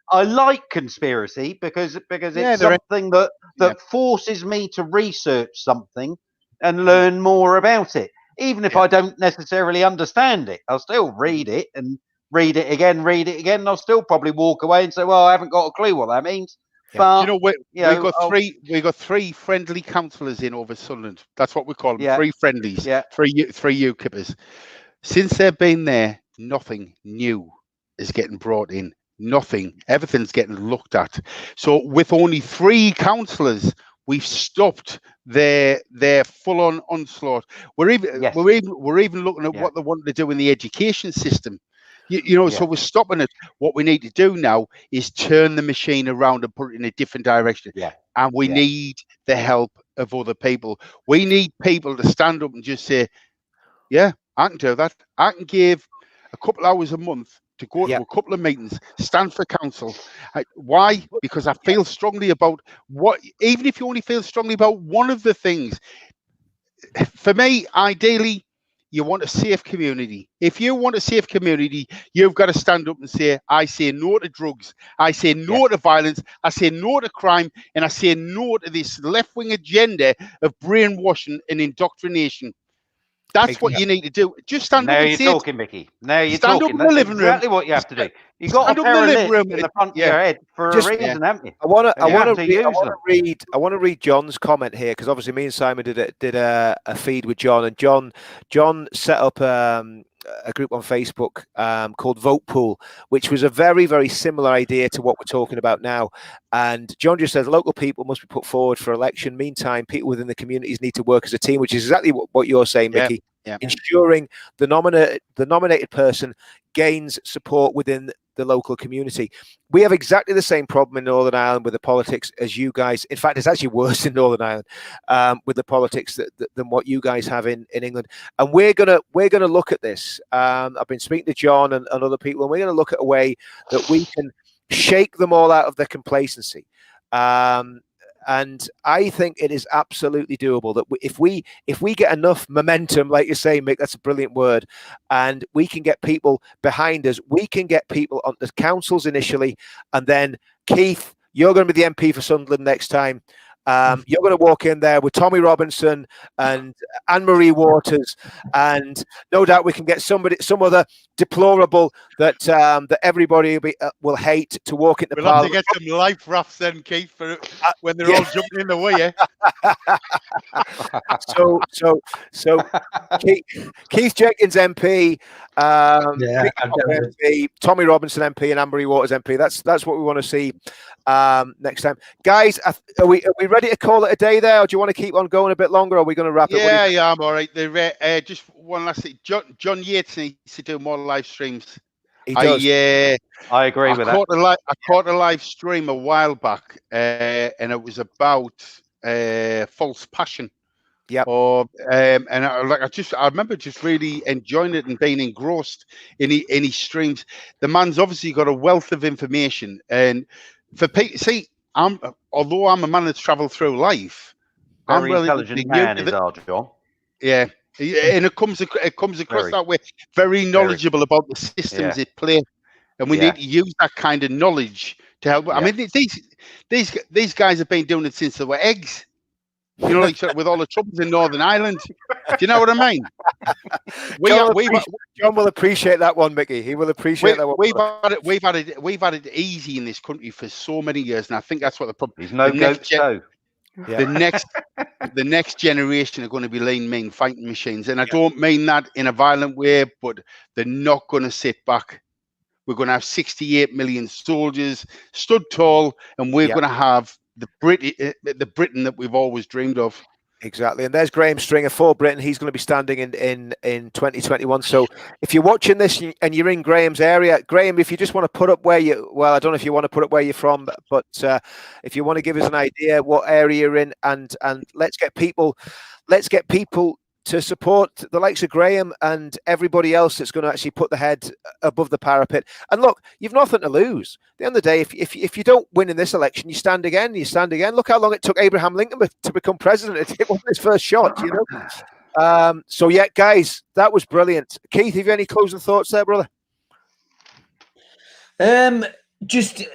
I like conspiracy because it's something that forces me to research something and learn more about it. Even if I don't necessarily understand it, I'll still read it and read it again, and I'll still probably walk away and say, well, I haven't got a clue what that means. Yeah. But, we got three friendly councillors in over Sunderland. That's what we call them, 3 friendlies, 3 UKippers. Since they've been there, nothing new is getting brought in. Nothing. Everything's getting looked at. So with only 3 councillors, we've stopped their full-on onslaught. We're even looking at what they want to do in the education system. So we're stopping it. What we need to do now is turn the machine around and put it in a different direction. And we need the help of other people. We need people to stand up and just say, yeah, I can do that. I can give a couple hours a month to go to a couple of meetings, stand for council. Why? Because I feel strongly about even if you only feel strongly about one of the things. For me, ideally, you want a safe community. If you want a safe community, you've got to stand up and say, I say no to drugs. I say no to violence. I say no to crime. And I say no to this left-wing agenda of brainwashing and indoctrination. That's what you need to do. Just stand up and say, now you're talking, Mickey. Now you're stand talking. up in the living room. Exactly what you have to do. You've got a pair of lips in the front of your head for a reason, haven't you? I want to read John's comment here, because obviously me and Simon did a feed with John, and John set up a group on Facebook called Vote Pool, which was a very, very similar idea to what we're talking about now. And John just says local people must be put forward for election. Meantime, people within the communities need to work as a team, which is exactly what you're saying, Mickey. Ensuring the nominated person gains support within the local community. We have exactly the same problem in Northern Ireland with the politics as you guys. In fact, it's actually worse in Northern Ireland with the politics than what you guys have in England. And we're gonna look at this. I've been speaking to John and other people, and we're gonna look at a way that we can shake them all out of their complacency. And I think it is absolutely doable that if we get enough momentum, like you say, Mick, that's a brilliant word, and we can get people behind us, we can get people on the councils initially, and then Keith, you're going to be the MP for Sunderland next time. You're going to walk in there with Tommy Robinson and Anne-Marie Waters, and no doubt we can get some other deplorable that everybody will hate to walk into Parliament. We'll have to get some life rafts then, Keith, for when they're all jumping in the way. So Keith Jenkins MP, MP, Tommy Robinson MP, and Anne-Marie Waters MP. That's what we want to see next time, guys. Are we ready to call it a day there, or do you want to keep on going a bit longer, or are we going to wrap it? Yeah, I'm all right. Just one last thing. John Yates needs to do more live streams. He does. I agree with that. I caught a live stream a while back, and it was about false passion. Yeah. And I remember just really enjoying it and being engrossed in his streams. The man's obviously got a wealth of information, and for people, although I'm a man that's travelled through life, very intelligent man is our John. Yeah, and it comes across that way. Very knowledgeable about the systems at play, and we need to use that kind of knowledge to help. I mean, these guys have been doing it since they were eggs. You know, like with all the troubles in Northern Ireland. Do you know what I mean? John will appreciate that one, Mickey. He will appreciate that one. We've had it easy in this country for so many years, and I think that's what the problem. There's no goat show. Yeah. The next generation are going to be lean mean fighting machines, and I don't mean that in a violent way, but they're not going to sit back. We're going to have 68 million soldiers stood tall, and we're going to have the Britain that we've always dreamed of. Exactly, and there's Graham Stringer for Britain. He's going to be standing in 2021. So if you're watching this and you're in Graham's area, Graham, if you just want to put up where you, well, I don't know if you want to put up where you're from, but if you want to give us an idea what area you're in, and let's get people to support the likes of Graham and everybody else that's going to actually put the head above the parapet. And look, you've nothing to lose. At the end of the day, if you don't win in this election, you stand again. Look how long it took Abraham Lincoln to become president. It wasn't his first shot, you know. So yeah, guys, that was brilliant. Keith, have you any closing thoughts there, brother? Just to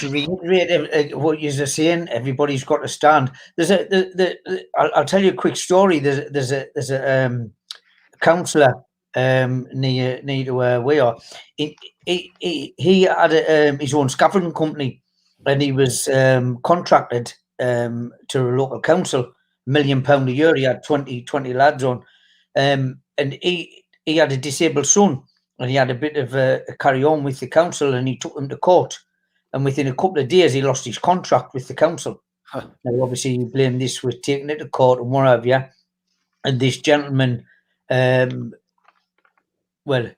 reiterate what you're saying, everybody's got to stand. I'll tell you a quick story. There's a councillor near to where we are. He had his own scaffolding company, and he was contracted to a local council, £1 million a year. He had 20 lads on, and he had a disabled son. And he had a bit of a carry on with the council, and he took them to court. And within a couple of days, he lost his contract with the council. Now, obviously, you blame this with taking it to court and what have you. And this gentleman, well,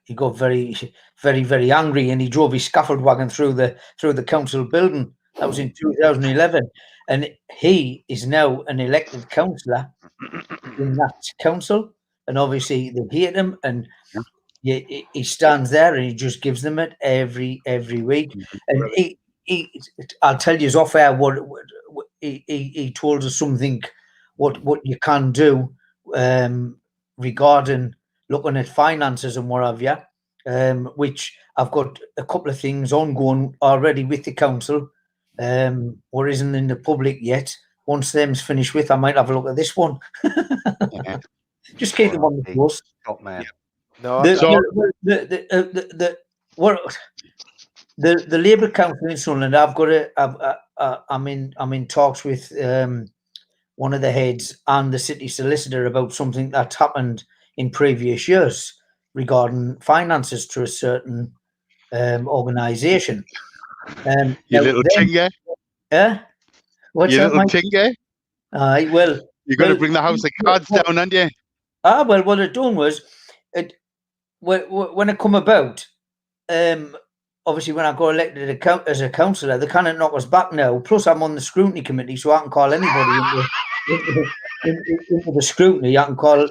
he got very, very, very angry, and he drove his scaffold wagon through the council building. That was in 2011, and he is now an elected councillor in that council. And obviously, they hate him, and he stands there and he just gives them it every week. And I'll tell you off air what he told us something what you can do regarding looking at finances and what have you, which I've got a couple of things ongoing already with the council, or isn't in the public yet. Once them's finished with, I might have a look at this one. Just keep them on the course. Top man. No, The Labour Council in Sunderland, I've got I'm in talks with one of the heads and the city solicitor about something that's happened in previous years regarding finances to a certain organisation. You little chinga. Yeah. What's you that, little chinga. Well, you're going to bring the House of Cards down, aren't you? Well, what it done was, when it come about, obviously when I got elected as a councillor, they can't knock us back now. Plus, I'm on the scrutiny committee, so I can call anybody into the scrutiny. I can call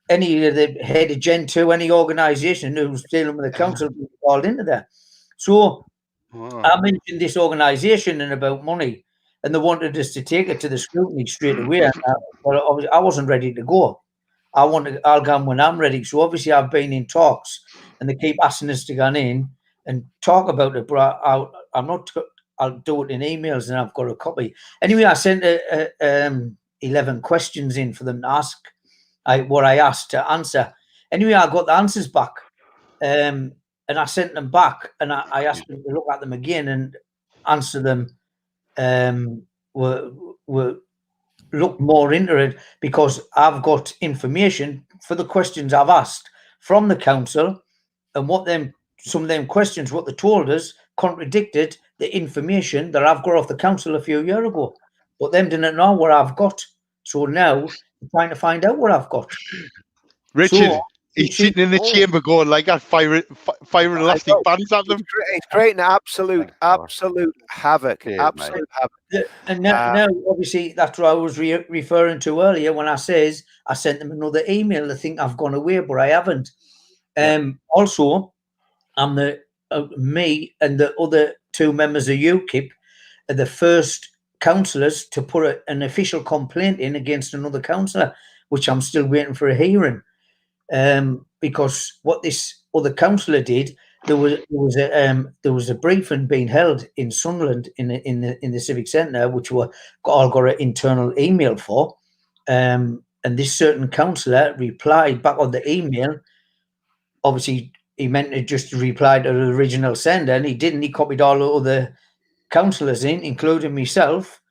any of the head of Gen 2, any organisation who's dealing with the council, called into there. So I mentioned this organisation and about money, and they wanted us to take it to the scrutiny straight away. And I wasn't ready to go. I'll go when I'm ready. So obviously I've been in talks, and they keep asking us to go in and talk about it. But I'm not. I'll do it in emails, and I've got a copy. Anyway, I sent 11 questions in for them to ask. What I asked to answer. Anyway, I got the answers back, and I sent them back, and I asked them to look at them again and answer them. Were look more into it, because I've got information for the questions I've asked from the council, and some of them questions, what they told us, contradicted the information that I've got off the council a few years ago. But them didn't know what I've got. So now I'm trying to find out what I've got. Richard, he's sitting in the chamber going like that, firing elastic bands at them. It's creating absolute havoc. Cheers, absolute havoc. And now, obviously, that's what I was referring to earlier when I says I sent them another email. They think I've gone away, but I haven't. Also, I'm me and the other two members of UKIP are the first councillors to put an official complaint in against another councillor, which I'm still waiting for a hearing. Because what this other councillor did, there was a briefing being held in Sunderland in the Civic Centre, which all got an internal email for, and this certain councillor replied back on the email. Obviously, he meant to just reply to the original sender, and he didn't. He copied all the other councillors in, including myself.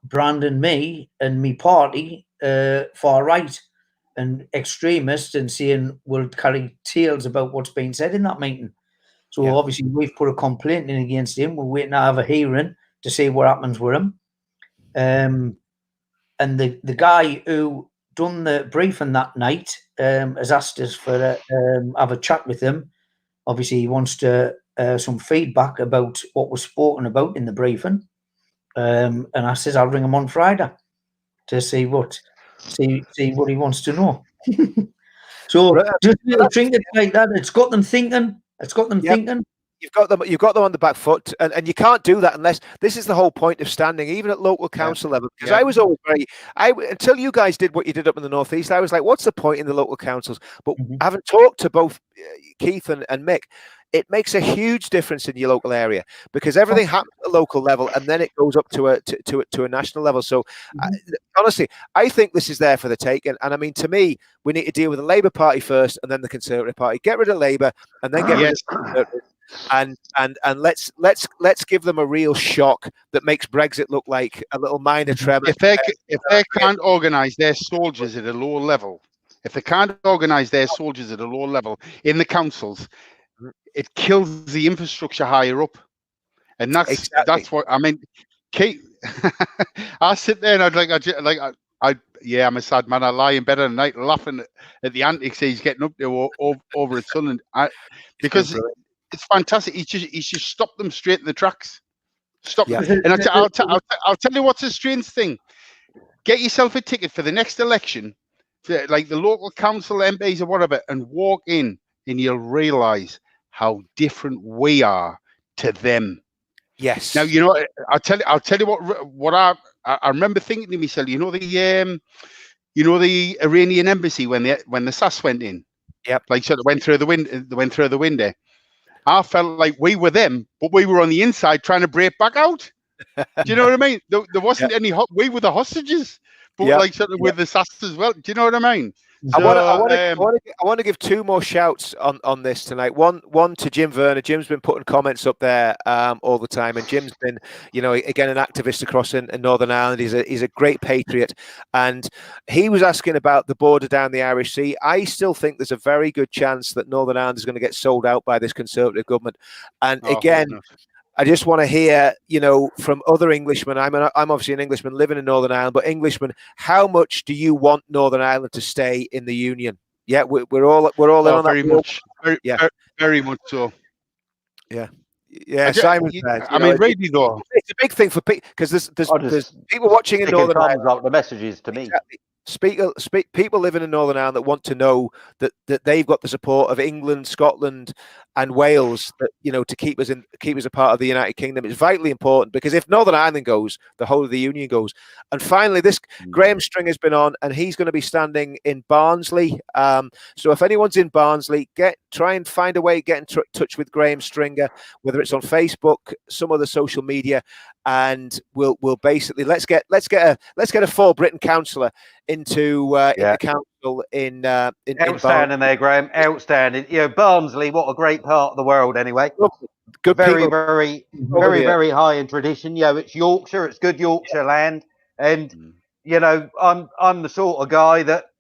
branding me and me party far right and extremists, and saying we'll carry tales about what's being said in that meeting. So obviously we've put a complaint in against him. We're waiting to have a hearing to see what happens with him. And the guy who done the briefing that night has asked us for have a chat with him. Obviously, he wants to some feedback about what was spoken about in the briefing. And I says I'll ring him on Friday to see what he wants to know. So just little trinkets like that, it's got them thinking. Thinking. You've got them on the back foot, and you can't do that unless this is the whole point of standing, even at local council level. Because I was always until you guys did what you did up in the northeast, I was like, what's the point in the local councils? But having talked to both Keith and Mick, it makes a huge difference in your local area, because everything happens at a local level and then it goes up to a national level. So honestly, I think this is there for the taking. And I mean, to me, we need to deal with the Labour Party first and then the Conservative Party. Get rid of Labour and then get rid of the Conservative. And let's give them a real shock that makes Brexit look like a little minor tremor. If they can't organise their soldiers at a lower level, in the councils, it kills the infrastructure higher up, and that's what I mean. Kate, I sit there and I'm a sad man. I lie in bed at night laughing at the antics he's getting up to over his son, and because it's fantastic. He's just stopped them straight in the tracks. Stop. Yeah. And I'll tell you what's a strange thing. Get yourself a ticket for the next election, like the local council MPs or whatever, and walk in, and you'll realise how different we are to them. Yes. Now I'll tell you what I remember thinking to myself. The Iranian embassy when the SAS went in. Yep. Like so, they went through the window. I felt like we were them, but we were on the inside trying to break back out. Do you know what I mean? There wasn't any. We were the hostages, but with the SAS as well. Do you know what I mean? So, I want to give two more shouts on this tonight. One to Jim Verner. Jim's been putting comments up there all the time, and Jim's been, again, an activist across in Northern Ireland. He's a great patriot, and he was asking about the border down the Irish Sea. I still think there's a very good chance that Northern Ireland is going to get sold out by this Conservative government, and I just want to hear, from other Englishmen. I'm obviously an Englishman living in Northern Ireland, but Englishmen, how much do you want Northern Ireland to stay in the Union? Yeah, we're all in on very that. Much, very much so. Yeah, Simon. Really though, it's a big thing for people because there's people watching in Northern Ireland. Up the messages to me. Exactly. People living in Northern Ireland that want to know that they've got the support of England, Scotland, and Wales, that to keep us a part of the United Kingdom. It's vitally important, because if Northern Ireland goes, the whole of the Union goes. And finally, this Graham Stringer's been on, and he's going to be standing in Barnsley. So if anyone's in Barnsley, try and find a way to get in touch with Graham Stringer, whether it's on Facebook, some other social media, and we'll basically let's get a full Britain councillor into the council in outstanding there, Graham. Outstanding. Barnsley, what a great part of the world, anyway. Good, very high in tradition. It's Yorkshire. It's good Yorkshire land, and I'm the sort of guy that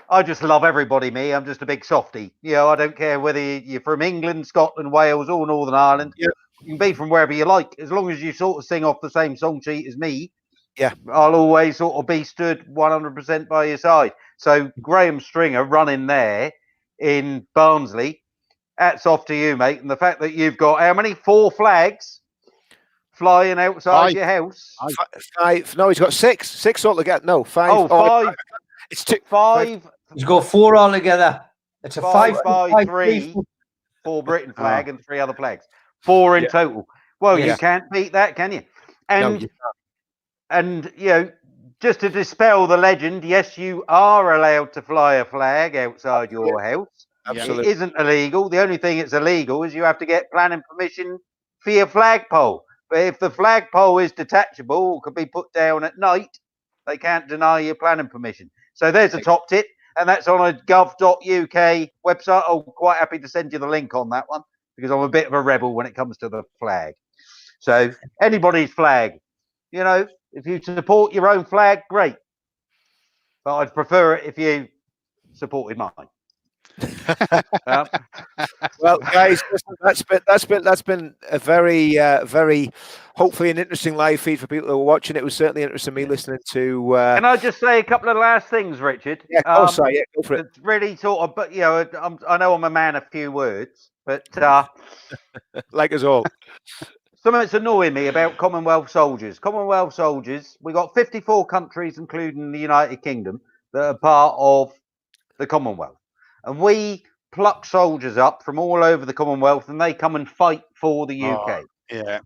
I just love everybody. I'm just a big softie. I don't care whether you're from England, Scotland, Wales, or Northern Ireland. Yeah. You can be from wherever you like, as long as you sort of sing off the same song sheet as me. Yeah, I'll always sort of be stood 100% by your side. So Graham Stringer running there in Barnsley, hats off to you, mate. And the fact that you've got how many? 4 flags flying outside your house? 5. No, he's got 6. 6 altogether. No, 5. Oh, 5. It's 2. 5. He's got 4 altogether. It's a 5 by 3. 4 Britain flag and 3 other flags. 4 in total. Well, you can't beat that, can you? And just to dispel the legend, yes, you are allowed to fly a flag outside your house. Absolutely. It isn't illegal. The only thing it's illegal is you have to get planning permission for your flagpole. But if the flagpole is detachable or could be put down at night, they can't deny your planning permission. So there's a top tip, and that's on a gov.uk website. I'm quite happy to send you the link on that one, because I'm a bit of a rebel when it comes to the flag. So anybody's flag, If you support your own flag, great. But I'd prefer it if you supported mine. Well, guys, listen, that's been a very very hopefully an interesting live feed for people who are watching. It was certainly interesting me listening to. Can I just say a couple of last things, Richard? Yeah, sorry, yeah, go for it. It's really sort of, but I know I'm a man of few words, but like us all. Something that's annoying me about Commonwealth soldiers. Commonwealth soldiers, we got 54 countries, including the United Kingdom, that are part of the Commonwealth. And we pluck soldiers up from all over the Commonwealth and they come and fight for the UK.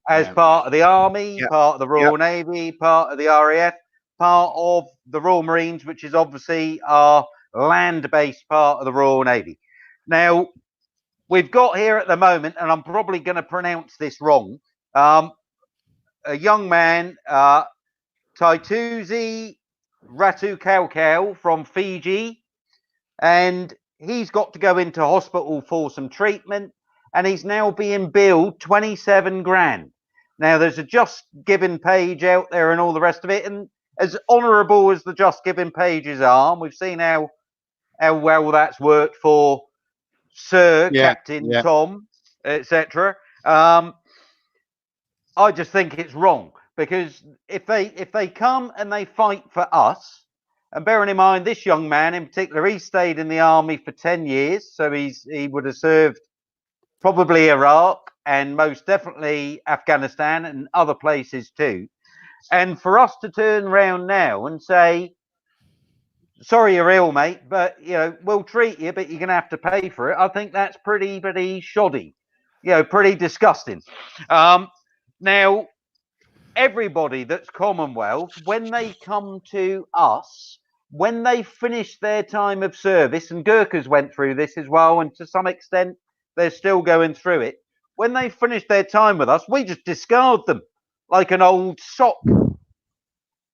As part of the Army, part of the Royal Navy, part of the RAF, part of the Royal Marines, which is obviously our land-based part of the Royal Navy. Now, we've got here at the moment, and I'm probably going to pronounce this wrong, a young man, Taituzi Ratukaukau from Fiji, and he's got to go into hospital for some treatment, and he's now being billed 27 grand. Now, there's a Just Giving page out there and all the rest of it, and as honourable as the Just Giving pages are, we've seen how well that's worked for Sir Captain Tom, etc. I just think it's wrong, because if they come and they fight for us, and bearing in mind this young man in particular, he stayed in the army for 10 years, so he would have served probably Iraq and most definitely Afghanistan and other places too. And for us to turn around now and say, sorry, you're ill, mate, but we'll treat you, but you're going to have to pay for it, I think that's pretty shoddy, pretty disgusting. Now, everybody that's Commonwealth, when they come to us, when they finish their time of service, and Gurkhas went through this as well, and to some extent, they're still going through it. When they finish their time with us, we just discard them like an old sock.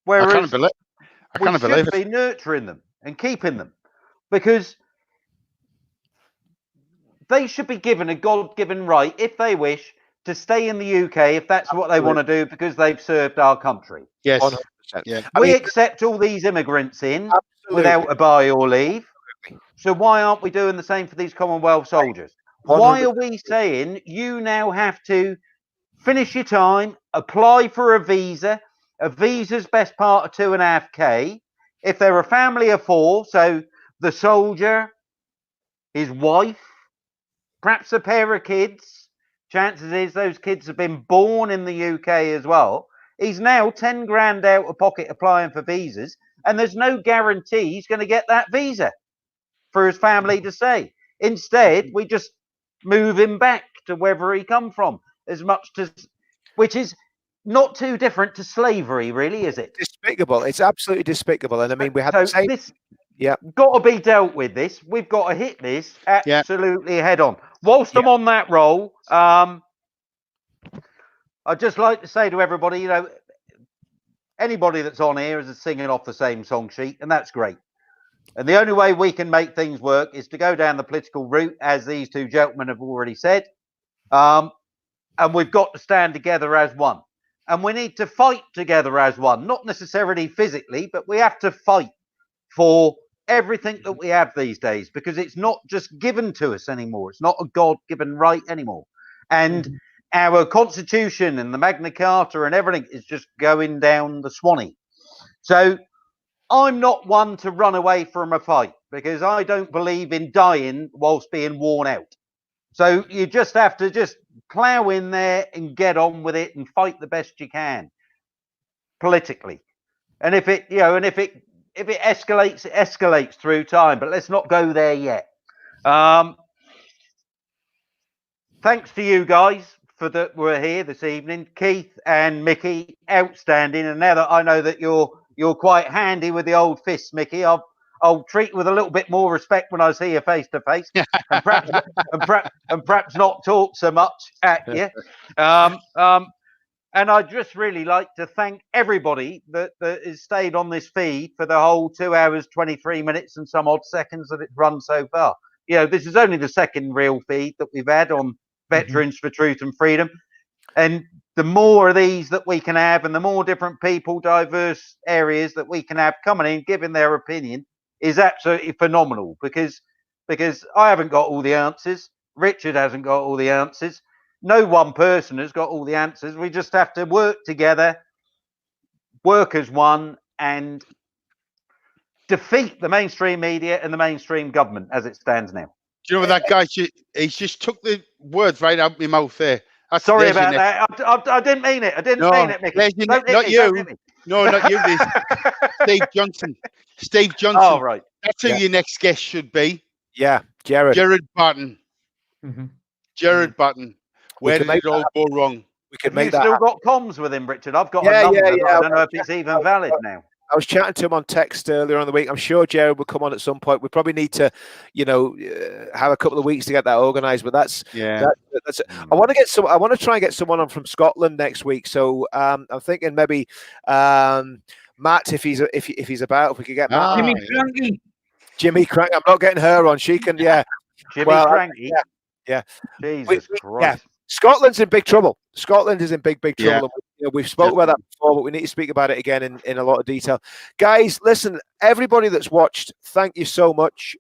Whereas we should be nurturing them and keeping them, because they should be given a God-given right, if they wish, to stay in the UK if that's what they want to do, because they've served our country. Yes. 100%. Yeah. We accept all these immigrants in without a buy or leave. So why aren't we doing the same for these Commonwealth soldiers? 100%. Why are we saying you now have to finish your time, apply for a visa? A visa's best part of 2.5K. If they're a family of 4, so the soldier, his wife, perhaps a pair of kids, chances is those kids have been born in the UK as well. He's now 10 grand out of pocket applying for visas, and there's no guarantee he's going to get that visa for his family to stay. Instead, we just move him back to wherever he come from, which is not too different to slavery, really, is it? Despicable. It's absolutely despicable. And I mean, we had the same. Got to be dealt with this. We've got to hit this absolutely head on. Whilst I'm on that roll, I'd just like to say to everybody, anybody that's on here is singing off the same song sheet, and that's great. And the only way we can make things work is to go down the political route, as these two gentlemen have already said. And we've got to stand together as one. And we need to fight together as one, not necessarily physically, but we have to fight for everything that we have these days, because it's not just given to us anymore. It's not a God-given right anymore. And our Constitution and the Magna Carta and everything is just going down the Swanee. So I'm not one to run away from a fight, because I don't believe in dying whilst being worn out. So you just have to just plough in there and get on with it and fight the best you can politically. And if it escalates, it escalates through time, but let's not go there yet. Thanks to you guys for that we're here this evening, Keith and Micky, outstanding. And now that I know that you're quite handy with the old fists, Micky, I'll treat you with a little bit more respect when I see you face to face, and perhaps not talk so much at you. And I'd just really like to thank everybody that has stayed on this feed for the whole 2 hours, 23 minutes and some odd seconds that it's run so far. This is only the second real feed that we've had on Veterans for Truth and Freedom. And the more of these that we can have, and the more different people, diverse areas that we can have coming in, giving their opinion, is absolutely phenomenal. Because I haven't got all the answers. Richard hasn't got all the answers. No one person has got all the answers. We just have to work together, work as one, and defeat the mainstream media and the mainstream government as it stands now. Do you know what that guy? He's just took the words right out of my mouth there. Sorry about that. I didn't mean it. I didn't mean it, Micky. Not you. No, not you. Steve Johnson. Steve Johnson. Oh, right. That's who your next guest should be. Yeah, Jared. Jared Barton. Jared Barton. Where did it all go wrong? We could make that. You still got comms with him, Richard? I've got a number. I don't know if it's even valid now. I was chatting to him on text earlier on the week. I'm sure Jared will come on at some point. We probably need to, have a couple of weeks to get that organised. But that's. I want to try and get someone on from Scotland next week. So I'm thinking maybe Matt, if he's about, if we could get Matt. Jimmy Cranky. I'm not getting her on. She can. Yeah. Jimmy Cranky. Yeah. Jesus Christ. Yeah. Scotland's in big trouble. Scotland is in big trouble. Yeah. We've spoken about that before, but we need to speak about it again in a lot of detail. Guys, listen, everybody that's watched, thank you so much.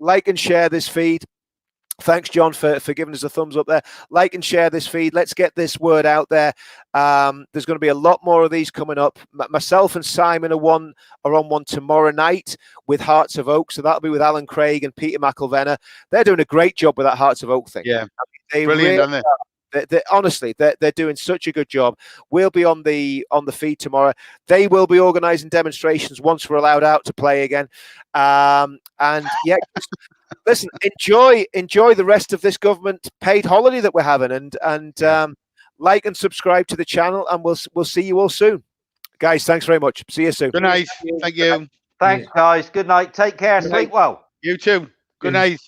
Like and share this feed. Thanks, John, for giving us a thumbs up there. Like and share this feed. Let's get this word out there. There's going to be a lot more of these coming up. Myself and Simon are on one tomorrow night with Hearts of Oak. So that'll be with Alan Craig and Peter McElvenna. They're doing a great job with that Hearts of Oak thing. Yeah, brilliant, aren't they? Honestly, they're doing such a good job. We'll be on the feed tomorrow. They will be organising demonstrations once we're allowed out to play again. And yeah, listen, enjoy the rest of this government paid holiday that we're having, and like and subscribe to the channel, and we'll see you all soon, guys. Thanks very much. See you soon. Good night. Thank you. Thanks, guys. Good night. Take care. Sleep well. You too. Good night.